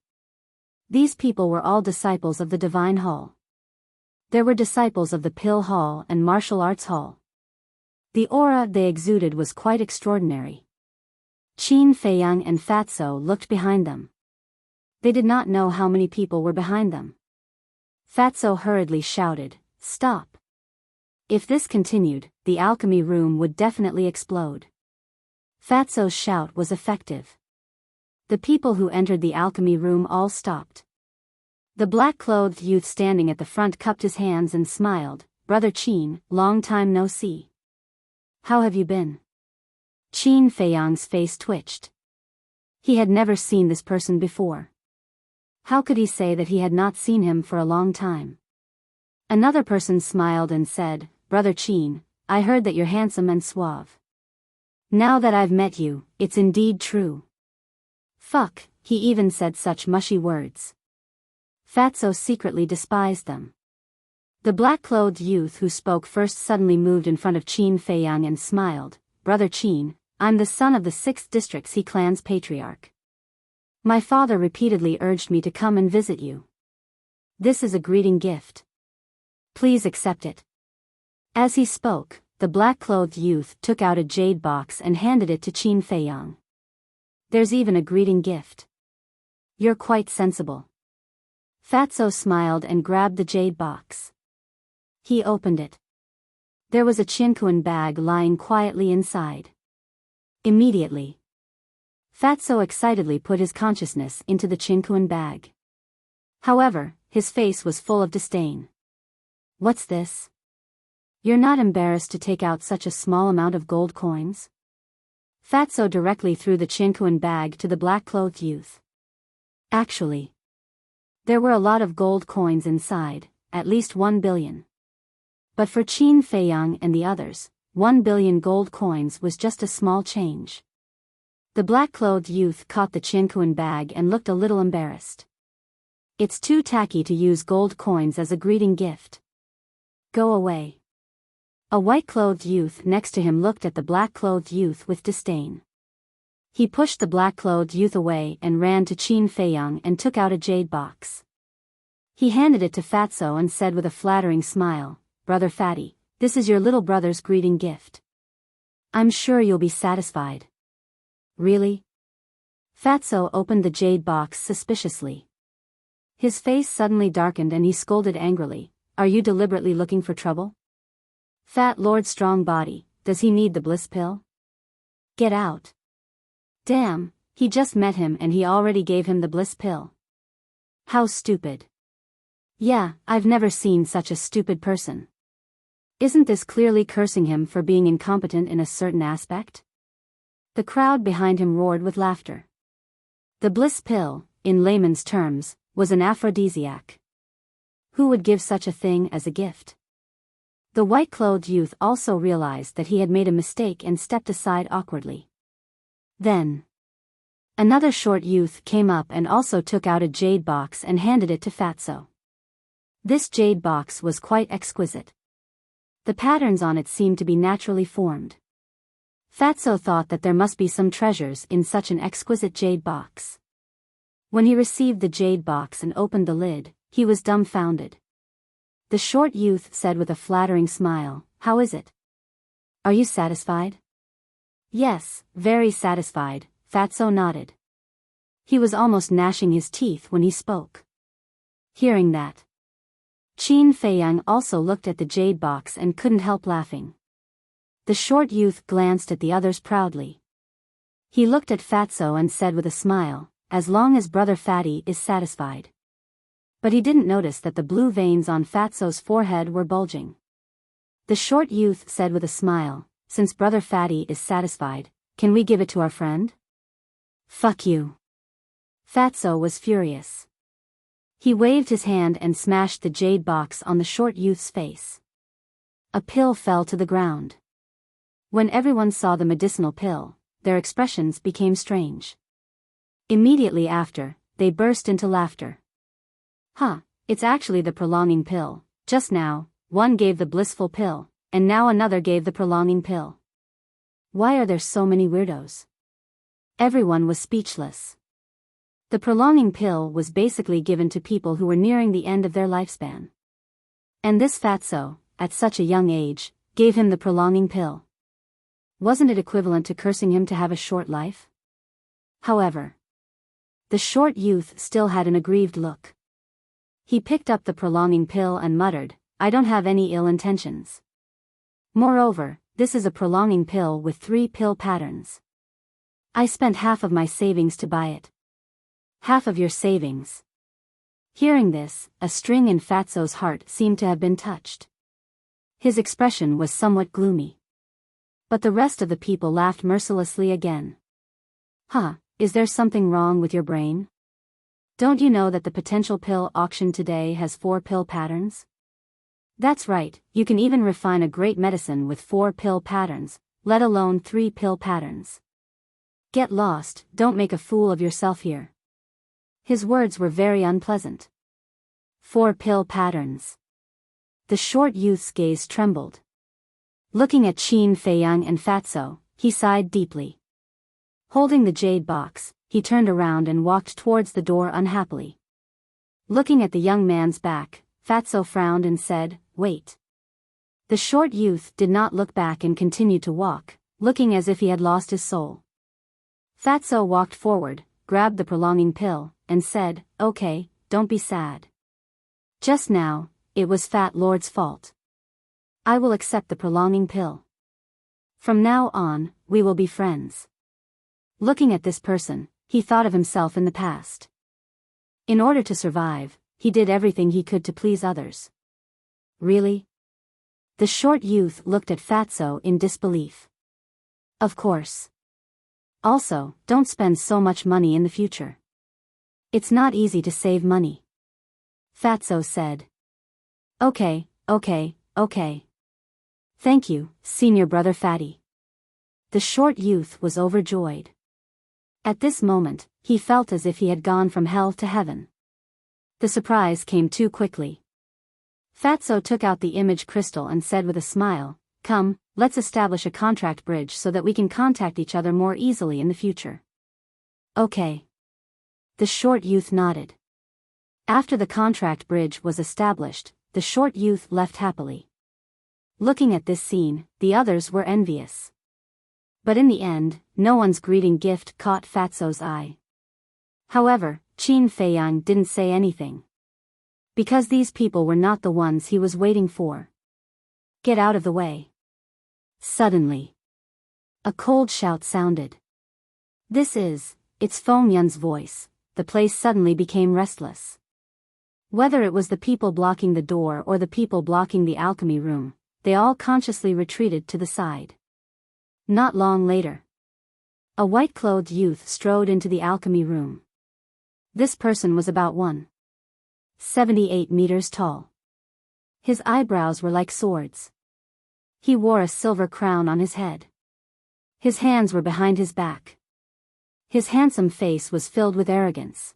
S1: These people were all disciples of the Divine Hall. There were disciples of the Pill Hall and Martial Arts Hall. The aura they exuded was quite extraordinary. Qin Feiyang and Fatso looked behind them. They did not know how many people were behind them. Fatso hurriedly shouted, "Stop!" If this continued, the alchemy room would definitely explode. Fatso's shout was effective. The people who entered the alchemy room all stopped. The black-clothed youth standing at the front cupped his hands and smiled, "Brother Qin, long time no see. How have you been?" Qin Feiyang's face twitched. He had never seen this person before. How could he say that he had not seen him for a long time? Another person smiled and said, Brother Qin, I heard that you're handsome and suave. Now that I've met you, it's indeed true. Fuck, he even said such mushy words. Fatso secretly despised them. The black-clothed youth who spoke first suddenly moved in front of Qin Feiyang and smiled. Brother Qin, I'm the son of the 6th District Xi clan's patriarch. My father repeatedly urged me to come and visit you. This is a greeting gift. Please accept it. As he spoke, the black-clothed youth took out a jade box and handed it to Qin Feiyang. There's even a greeting gift. You're quite sensible. Fatso smiled and grabbed the jade box. He opened it. There was a Qinkuan bag lying quietly inside. Immediately, Fatso excitedly put his consciousness into the Qinkuan bag. However, his face was full of disdain. What's this? You're not embarrassed to take out such a small amount of gold coins? Fatso directly threw the Qinkuan bag to the black-clothed youth. Actually, there were a lot of gold coins inside, at least 1 billion. But for Qin Feiyang and the others, 1 billion gold coins was just a small change. The black-clothed youth caught the Qinkuan bag and looked a little embarrassed. It's too tacky to use gold coins as a greeting gift. Go away. A white-clothed youth next to him looked at the black-clothed youth with disdain. He pushed the black-clothed youth away and ran to Qin Feiyang and took out a jade box. He handed it to Fatso and said with a flattering smile, Brother Fatty, this is your little brother's greeting gift. I'm sure you'll be satisfied. Really? Fatso opened the jade box suspiciously. His face suddenly darkened and he scolded angrily, Are you deliberately looking for trouble? Fat Lord Strong Body, does he need the bliss pill? Get out. Damn, he just met him and he already gave him the bliss pill. How stupid. Yeah, I've never seen such a stupid person. Isn't this clearly cursing him for being incompetent in a certain aspect? The crowd behind him roared with laughter. The bliss pill, in layman's terms, was an aphrodisiac. Who would give such a thing as a gift? The white-clothed youth also realized that he had made a mistake and stepped aside awkwardly. Then, another short youth came up and also took out a jade box and handed it to Fatso. This jade box was quite exquisite. The patterns on it seemed to be naturally formed. Fatso thought that there must be some treasures in such an exquisite jade box. When he received the jade box and opened the lid, he was dumbfounded. The short youth said with a flattering smile, How is it? Are you satisfied? Yes, very satisfied, Fatso nodded. He was almost gnashing his teeth when he spoke. Hearing that, Qin Feiyang also looked at the jade box and couldn't help laughing. The short youth glanced at the others proudly. He looked at Fatso and said with a smile, As long as Brother Fatty is satisfied. But he didn't notice that the blue veins on Fatso's forehead were bulging. The short youth said with a smile, Since Brother Fatty is satisfied, can we give it to our friend? Fuck you. Fatso was furious. He waved his hand and smashed the jade box on the short youth's face. A pill fell to the ground. When everyone saw the medicinal pill, their expressions became strange. Immediately after, they burst into laughter. It's actually the prolonging pill. Just now, one gave the blissful pill, and now another gave the prolonging pill. Why are there so many weirdos? Everyone was speechless. The prolonging pill was basically given to people who were nearing the end of their lifespan. And this Fatso, at such a young age, gave him the prolonging pill. Wasn't it equivalent to cursing him to have a short life? However, the short youth still had an aggrieved look. He picked up the prolonging pill and muttered, I don't have any ill intentions. Moreover, this is a prolonging pill with 3 pill patterns. I spent half of my savings to buy it. Half of your savings. Hearing this, a string in Fatso's heart seemed to have been touched. His expression was somewhat gloomy. But the rest of the people laughed mercilessly again. Is there something wrong with your brain? Don't you know that the potential pill auction today has 4 pill patterns? That's right, you can even refine a great medicine with 4 pill patterns, let alone 3 pill patterns. Get lost, don't make a fool of yourself here. His words were very unpleasant. 4 pill patterns. The short youth's gaze trembled. Looking at Qin Feiyang and Fatso, he sighed deeply. Holding the jade box, he turned around and walked towards the door unhappily. Looking at the young man's back, Fatso frowned and said, "Wait." The short youth did not look back and continued to walk, looking as if he had lost his soul. Fatso walked forward, grabbed the prolonging pill, and said, "Okay, don't be sad. Just now, it was Fat Lord's fault. I will accept the prolonging pill. From now on, we will be friends." Looking at this person, he thought of himself in the past. In order to survive, he did everything he could to please others. Really? The short youth looked at Fatso in disbelief. Of course. Also, don't spend so much money in the future. It's not easy to save money. Fatso said. Okay. Thank you, senior brother Fatty. The short youth was overjoyed. At this moment, he felt as if he had gone from hell to heaven. The surprise came too quickly. Fatso took out the image crystal and said with a smile, "Come, let's establish a contract bridge so that we can contact each other more easily in the future." Okay. The short youth nodded. After the contract bridge was established, the short youth left happily. Looking at this scene, the others were envious. But in the end, no one's greeting gift caught Fatso's eye. However, Qin Feiyang didn't say anything. Because these people were not the ones he was waiting for. Get out of the way. Suddenly, a cold shout sounded. It's Feng Yun's voice. The place suddenly became restless. Whether it was the people blocking the door or the people blocking the alchemy room, they all consciously retreated to the side. Not long later, a white-clothed youth strode into the alchemy room. This person was about 1.78 meters tall. His eyebrows were like swords. He wore a silver crown on his head. His hands were behind his back. His handsome face was filled with arrogance.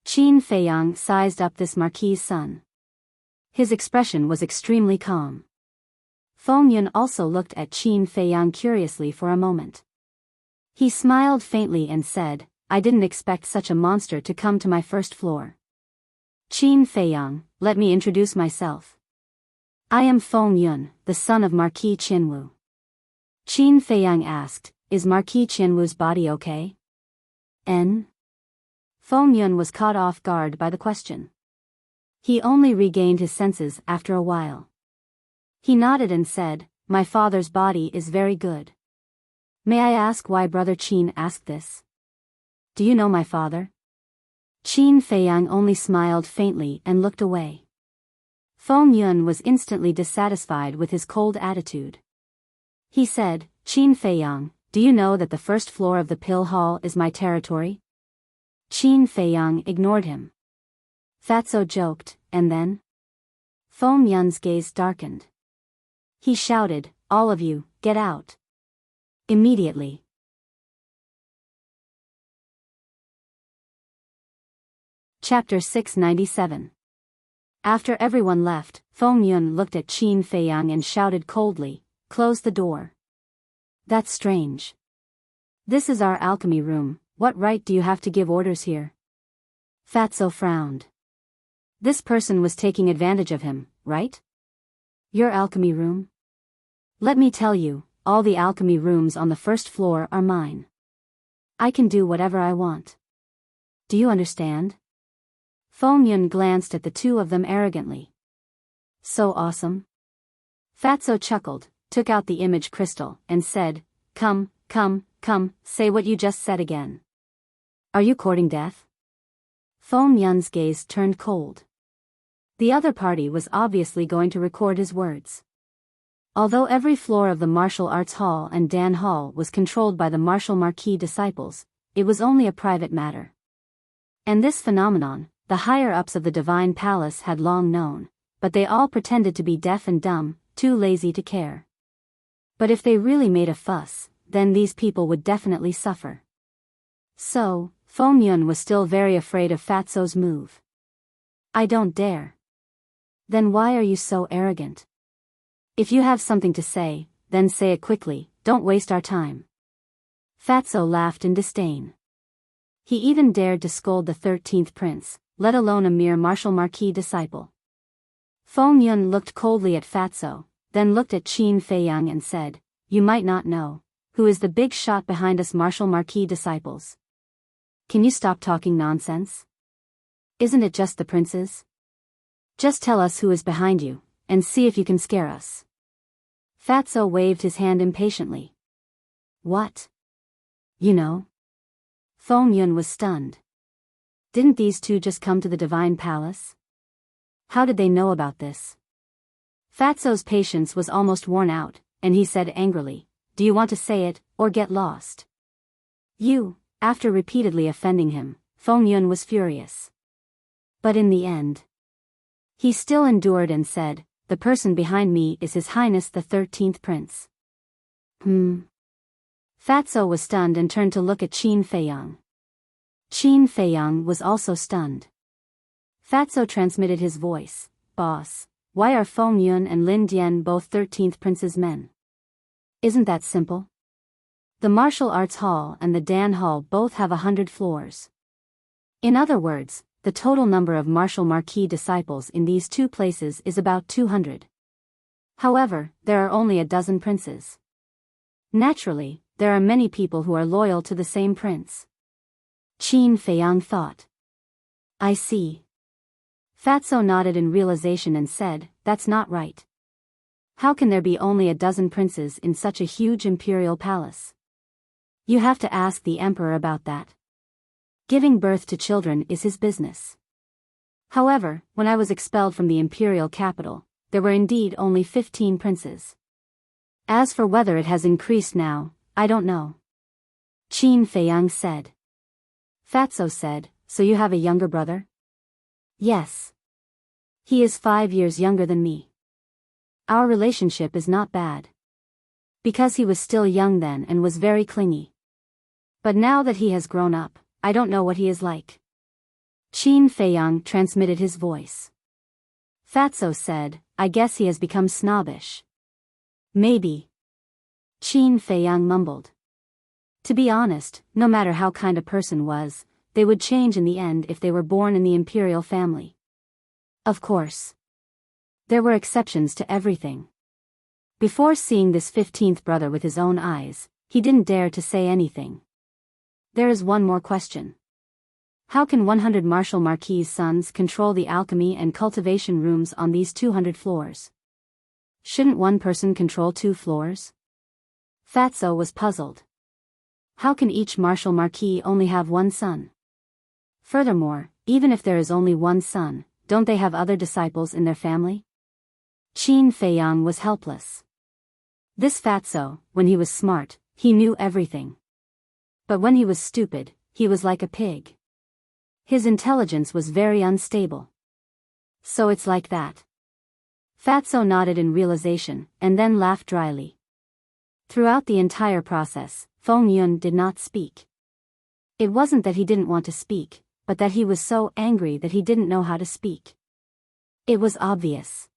S1: Qin Feiyang sized up this marquis's son. His expression was extremely calm. Feng Yun also looked at Qin Feiyang curiously for a moment. He smiled faintly and said, "I didn't expect such a monster to come to my first floor. Qin Feiyang, let me introduce myself. I am Feng Yun, the son of Marquis Qinwu." Qin Feiyang asked, "Is Marquis Qinwu's body okay?" Feng Yun was caught off guard by the question. He only regained his senses after a while. He nodded and said, "My father's body is very good." "May I ask why Brother Qin asked this? Do you know my father?" Qin Feiyang only smiled faintly and looked away. Feng Yun was instantly dissatisfied with his cold attitude. He said, "Qin Feiyang, do you know that the first floor of the pill hall is my territory?" Qin Feiyang ignored him. Fatso joked, and then? Feng Yun's gaze darkened. He shouted, "All of you, get out." Immediately. Chapter 697. After everyone left, Feng Yun looked at Qin Feiyang and shouted coldly, "Close the door." That's strange. This is our alchemy room, what right do you have to give orders here? Fatso frowned. This person was taking advantage of him, right? Your alchemy room? Let me tell you, all the alchemy rooms on the first floor are mine. I can do whatever I want. Do you understand? Feng Yun glanced at the two of them arrogantly. So awesome. Fatso chuckled, took out the image crystal, and said, Come, say what you just said again. Are you courting death? Feng Yun's gaze turned cold. The other party was obviously going to record his words. Although every floor of the martial arts hall and Dan hall was controlled by the martial marquis disciples, it was only a private matter. And this phenomenon, the higher-ups of the divine palace had long known, but they all pretended to be deaf and dumb, too lazy to care. But if they really made a fuss, then these people would definitely suffer. So, Feng Yun was still very afraid of Fatso's move. I don't dare. Then why are you so arrogant? If you have something to say, then say it quickly, don't waste our time. Fatso laughed in disdain. He even dared to scold the 13th prince, let alone a mere martial marquis disciple. Feng Yun looked coldly at Fatso, then looked at Qin Feiyang and said, you might not know, who is the big shot behind us martial marquis disciples. Can you stop talking nonsense? Isn't it just the princes? Just tell us who is behind you, and see if you can scare us. Fatso waved his hand impatiently. What? You know? Feng Yun was stunned. Didn't these two just come to the divine palace? How did they know about this? Fatso's patience was almost worn out, and he said angrily, do you want to say it, or get lost? You, after repeatedly offending him, Feng Yun was furious. But in the end, he still endured and said, the person behind me is His Highness the 13th Prince. Fatso was stunned and turned to look at Qin Feiyang. Qin Feiyang was also stunned. Fatso transmitted his voice, boss, why are Feng Yun and Lin Dian both 13th Prince's men? Isn't that simple? The martial arts hall and the Dan hall both have 100 floors. In other words, the total number of martial marquis disciples in these two places is about 200. However, there are only a dozen princes. Naturally, there are many people who are loyal to the same prince. Qin Feiyang thought. I see. Fatso nodded in realization and said, that's not right. How can there be only a dozen princes in such a huge imperial palace? You have to ask the emperor about that. Giving birth to children is his business. However, when I was expelled from the imperial capital, there were indeed only 15 princes. As for whether it has increased now, I don't know. Qin Feiyang said. Fatso said, so you have a younger brother? Yes. He is 5 years younger than me. Our relationship is not bad. Because he was still young then and was very clingy. But now that he has grown up, I don't know what he is like. Qin Feiyang transmitted his voice. Fatso said, I guess he has become snobbish. Maybe. Qin Feiyang mumbled. To be honest, no matter how kind a person was, they would change in the end if they were born in the imperial family. Of course. There were exceptions to everything. Before seeing this 15th brother with his own eyes, he didn't dare to say anything. There is one more question. How can 100 martial marquis' sons control the alchemy and cultivation rooms on these 200 floors? Shouldn't one person control 2 floors? Fatso was puzzled. How can each martial marquis only have one son? Furthermore, even if there is only one son, don't they have other disciples in their family? Qin Feiyang was helpless. This Fatso, when he was smart, he knew everything. But when he was stupid, he was like a pig. His intelligence was very unstable. So it's like that. Fatso nodded in realization, and then laughed dryly. Throughout the entire process, Feng Yun did not speak. It wasn't that he didn't want to speak, but that he was so angry that he didn't know how to speak. It was obvious.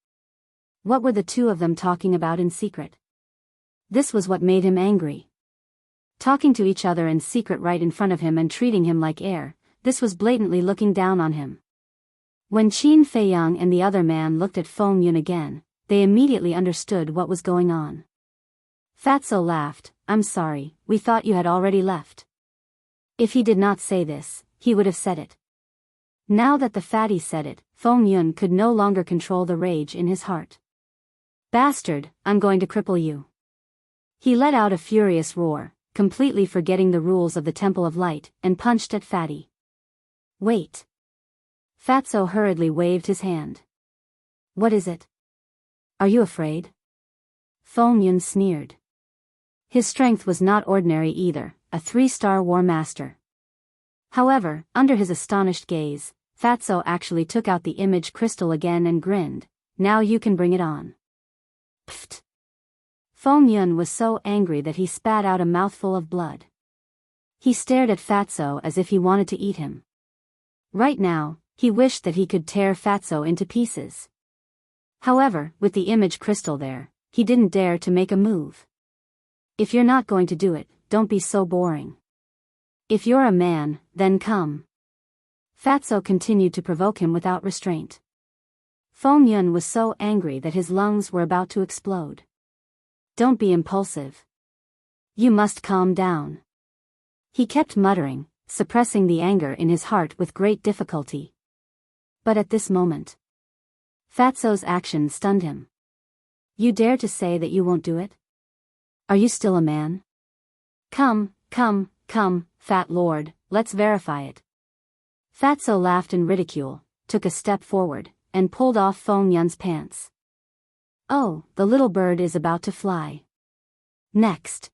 S1: What were the two of them talking about in secret? This was what made him angry. Talking to each other in secret right in front of him and treating him like air, this was blatantly looking down on him. When Qin Feiyang and the other man looked at Feng Yun again, they immediately understood what was going on. Fatso laughed, I'm sorry, we thought you had already left. If he did not say this, he would have said it. Now that the fatty said it, Feng Yun could no longer control the rage in his heart. Bastard, I'm going to cripple you. He let out a furious roar, completely forgetting the rules of the Temple of Light, and punched at Fatty. Wait. Fatso hurriedly waved his hand. What is it? Are you afraid? Feng Yun sneered. His strength was not ordinary either, a 3-star war master, However, under his astonished gaze, Fatso actually took out the image crystal again and grinned. Now you can bring it on. Pfft. Feng Yun was so angry that he spat out a mouthful of blood. He stared at Fatso as if he wanted to eat him. Right now, he wished that he could tear Fatso into pieces. However, with the image crystal there, he didn't dare to make a move. If you're not going to do it, don't be so boring. If you're a man, then come. Fatso continued to provoke him without restraint. Feng Yun was so angry that his lungs were about to explode. Don't be impulsive. You must calm down. He kept muttering, suppressing the anger in his heart with great difficulty. But at this moment, Fatso's action stunned him. You dare to say that you won't do it? Are you still a man? Come, Fat Lord, let's verify it. Fatso laughed in ridicule, took a step forward, and pulled off Feng Yun's pants. Oh, the little bird is about to fly. Next.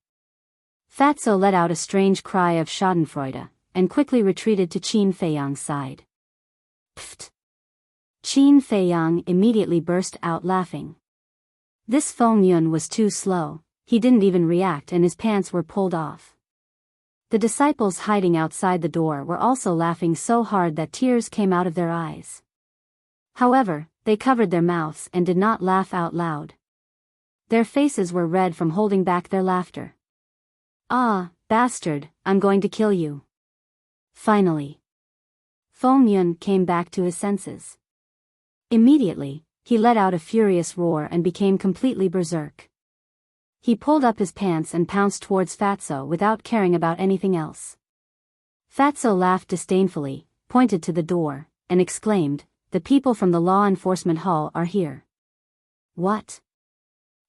S1: Fatso let out a strange cry of schadenfreude, and quickly retreated to Qin Feiyang's side. Pfft. Qin Feiyang immediately burst out laughing. This Feng Yun was too slow, he didn't even react and his pants were pulled off. The disciples hiding outside the door were also laughing so hard that tears came out of their eyes. However, they covered their mouths and did not laugh out loud. Their faces were red from holding back their laughter. Ah, bastard, I'm going to kill you. Finally. Feng Yun came back to his senses. Immediately, he let out a furious roar and became completely berserk. He pulled up his pants and pounced towards Fatso without caring about anything else. Fatso laughed disdainfully, pointed to the door, and exclaimed, "The people from the law enforcement hall are here." What?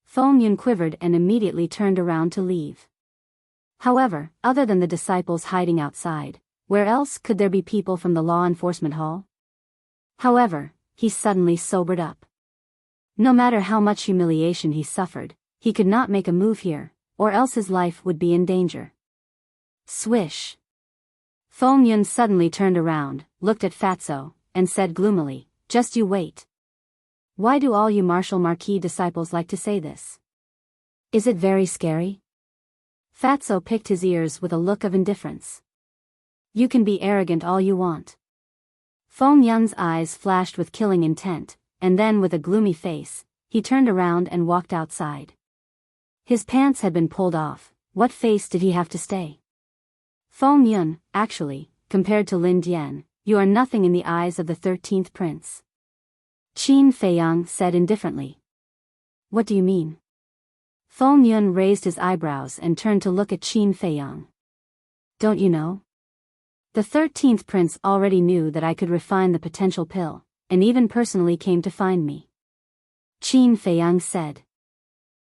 S1: Feng Yun quivered and immediately turned around to leave. However, other than the disciples hiding outside, where else could there be people from the law enforcement hall? However, he suddenly sobered up. No matter how much humiliation he suffered, he could not make a move here, or else his life would be in danger. Swish. Feng Yun suddenly turned around, looked at Fatso, and said gloomily, "Just you wait." Why do all you Marshal Marquis disciples like to say this? Is it very scary? Fatso picked his ears with a look of indifference. You can be arrogant all you want. Feng Yun's eyes flashed with killing intent, and then with a gloomy face, he turned around and walked outside. His pants had been pulled off, what face did he have to stay? Feng Yun, actually, compared to Lin Dian, you are nothing in the eyes of the 13th prince. Qin Feiyang said indifferently. What do you mean? Feng Yun raised his eyebrows and turned to look at Qin Feiyang. Don't you know? The 13th prince already knew that I could refine the potential pill, and even personally came to find me. Qin Feiyang said.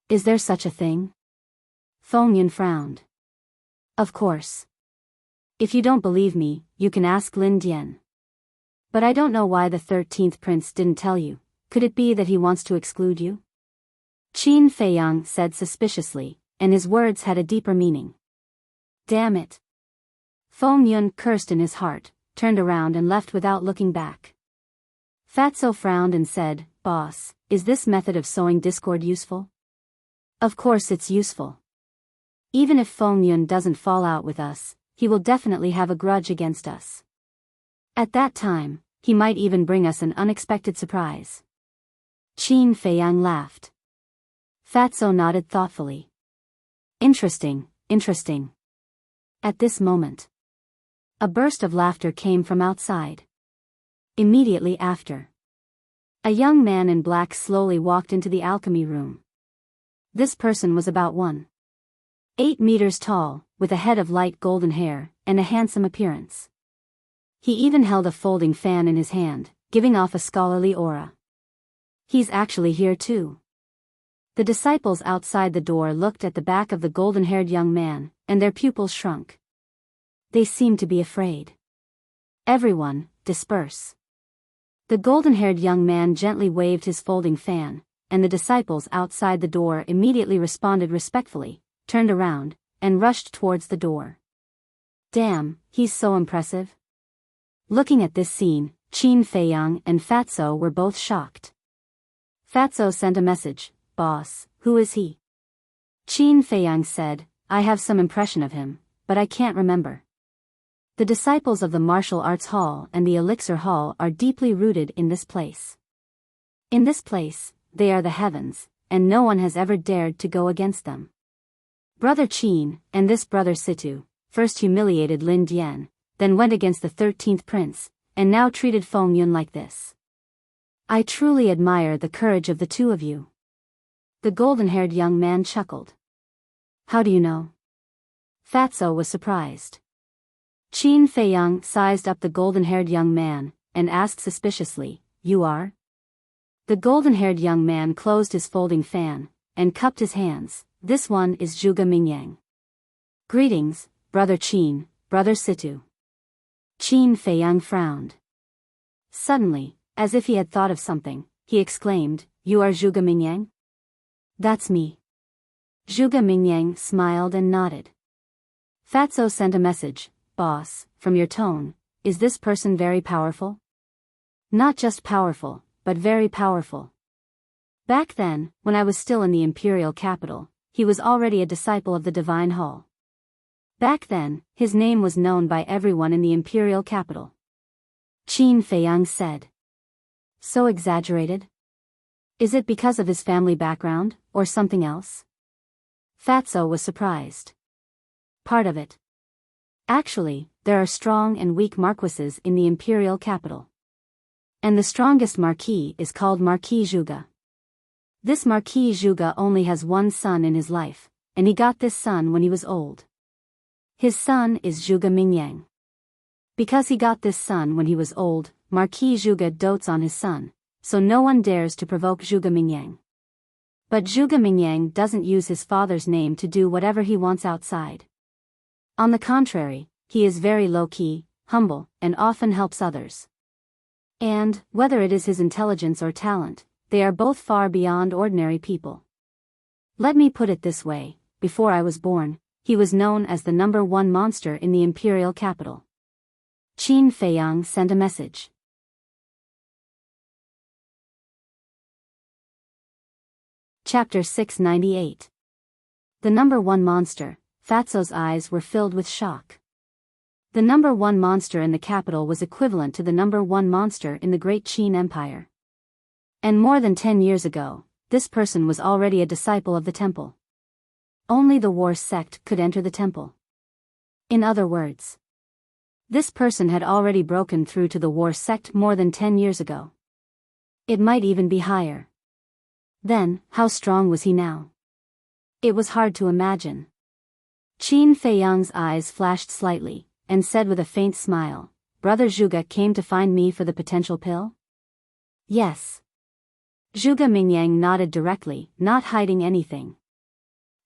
S1: Is there such a thing? Feng Yun frowned. Of course. If you don't believe me, you can ask Lin Dian. But I don't know why the 13th prince didn't tell you. Could it be that he wants to exclude you? Qin Feiyang said suspiciously, and his words had a deeper meaning. Damn it. Feng Yun cursed in his heart, turned around and left without looking back. Fatso frowned and said, Boss, is this method of sowing discord useful? Of course it's useful. Even if Feng Yun doesn't fall out with us, he will definitely have a grudge against us. At that time, he might even bring us an unexpected surprise. Qin Feiyang laughed. Fatso nodded thoughtfully. Interesting. At this moment, a burst of laughter came from outside. Immediately after, a young man in black slowly walked into the alchemy room. This person was about 1.8 meters tall, with a head of light golden hair, and a handsome appearance. He even held a folding fan in his hand, giving off a scholarly aura. He's actually here too. The disciples outside the door looked at the back of the golden-haired young man, and their pupils shrunk. They seemed to be afraid. Everyone, disperse. The golden-haired young man gently waved his folding fan, and the disciples outside the door immediately responded respectfully, turned around, and rushed towards the door. Damn, he's so impressive. Looking at this scene, Qin Feiyang and Fatso were both shocked. Fatso sent a message, "Boss, who is he?" Qin Feiyang said, "I have some impression of him, but I can't remember." The disciples of the martial arts hall and the elixir hall are deeply rooted in this place. In this place, they are the heavens, and no one has ever dared to go against them. Brother Qin, and this brother Situ, first humiliated Lin Dian, then went against the 13th prince, and now treated Feng Yun like this. I truly admire the courage of the two of you. The golden-haired young man chuckled. How do you know? Fatso was surprised. Qin Feiyang sized up the golden-haired young man, and asked suspiciously, "You are?" The golden-haired young man closed his folding fan, and cupped his hands. "This one is Zhuge Mingyang." "Greetings, Brother Qin, Brother Situ." Qin Feiyang frowned. Suddenly, as if he had thought of something, he exclaimed, "You are Zhuge Mingyang?" "That's me." Zhuge Mingyang smiled and nodded. Fatso sent a message, "Boss, from your tone, is this person very powerful?" "Not just powerful, but very powerful. Back then, when I was still in the imperial capital, he was already a disciple of the Divine Hall. Back then, his name was known by everyone in the imperial capital." Qin Feiyang said. "So exaggerated? Is it because of his family background, or something else?" Fatso was surprised. "Part of it. Actually, there are strong and weak marquises in the imperial capital. And the strongest marquis is called Marquis Zhuge. This Marquis Zhuge only has one son in his life, and he got this son when he was old. His son is Zhuge Mingyang. Because he got this son when he was old, Marquis Zhuge dotes on his son, so no one dares to provoke Zhuge Mingyang. But Zhuge Mingyang doesn't use his father's name to do whatever he wants outside. On the contrary, he is very low-key, humble, and often helps others. And, whether it is his intelligence or talent, they are both far beyond ordinary people. Let me put it this way, before I was born, he was known as the #1 monster in the imperial capital." Qin Feiyang sent a message. Chapter 698. The #1 monster. Fatso's eyes were filled with shock. The #1 monster in the capital was equivalent to the #1 monster in the Great Qin Empire. And more than 10 years ago, this person was already a disciple of the temple. Only the war sect could enter the temple. In other words, this person had already broken through to the war sect more than 10 years ago. It might even be higher. Then, how strong was he now? It was hard to imagine. Qin Feiyang's eyes flashed slightly, and said with a faint smile, "Brother Zhuge came to find me for the potential pill?" "Yes." Zhuge Mingyang nodded directly, not hiding anything.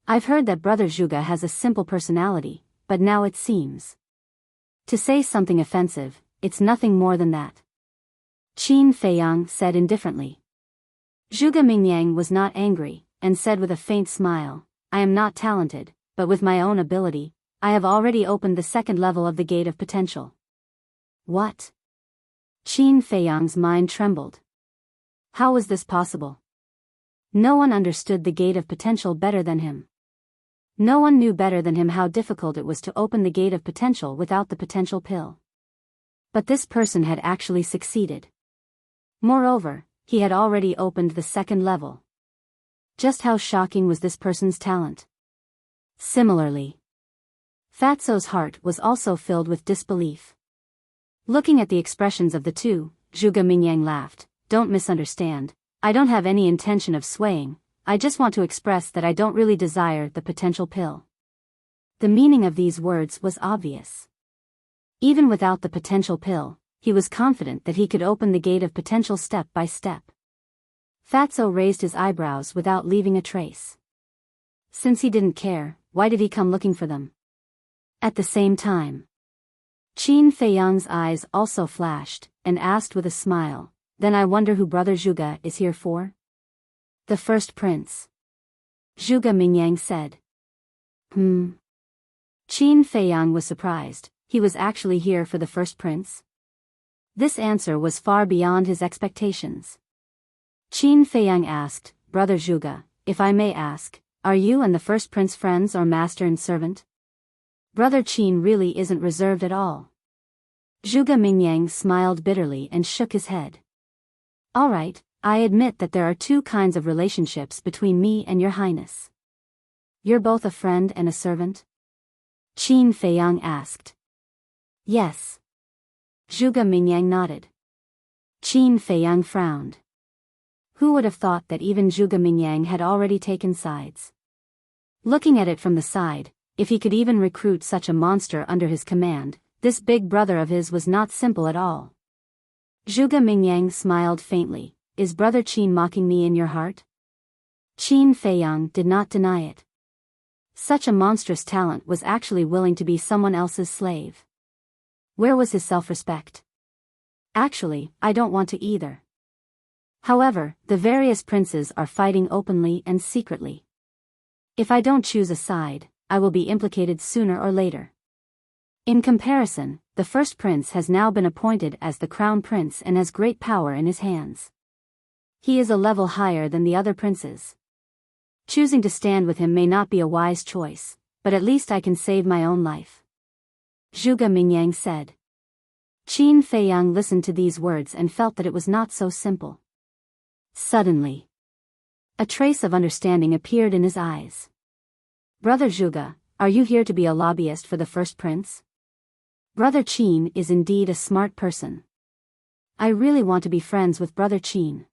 S1: "I've heard that Brother Zhuge has a simple personality, but now it seems. To say something offensive, it's nothing more than that." Qin Feiyang said indifferently. Zhuge Mingyang was not angry, and said with a faint smile, "I am not talented, but with my own ability, I have already opened the second level of the Gate of Potential." "What?" Qin Feiyang's mind trembled. How was this possible? No one understood the Gate of Potential better than him. No one knew better than him how difficult it was to open the Gate of Potential without the potential pill. But this person had actually succeeded. Moreover, he had already opened the second level. Just how shocking was this person's talent? Similarly, Fatso's heart was also filled with disbelief. Looking at the expressions of the two, Zhuge Mingyang laughed. "Don't misunderstand, I don't have any intention of swaying, I just want to express that I don't really desire the potential pill." The meaning of these words was obvious. Even without the potential pill, he was confident that he could open the Gate of Potential step by step. Fatso raised his eyebrows without leaving a trace. Since he didn't care, why did he come looking for them? At the same time, Qin Feiyang's eyes also flashed, and asked with a smile, "Then I wonder who Brother Zhuge is here for?" "The first prince." Zhuge Mingyang said. Qin Feiyang was surprised, he was actually here for the first prince? This answer was far beyond his expectations. Qin Feiyang asked, Brother Zhuge, if I may ask, are you and the first prince friends or master and servant? Brother Qin really isn't reserved at all. Zhuge Mingyang smiled bitterly and shook his head. All right, I admit that there are two kinds of relationships between me and your highness. You're both a friend and a servant? Qin Feiyang asked. Yes. Zhuge Mingyang nodded. Qin Feiyang frowned. Who would have thought that even Zhuge Mingyang had already taken sides? Looking at it from the side, if he could even recruit such a monster under his command, this big brother of his was not simple at all. Zhuge Mingyang smiled faintly. Is Brother Qin mocking me in your heart? Qin Feiyang did not deny it. Such a monstrous talent was actually willing to be someone else's slave. Where was his self-respect? Actually, I don't want to either. However, the various princes are fighting openly and secretly. If I don't choose a side, I will be implicated sooner or later. In comparison, the first prince has now been appointed as the crown prince and has great power in his hands. He is a level higher than the other princes. Choosing to stand with him may not be a wise choice, but at least I can save my own life. Zhuge Mingyang said. Qin Feiyang listened to these words and felt that it was not so simple. Suddenly, a trace of understanding appeared in his eyes. Brother Zhuge, are you here to be a lobbyist for the first prince? Brother Qin is indeed a smart person. I really want to be friends with Brother Qin.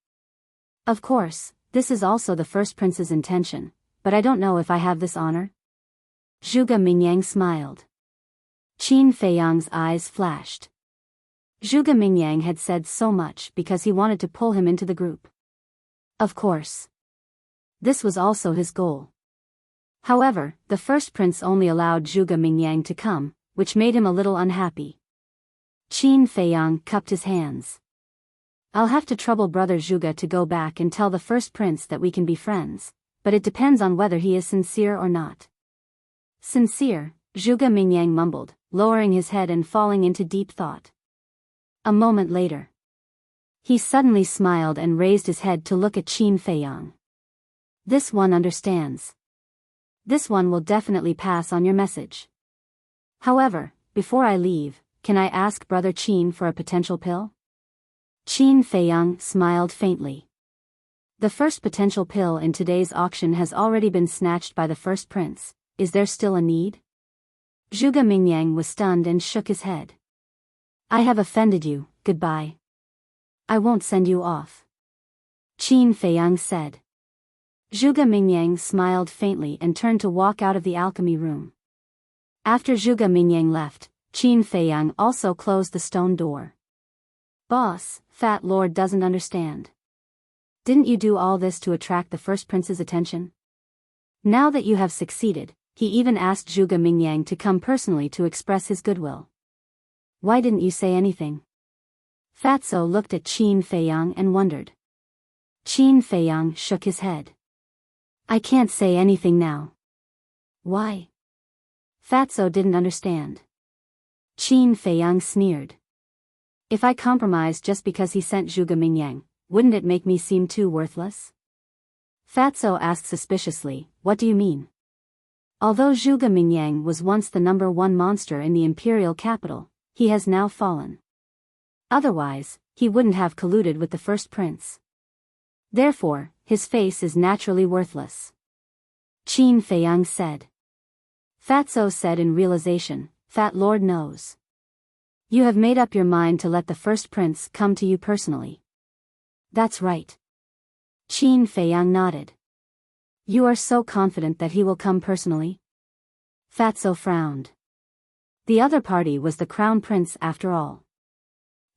S1: Of course, this is also the first prince's intention, but I don't know if I have this honor. Zhuge Mingyang smiled. Qin Feiyang's eyes flashed. Zhuge Mingyang had said so much because he wanted to pull him into the group. Of course. This was also his goal. However, the first prince only allowed Zhuge Mingyang to come, which made him a little unhappy. Qin Feiyang cupped his hands. I'll have to trouble Brother Zhuge to go back and tell the first prince that we can be friends, but it depends on whether he is sincere or not. Sincere, Zhuge Mingyang mumbled, lowering his head and falling into deep thought. A moment later, he suddenly smiled and raised his head to look at Qin Feiyang. This one understands. This one will definitely pass on your message. However, before I leave, can I ask Brother Qin for a potential pill? Qin Feiyang smiled faintly. The first potential pill in today's auction has already been snatched by the first prince. Is there still a need? Zhuge Mingyang was stunned and shook his head. I have offended you, goodbye. I won't send you off. Qin Feiyang said. Zhuge Mingyang smiled faintly and turned to walk out of the alchemy room. After Zhuge Mingyang left, Qin Feiyang also closed the stone door. Boss, Fat Lord doesn't understand. Didn't you do all this to attract the first prince's attention? Now that you have succeeded, he even asked Zhuge Mingyang to come personally to express his goodwill. Why didn't you say anything? Fatso looked at Qin Feiyang and wondered. Qin Feiyang shook his head. I can't say anything now. Why? Fatso didn't understand. Qin Feiyang sneered. If I compromised just because he sent Zhuge Mingyang, wouldn't it make me seem too worthless? Fatso asked suspiciously, what do you mean? Although Zhuge Mingyang was once the #1 monster in the imperial capital, he has now fallen. Otherwise, he wouldn't have colluded with the first prince. Therefore, his face is naturally worthless. Qin Feiyang said. Fatso said in realization, Fat Lord knows. You have made up your mind to let the first prince come to you personally. That's right. Qin Feiyang nodded. You are so confident that he will come personally? Fatso frowned. The other party was the crown prince after all.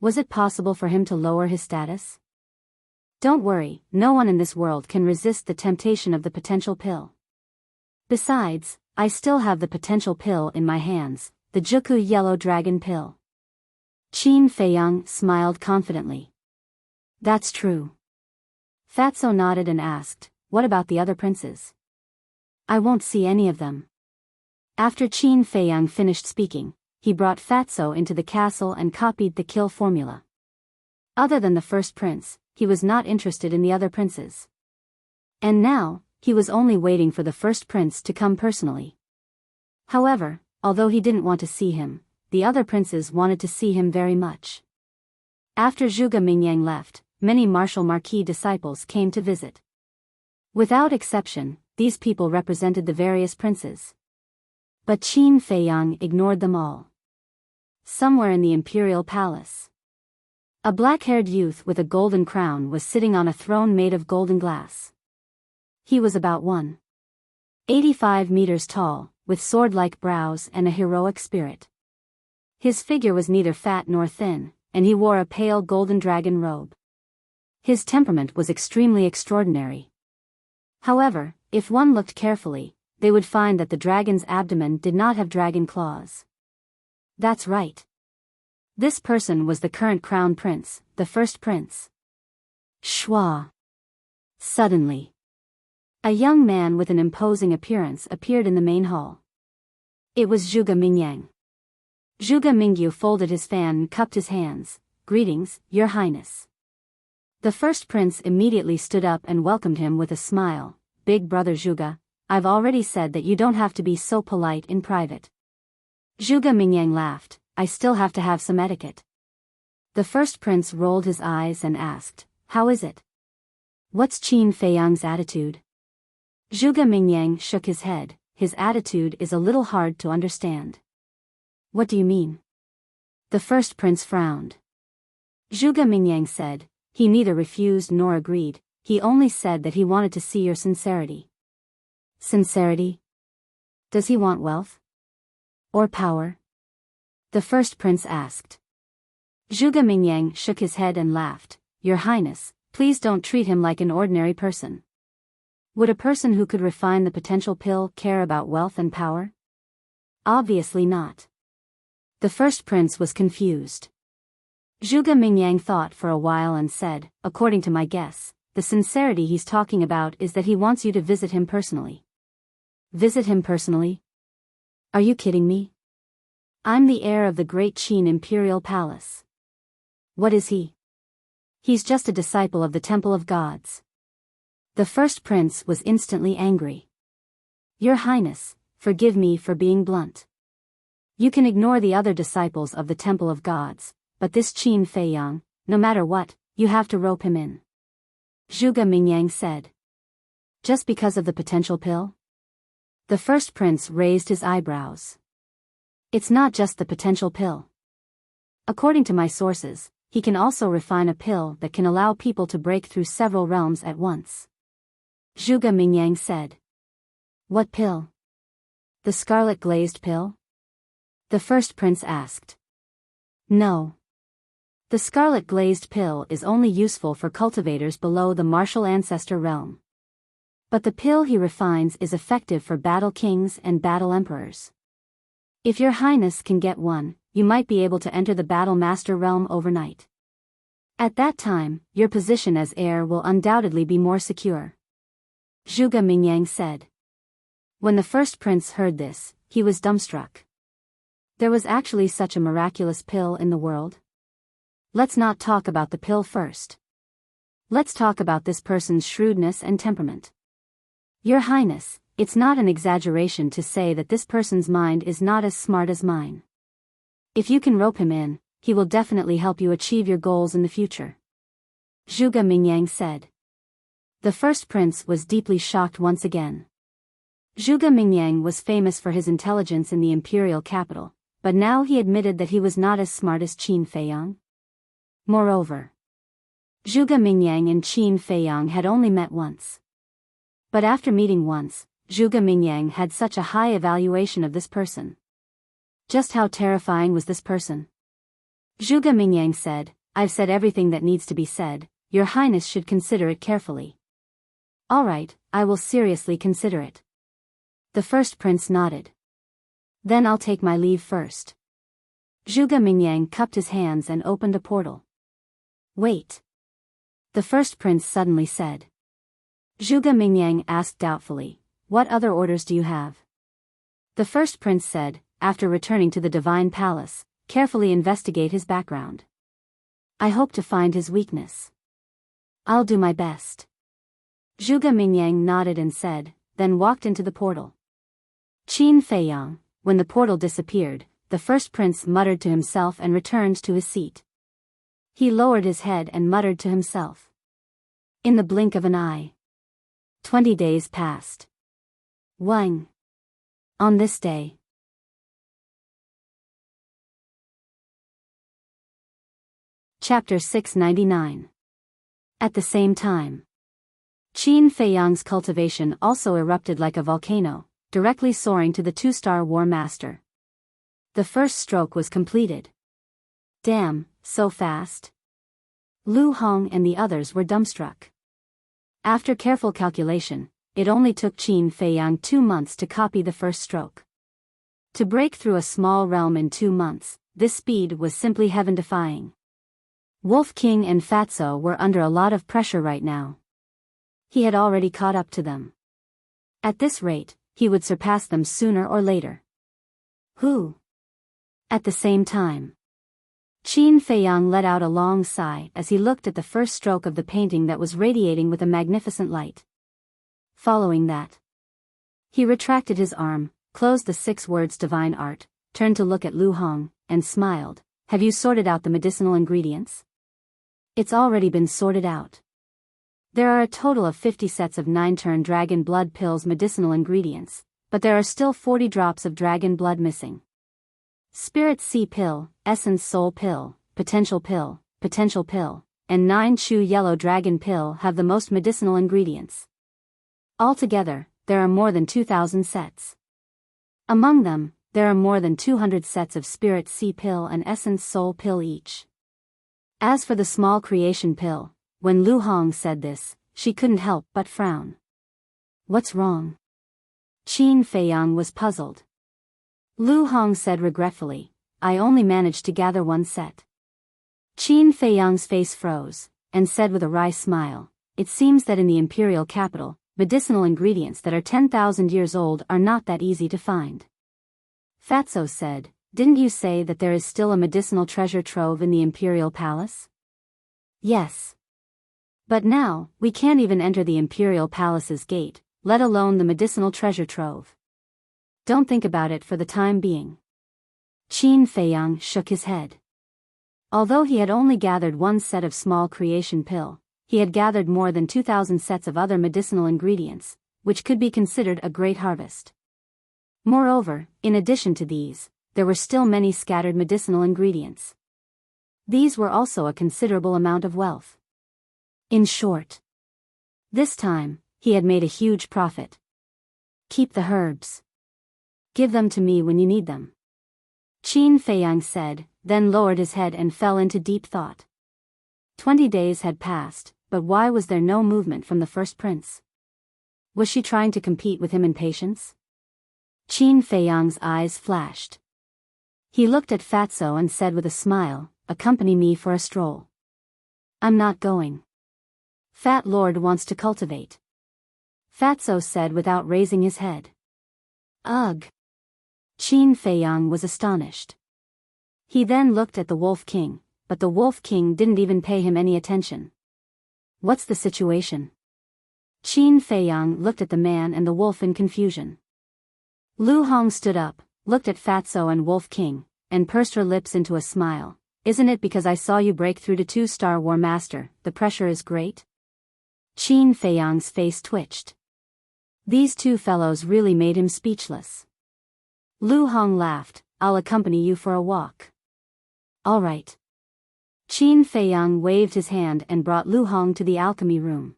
S1: Was it possible for him to lower his status? Don't worry, no one in this world can resist the temptation of the potential pill. Besides, I still have the potential pill in my hands, the Juku Yellow Dragon pill. Qin Feiyang smiled confidently. That's true. Fatso nodded and asked, what about the other princes? I won't see any of them. After Qin Feiyang finished speaking, he brought Fatso into the castle and copied the kill formula. Other than the first prince, he was not interested in the other princes. And now, he was only waiting for the first prince to come personally. However, although he didn't want to see him, the other princes wanted to see him very much. After Zhuge Mingyang left, many martial marquis disciples came to visit. Without exception, these people represented the various princes. But Qin Feiyang ignored them all. Somewhere in the imperial palace, a black-haired youth with a golden crown was sitting on a throne made of golden glass. He was about 185 meters tall, with sword-like brows and a heroic spirit. His figure was neither fat nor thin, and he wore a pale golden dragon robe. His temperament was extremely extraordinary. However, if one looked carefully, they would find that the dragon's abdomen did not have dragon claws. That's right. This person was the current crown prince, the first prince. Shua. Suddenly, a young man with an imposing appearance appeared in the main hall. It was Zhuge Mingyang. Zhuge Mingyu folded his fan and cupped his hands. "Greetings, Your Highness." The first prince immediately stood up and welcomed him with a smile. "Big brother Zhuge, I've already said that you don't have to be so polite in private." Zhuge Mingyang laughed. "I still have to have some etiquette." The first prince rolled his eyes and asked, "How is it? What's Qin Feiyang's attitude?" Zhuge Mingyang shook his head. "His attitude is a little hard to understand." "What do you mean?" The first prince frowned. Zhuge Mingyang said, "He neither refused nor agreed, he only said that he wanted to see your sincerity." "Sincerity? Does he want wealth? Or power?" the first prince asked. Zhuge Mingyang shook his head and laughed. "Your Highness, please don't treat him like an ordinary person. Would a person who could refine the potential pill care about wealth and power? Obviously not." The first prince was confused. Zhuge Mingyang thought for a while and said, "According to my guess, the sincerity he's talking about is that he wants you to visit him personally." "Visit him personally? Are you kidding me? I'm the heir of the great Qin imperial palace. What is he? He's just a disciple of the Temple of Gods." The first prince was instantly angry. "Your Highness, forgive me for being blunt. You can ignore the other disciples of the Temple of Gods, but this Qin Feiyang, no matter what, you have to rope him in." Zhuge Mingyang said. "Just because of the potential pill?" The first prince raised his eyebrows. "It's not just the potential pill. According to my sources, he can also refine a pill that can allow people to break through several realms at once." Zhuge Mingyang said. "What pill? The scarlet glazed pill?" the first prince asked. "No. The scarlet glazed pill is only useful for cultivators below the martial ancestor realm. But the pill he refines is effective for battle kings and battle emperors. If your highness can get one, you might be able to enter the battle master realm overnight. At that time, your position as heir will undoubtedly be more secure." Zhuge Mingyang said. When the first prince heard this, he was dumbstruck. There was actually such a miraculous pill in the world? Let's not talk about the pill first. Let's talk about this person's shrewdness and temperament. Your Highness, it's not an exaggeration to say that this person's mind is not as smart as mine. If you can rope him in, he will definitely help you achieve your goals in the future. Zhuge Mingyang said. The first prince was deeply shocked once again. Zhuge Mingyang was famous for his intelligence in the imperial capital, but now he admitted that he was not as smart as Qin Feiyang. Moreover, Zhuge Mingyang and Qin Feiyang had only met once. But after meeting once, Zhuge Mingyang had such a high evaluation of this person. Just how terrifying was this person? Zhuge Mingyang said, "I've said everything that needs to be said, your highness should consider it carefully." "All right, I will seriously consider it." The first prince nodded. "Then I'll take my leave first." Zhuge Mingyang cupped his hands and opened a portal. "Wait." The first prince suddenly said. Zhuge Mingyang asked doubtfully, "What other orders do you have?" The first prince said, after returning to the divine palace, carefully investigate his background. I hope to find his weakness. I'll do my best. Zhuge Mingyang nodded and said, then walked into the portal. Qin Feiyang, when the portal disappeared, the first prince muttered to himself and returned to his seat. He lowered his head and muttered to himself. In the blink of an eye. 20 days passed. Wang. On this day. Chapter 699. At the same time. Qin Feiyang's cultivation also erupted like a volcano, directly soaring to the two-star War Master. The first stroke was completed. Damn, so fast. Lu Hong and the others were dumbstruck. After careful calculation, it only took Qin Feiyang 2 months to copy the first stroke. To break through a small realm in 2 months, this speed was simply heaven-defying. Wolf King and Fatso were under a lot of pressure right now. He had already caught up to them. At this rate, he would surpass them sooner or later. Who? At the same time. Qin Feiyang let out a long sigh as he looked at the first stroke of the painting that was radiating with a magnificent light. Following that, he retracted his arm, closed the 6 words divine art, turned to look at Lu Hong, and smiled. Have you sorted out the medicinal ingredients? It's already been sorted out. There are a total of 50 sets of 9-turn dragon blood pills medicinal ingredients, but there are still 40 drops of dragon blood missing. Spirit Sea pill, Essence Soul pill, Potential pill, and 9 Chu Yellow Dragon pill have the most medicinal ingredients. Altogether, there are more than 2,000 sets. Among them, there are more than 200 sets of Spirit Sea pill and Essence Soul pill each. As for the small creation pill, when Lu Hong said this, she couldn't help but frown. What's wrong? Qin Feiyang was puzzled. Lu Hong said regretfully, I only managed to gather 1 set. Qin Feiyang's face froze, and said with a wry smile, it seems that in the imperial capital, medicinal ingredients that are 10,000 years old are not that easy to find. Fatso said, didn't you say that there is still a medicinal treasure trove in the imperial palace? Yes. But now, we can't even enter the imperial palace's gate, let alone the medicinal treasure trove. Don't think about it for the time being. Qin Feiyang shook his head. Although he had only gathered 1 set of small creation pill, he had gathered more than 2,000 sets of other medicinal ingredients, which could be considered a great harvest. Moreover, in addition to these, there were still many scattered medicinal ingredients. These were also a considerable amount of wealth. In short, this time, he had made a huge profit. Keep the herbs. Give them to me when you need them. Qin Feiyang said, then lowered his head and fell into deep thought. 20 days had passed, but why was there no movement from the first prince? Was she trying to compete with him in patience? Qin Feiyang's eyes flashed. He looked at Fatso and said with a smile, accompany me for a stroll. I'm not going. Fat Lord wants to cultivate. Fatso said without raising his head. Ugh. Qin Feiyang was astonished. He then looked at the Wolf King, but the Wolf King didn't even pay him any attention. What's the situation? Qin Feiyang looked at the man and the wolf in confusion. Lu Hong stood up, looked at Fatso and Wolf King, and pursed her lips into a smile. Isn't it because I saw you break through to 2-star War Master, the pressure is great? Qin Feiyang's face twitched. These 2 fellows really made him speechless. Lu Hong laughed, I'll accompany you for a walk. All right. Qin Feiyang waved his hand and brought Lu Hong to the alchemy room.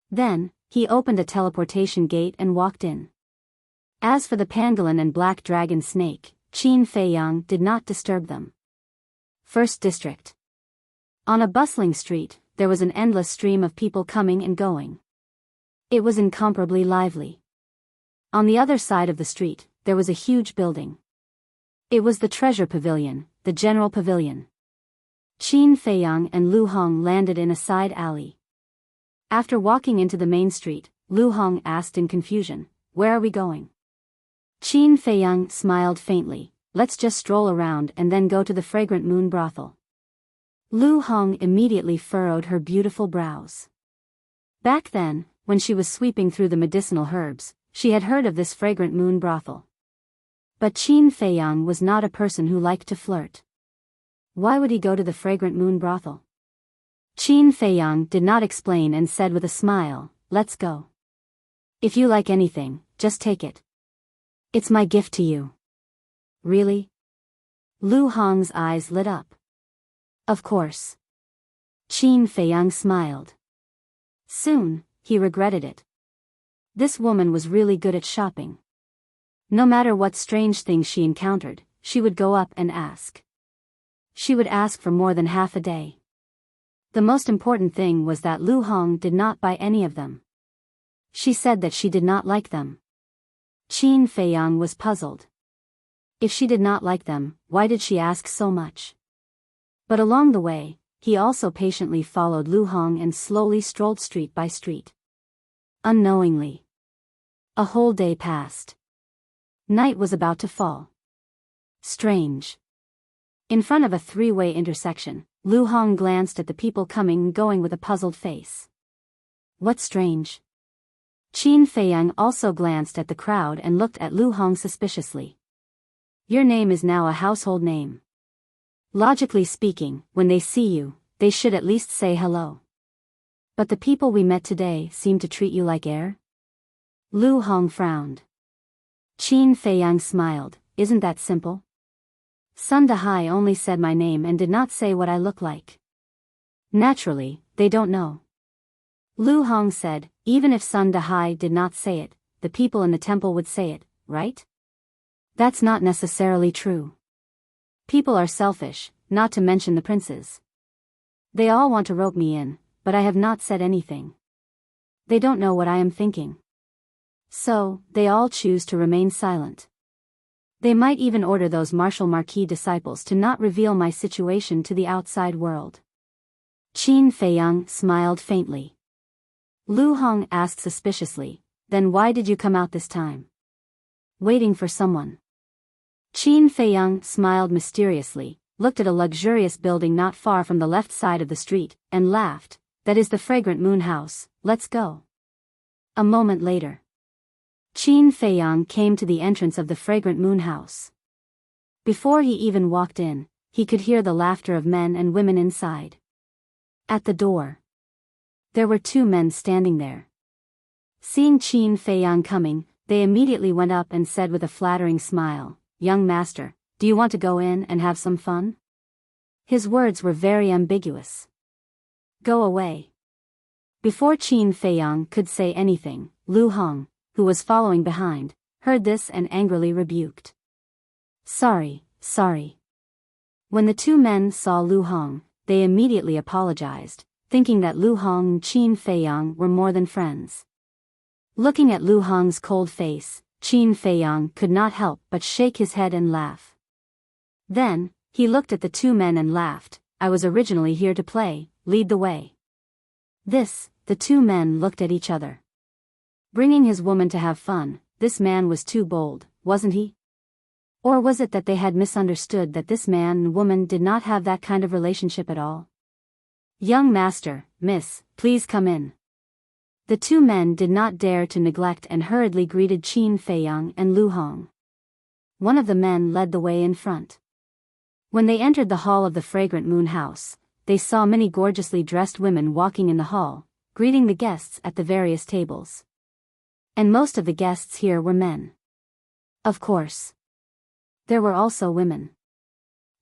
S1: Then, he opened a teleportation gate and walked in. As for the pangolin and black dragon snake, Qin Feiyang did not disturb them. First District. On a bustling street, there was an endless stream of people coming and going. It was incomparably lively. On the other side of the street, there was a huge building. It was the treasure pavilion, the general pavilion. Qin Feiyang and Lu Hong landed in a side alley. After walking into the main street, Lu Hong asked in confusion, where are we going? Qin Feiyang smiled faintly. Let's just stroll around and then go to the fragrant moon brothel. Lu Hong immediately furrowed her beautiful brows. Back then, when she was sweeping through the medicinal herbs, she had heard of this fragrant moon brothel. But Qin Feiyang was not a person who liked to flirt. Why would he go to the fragrant moon brothel? Qin Feiyang did not explain and said with a smile, let's go. If you like anything, just take it. It's my gift to you. Really? Lu Hong's eyes lit up. Of course. Qin Feiyang smiled. Soon, he regretted it. This woman was really good at shopping. No matter what strange things she encountered, she would go up and ask. She would ask for more than half a day. The most important thing was that Lu Hong did not buy any of them. She said that she did not like them. Qin Feiyang was puzzled. If she did not like them, why did she ask so much? But along the way, he also patiently followed Lu Hong and slowly strolled street by street. Unknowingly. A whole day passed. Night was about to fall. Strange. In front of a three-way intersection, Lu Hong glanced at the people coming and going with a puzzled face. What's strange? Qin Feiyang also glanced at the crowd and looked at Lu Hong suspiciously. Your name is now a household name. Logically speaking, when they see you, they should at least say hello. But the people we met today seem to treat you like air? Lu Hong frowned. Qin Feiyang smiled. Isn't that simple? Sun Dahai only said my name and did not say what I look like. Naturally, they don't know. Lu Hong said, even if Sun Dahai did not say it, the people in the temple would say it, right? That's not necessarily true. People are selfish, not to mention the princes. They all want to rope me in, but I have not said anything. They don't know what I am thinking. So, they all choose to remain silent. They might even order those Marshal Marquis disciples to not reveal my situation to the outside world. Qin Feiyang smiled faintly. Lu Hong asked suspiciously, then why did you come out this time? Waiting for someone. Qin Feiyang smiled mysteriously, looked at a luxurious building not far from the left side of the street, and laughed. That is the fragrant moon house, let's go. A moment later. Qin Feiyang came to the entrance of the fragrant moon house. Before he even walked in, he could hear the laughter of men and women inside. At the door. There were two men standing there. Seeing Qin Feiyang coming, they immediately went up and said with a flattering smile, young master, do you want to go in and have some fun? His words were very ambiguous. Go away. Before Qin Feiyang could say anything, Lu Hong, who was following behind, heard this and angrily rebuked. Sorry. When the two men saw Lu Hong, they immediately apologized, thinking that Lu Hong and Qin Feiyang were more than friends. Looking at Lu Hong's cold face, Qin Feiyang could not help but shake his head and laugh. Then, he looked at the two men and laughed. I was originally here to play, lead the way. The two men looked at each other. Bringing his woman to have fun, this man was too bold, wasn't he? Or was it that they had misunderstood that this man and woman did not have that kind of relationship at all? Young master, miss, please come in. The two men did not dare to neglect and hurriedly greeted Qin Feiyang and Lu Hong. One of the men led the way in front. When they entered the hall of the fragrant moon house, they saw many gorgeously dressed women walking in the hall, greeting the guests at the various tables. And most of the guests here were men. Of course. There were also women.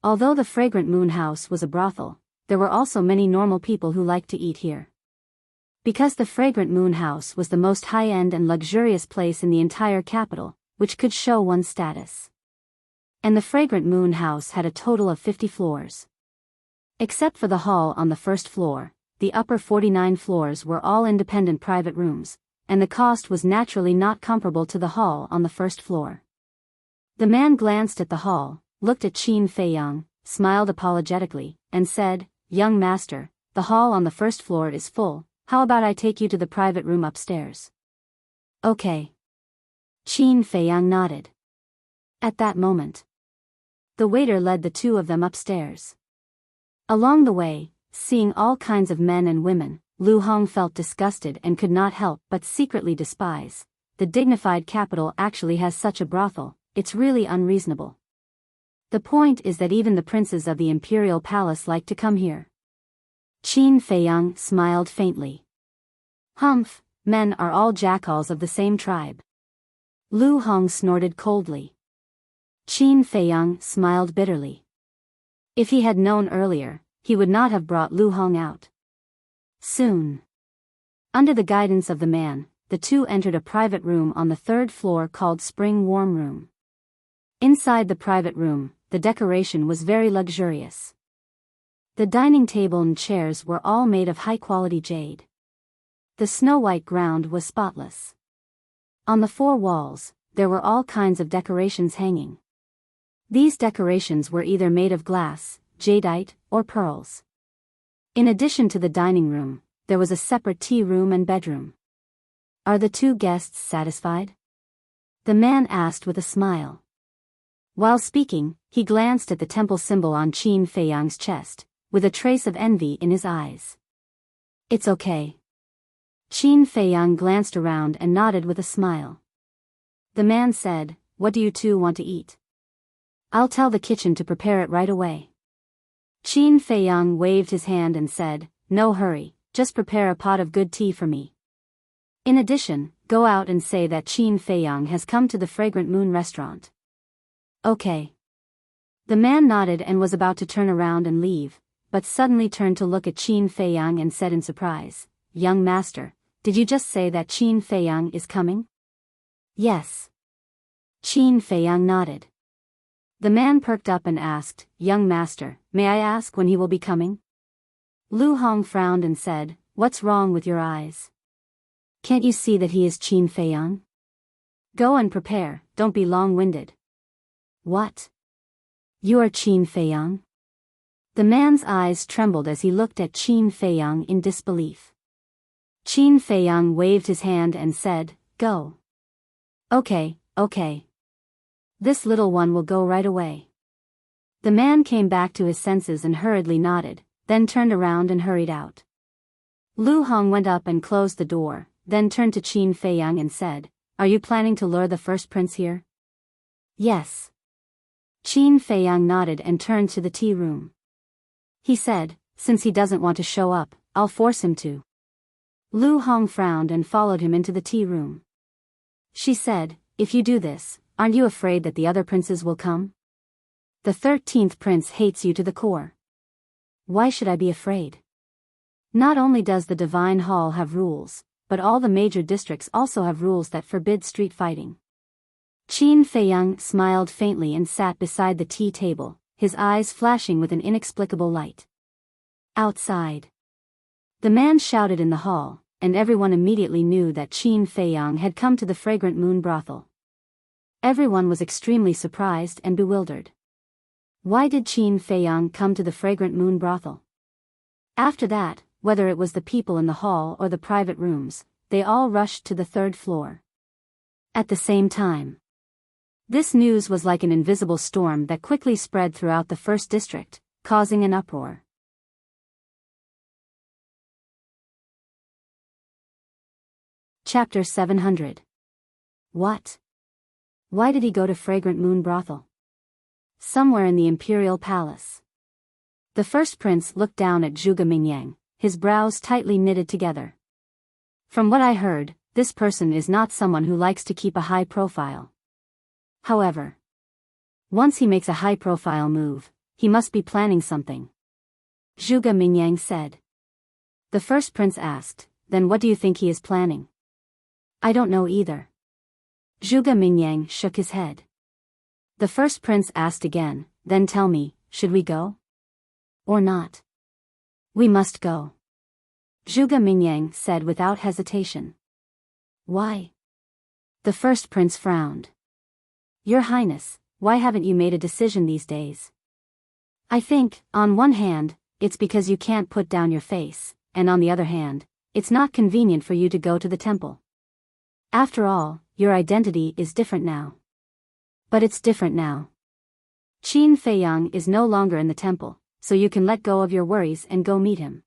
S1: Although the fragrant moon house was a brothel, there were also many normal people who liked to eat here. Because the fragrant moon house was the most high-end and luxurious place in the entire capital, which could show one's status. And the fragrant moon house had a total of 50 floors. Except for the hall on the first floor, the upper 49 floors were all independent private rooms, and the cost was naturally not comparable to the hall on the first floor. The man glanced at the hall, looked at Qin Feiyang, smiled apologetically, and said, young master, the hall on the first floor is full. How about I take you to the private room upstairs? Okay. Qin Feiyang nodded. At that moment, the waiter led the two of them upstairs. Along the way, seeing all kinds of men and women, Lu Hong felt disgusted and could not help but secretly despise. The dignified capital actually has such a brothel, it's really unreasonable. The point is that even the princes of the imperial palace like to come here. Qin Feiyang smiled faintly. Humph, men are all jackals of the same tribe. Lu Hong snorted coldly. Qin Feiyang smiled bitterly. If he had known earlier, he would not have brought Lu Hong out. Soon, under the guidance of the man, the two entered a private room on the third floor called Spring Warm Room. Inside the private room, the decoration was very luxurious. The dining table and chairs were all made of high-quality jade. The snow-white ground was spotless. On the four walls, there were all kinds of decorations hanging. These decorations were either made of glass, jadeite, or pearls. In addition to the dining room, there was a separate tea room and bedroom. Are the two guests satisfied? The man asked with a smile. While speaking, he glanced at the temple symbol on Qin Feiyang's chest, with a trace of envy in his eyes. It's okay. Qin Feiyang glanced around and nodded with a smile. The man said, "What do you two want to eat? I'll tell the kitchen to prepare it right away." Qin Feiyang waved his hand and said, "No hurry, just prepare a pot of good tea for me. In addition, go out and say that Qin Feiyang has come to the Fragrant Moon restaurant." Okay. The man nodded and was about to turn around and leave, but suddenly turned to look at Qin Feiyang and said in surprise, "Young master, did you just say that Qin Feiyang is coming?" "Yes." Qin Feiyang nodded. The man perked up and asked, "Young master, may I ask when he will be coming?" Lu Hong frowned and said, "What's wrong with your eyes? Can't you see that he is Qin Feiyang? Go and prepare, don't be long-winded." "What? You are Qin Feiyang?" The man's eyes trembled as he looked at Qin Feiyang in disbelief. Qin Feiyang waved his hand and said, "Go." Okay. This little one will go right away." The man came back to his senses and hurriedly nodded, then turned around and hurried out. Lu Hong went up and closed the door, then turned to Qin Feiyang and said, "Are you planning to lure the first prince here?" "Yes." Qin Feiyang nodded and turned to the tea room. He said, "Since he doesn't want to show up, I'll force him to." Lu Hong frowned and followed him into the tea room. She said, "If you do this, aren't you afraid that the other princes will come? The 13th prince hates you to the core." "Why should I be afraid? Not only does the Divine Hall have rules, but all the major districts also have rules that forbid street fighting." Qin Feiyang smiled faintly and sat beside the tea table, his eyes flashing with an inexplicable light. Outside, the man shouted in the hall, and everyone immediately knew that Qin Feiyang had come to the Fragrant Moon brothel. Everyone was extremely surprised and bewildered. Why did Qin Feiyang come to the Fragrant Moon brothel? After that, whether it was the people in the hall or the private rooms, they all rushed to the third floor. At the same time, this news was like an invisible storm that quickly spread throughout the first district, causing an uproar. Chapter 700. What? Why did he go to Fragrant Moon brothel? Somewhere in the imperial palace. The first prince looked down at Zhuge Mingyang, his brows tightly knitted together. From what I heard, this person is not someone who likes to keep a high profile. However, once he makes a high-profile move, he must be planning something. Zhuge Mingyang said. The first prince asked, "Then what do you think he is planning?" "I don't know either." Zhuge Mingyang shook his head. The first prince asked again, "Then tell me, should we go? Or not?" "We must go," Zhuge Mingyang said without hesitation. "Why?" The first prince frowned. "Your Highness, why haven't you made a decision these days?" "I think, on one hand, it's because you can't put down your face, and on the other hand, it's not convenient for you to go to the temple. After all, your identity is different now." But it's different now. Qin Feiyang is no longer in the temple, so you can let go of your worries and go meet him.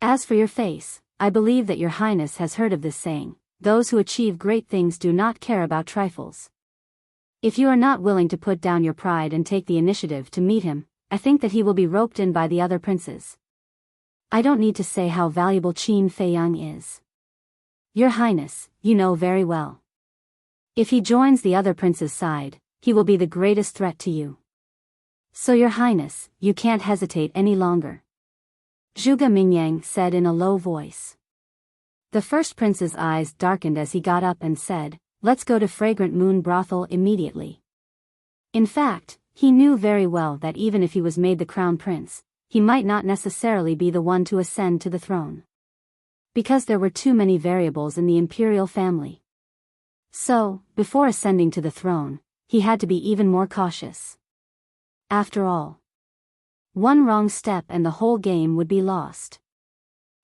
S1: As for your face, I believe that your highness has heard of this saying, those who achieve great things do not care about trifles. If you are not willing to put down your pride and take the initiative to meet him, I think that he will be roped in by the other princes. I don't need to say how valuable Qin Feiyang is. Your highness, you know very well. If he joins the other prince's side, he will be the greatest threat to you. So your highness, you can't hesitate any longer. Zhuge Mingyang said in a low voice. The first prince's eyes darkened as he got up and said, let's go to Fragrant Moon Brothel immediately. In fact, he knew very well that even if he was made the crown prince, he might not necessarily be the one to ascend to the throne. Because there were too many variables in the imperial family. So, before ascending to the throne, he had to be even more cautious. After all, one wrong step and the whole game would be lost.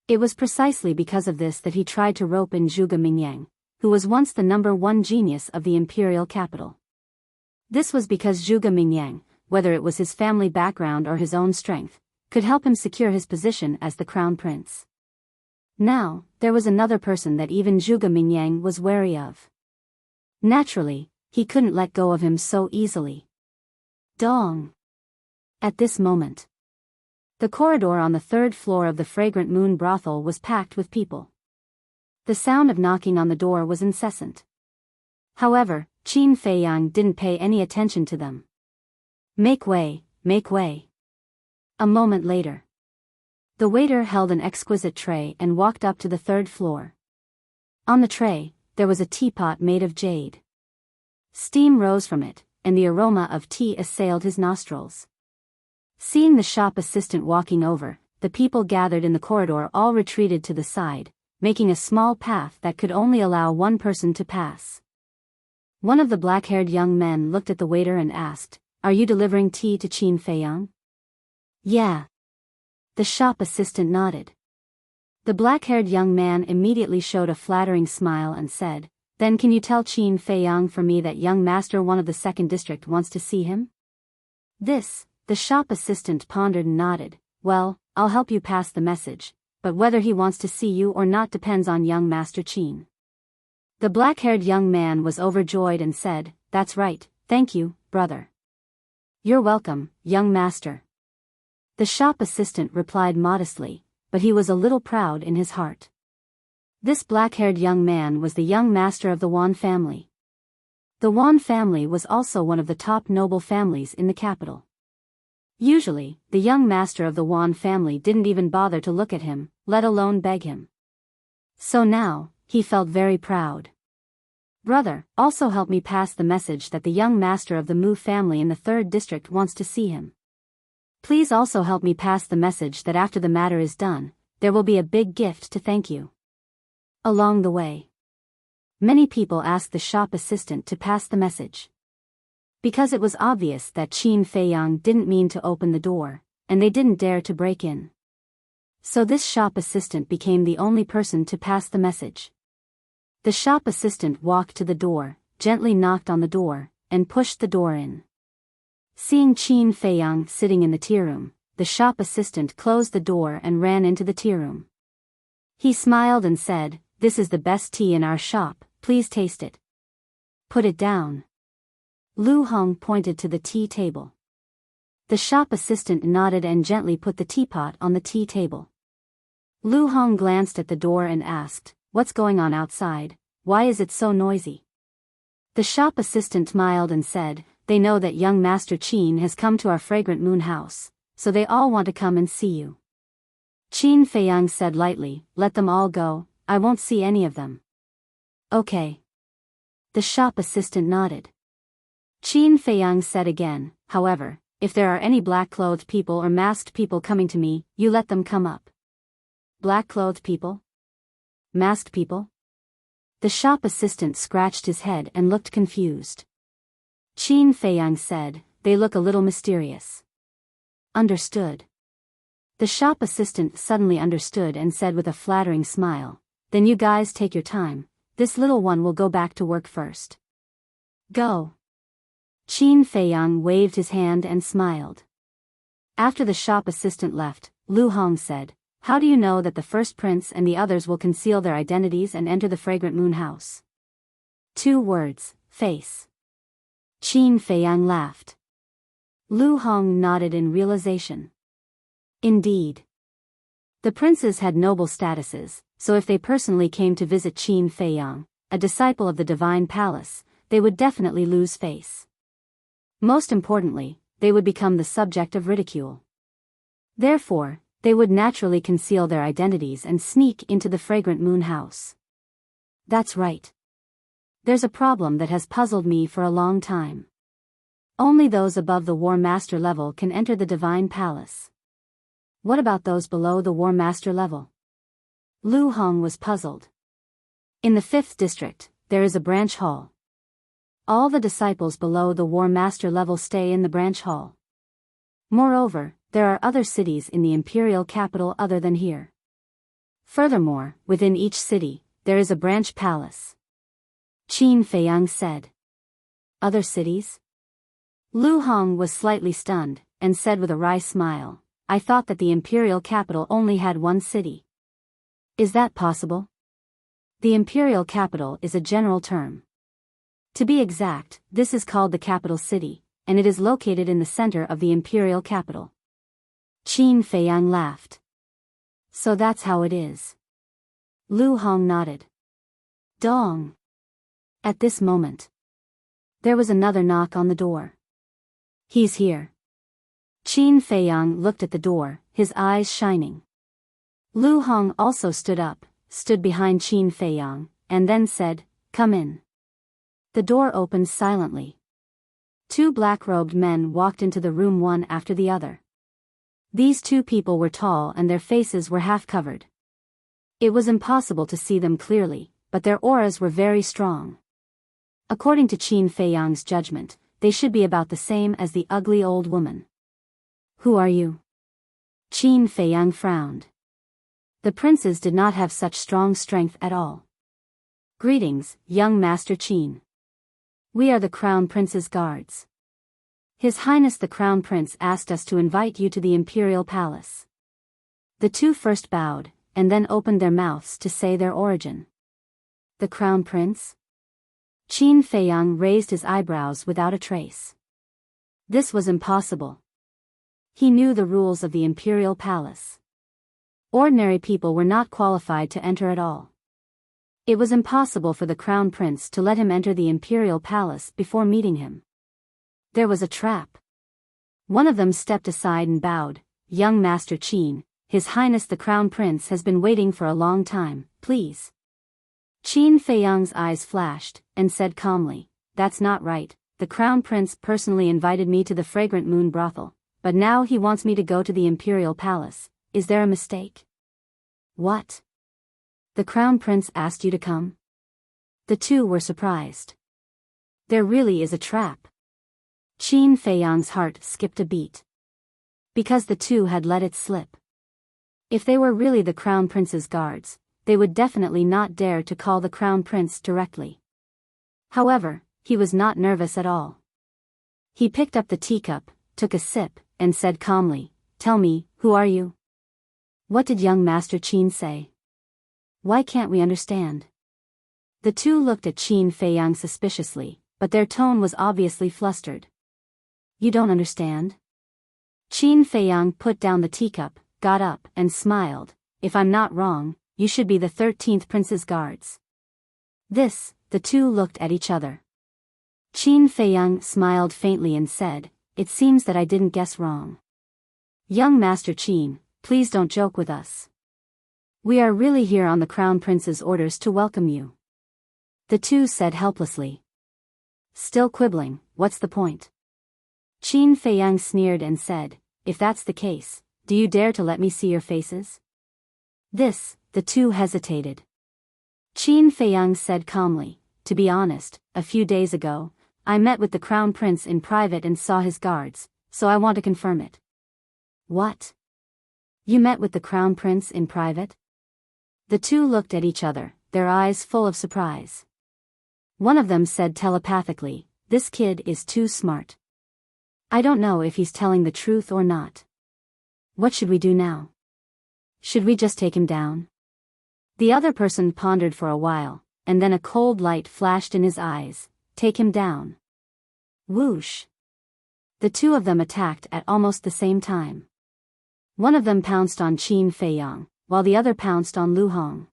S1: It was precisely because of this that he tried to rope in Zhuge Mingyang, who was once the #1 genius of the imperial capital. This was because Zhuge Mingyang, whether it was his family background or his own strength, could help him secure his position as the crown prince. Now, there was another person that even Zhuge Mingyang was wary of. Naturally, he couldn't let go of him so easily. Dong! At this moment, the corridor on the 3rd floor of the Fragrant Moon Brothel was packed with people. The sound of knocking on the door was incessant. However, Qin Feiyang didn't pay any attention to them. Make way, make way. A moment later, the waiter held an exquisite tray and walked up to the 3rd floor. On the tray, there was a teapot made of jade. Steam rose from it, and the aroma of tea assailed his nostrils. Seeing the shop assistant walking over, the people gathered in the corridor all retreated to the side, making a small path that could only allow one person to pass. One of the black-haired young men looked at the waiter and asked, "Are you delivering tea to Qin Feiyang?" "Yeah." The shop assistant nodded. The black-haired young man immediately showed a flattering smile and said, "Then can you tell Qin Feiyang for me that young master one of the 2nd district wants to see him?" This, the shop assistant pondered and nodded. "Well, I'll help you pass the message, but whether he wants to see you or not depends on young Master Qin." The black-haired young man was overjoyed and said, "That's right, thank you, brother." "You're welcome, young master." The shop assistant replied modestly, but he was a little proud in his heart. This black-haired young man was the young master of the Wan family. The Wan family was also one of the top noble families in the capital. Usually, the young master of the Wan family didn't even bother to look at him, let alone beg him. So now, he felt very proud. "Brother, also help me pass the message that the young master of the Mu family in the 3rd district wants to see him. Please also help me pass the message that after the matter is done, there will be a big gift to thank you." Along the way, many people asked the shop assistant to pass the message. Because it was obvious that Qin Feiyang didn't mean to open the door, and they didn't dare to break in. So this shop assistant became the only person to pass the message. The shop assistant walked to the door, gently knocked on the door, and pushed the door in. Seeing Qin Feiyang sitting in the tea room, the shop assistant closed the door and ran into the tea room. He smiled and said, "This is the best tea in our shop, please taste it." "Put it down." Lu Hong pointed to the tea table. The shop assistant nodded and gently put the teapot on the tea table. Lu Hong glanced at the door and asked, "What's going on outside? Why is it so noisy?" The shop assistant smiled and said, "They know that young Master Qin has come to our Fragrant Moon house, so they all want to come and see you." Qin Feiyang said lightly, "Let them all go, I won't see any of them." "Okay." The shop assistant nodded. Qin Feiyang said again, "However, if there are any black-clothed people or masked people coming to me, you let them come up." "Black-clothed people? Masked people?" The shop assistant scratched his head and looked confused. Qin Feiyang said, "They look a little mysterious." "Understood." The shop assistant suddenly understood and said with a flattering smile, "Then you guys take your time, this little one will go back to work first." "Go." Qin Feiyang waved his hand and smiled. After the shop assistant left, Lu Hong said, "How do you know that the first prince and the others will conceal their identities and enter the fragrant moon house?" 2 words, face. Qin Feiyang laughed. Lu Hong nodded in realization. Indeed. The princes had noble statuses, so if they personally came to visit Qin Feiyang, a disciple of the divine palace, they would definitely lose face. Most importantly, they would become the subject of ridicule. Therefore, they would naturally conceal their identities and sneak into the fragrant moon house. That's right. There's a problem that has puzzled me for a long time. Only those above the War Master level can enter the divine palace. What about those below the War Master level? Lu Hong was puzzled. In the 5th district, there is a branch hall. All the disciples below the War Master level stay in the branch hall. Moreover, there are other cities in the imperial capital other than here. Furthermore, within each city, there is a branch palace. Qin Feiyang said. Other cities? Lu Hong was slightly stunned, and said with a wry smile, "I thought that the imperial capital only had one city." Is that possible? The imperial capital is a general term. To be exact, this is called the capital city, and it is located in the center of the imperial capital. Qin Feiyang laughed. So that's how it is. Lu Hong nodded. Dong. At this moment, there was another knock on the door. He's here. Qin Feiyang looked at the door, his eyes shining. Lu Hong also stood behind Qin Feiyang, and then said, "Come in." The door opened silently. 2 black-robed men walked into the room one after the other. These 2 people were tall and their faces were half covered. It was impossible to see them clearly, but their auras were very strong. According to Qin Feiyang's judgment, they should be about the same as the ugly old woman. "Who are you?" Qin Feiyang frowned. The princes did not have such strong strength at all. "Greetings, young Master Qin. We are the Crown Prince's guards. His Highness the Crown Prince asked us to invite you to the Imperial Palace." The 2 first bowed, and then opened their mouths to say their origin. The Crown Prince? Qin Feiyang raised his eyebrows without a trace. This was impossible. He knew the rules of the Imperial Palace. Ordinary people were not qualified to enter at all. It was impossible for the Crown Prince to let him enter the Imperial Palace before meeting him. There was a trap. One of them stepped aside and bowed, "Young Master Qin, His Highness the Crown Prince has been waiting for a long time, please." Qin Feiyang's eyes flashed, and said calmly, "That's not right, the Crown Prince personally invited me to the Fragrant Moon brothel, but now he wants me to go to the Imperial Palace. Is there a mistake?" "What? The Crown Prince asked you to come?" The 2 were surprised. There really is a trap. Qin Feiyang's heart skipped a beat. Because the 2 had let it slip. If they were really the Crown Prince's guards, they would definitely not dare to call the Crown Prince directly. However, he was not nervous at all. He picked up the teacup, took a sip, and said calmly, "Tell me, who are you? What did young Master Qin say? Why can't we understand?" The 2 looked at Qin Feiyang suspiciously, but their tone was obviously flustered. "You don't understand?" Qin Feiyang put down the teacup, got up, and smiled. "If I'm not wrong, you should be the 13th Prince's guards." The 2 looked at each other. Qin Feiyang smiled faintly and said, "It seems that I didn't guess wrong. Young Master Qin, please don't joke with us. We are really here on the Crown Prince's orders to welcome you." The 2 said helplessly. "Still quibbling, what's the point?" Qin Feiyang sneered and said, "If that's the case, do you dare to let me see your faces?" The 2 hesitated. Qin Feiyang said calmly, "To be honest, a few days ago, I met with the Crown Prince in private and saw his guards, so I want to confirm it." "What? You met with the Crown Prince in private?" The 2 looked at each other, their eyes full of surprise. One of them said telepathically, This kid is too smart. I don't know if he's telling the truth or not. What should we do now? Should we just take him down? The other person pondered for a while, and then a cold light flashed in his eyes. Take him down. Whoosh. The two of them attacked at almost the same time. One of them pounced on Qin Feiyang, while the other pounced on Lu Hong.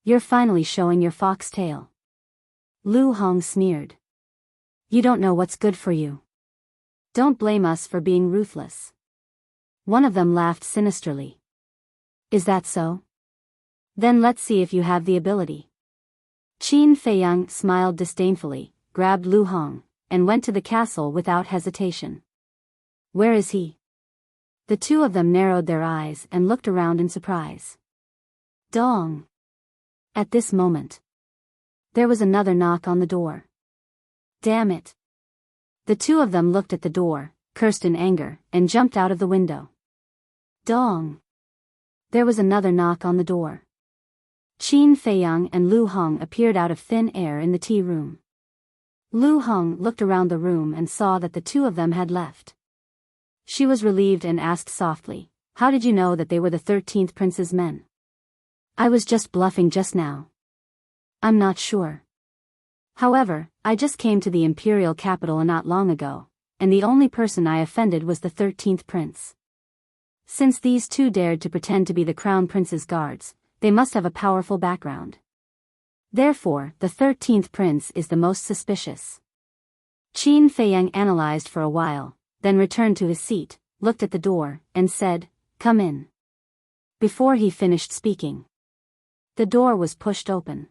S1: You're finally showing your fox tail. Lu Hong sneered. You don't know what's good for you. Don't blame us for being ruthless. One of them laughed sinisterly. Is that so? Then let's see if you have the ability. Qin Feiyang smiled disdainfully, grabbed Lu Hong, and went to the castle without hesitation. Where is he? The two of them narrowed their eyes and looked around in surprise. Dong! At this moment, there was another knock on the door. Damn it! The two of them looked at the door, cursed in anger, and jumped out of the window. Dong! There was another knock on the door. Qin Feiyang and Lu Hong appeared out of thin air in the tea room. Lu Hong looked around the room and saw that the two of them had left. She was relieved and asked softly, how did you know that they were the 13th prince's men? I was just bluffing just now. I'm not sure. However, I just came to the imperial capital not long ago, and the only person I offended was the 13th prince. Since these two dared to pretend to be the crown prince's guards, they must have a powerful background. Therefore, the 13th prince is the most suspicious. Qin Feiyang analyzed for a while, then returned to his seat, looked at the door, and said, come in. Before he finished speaking, the door was pushed open.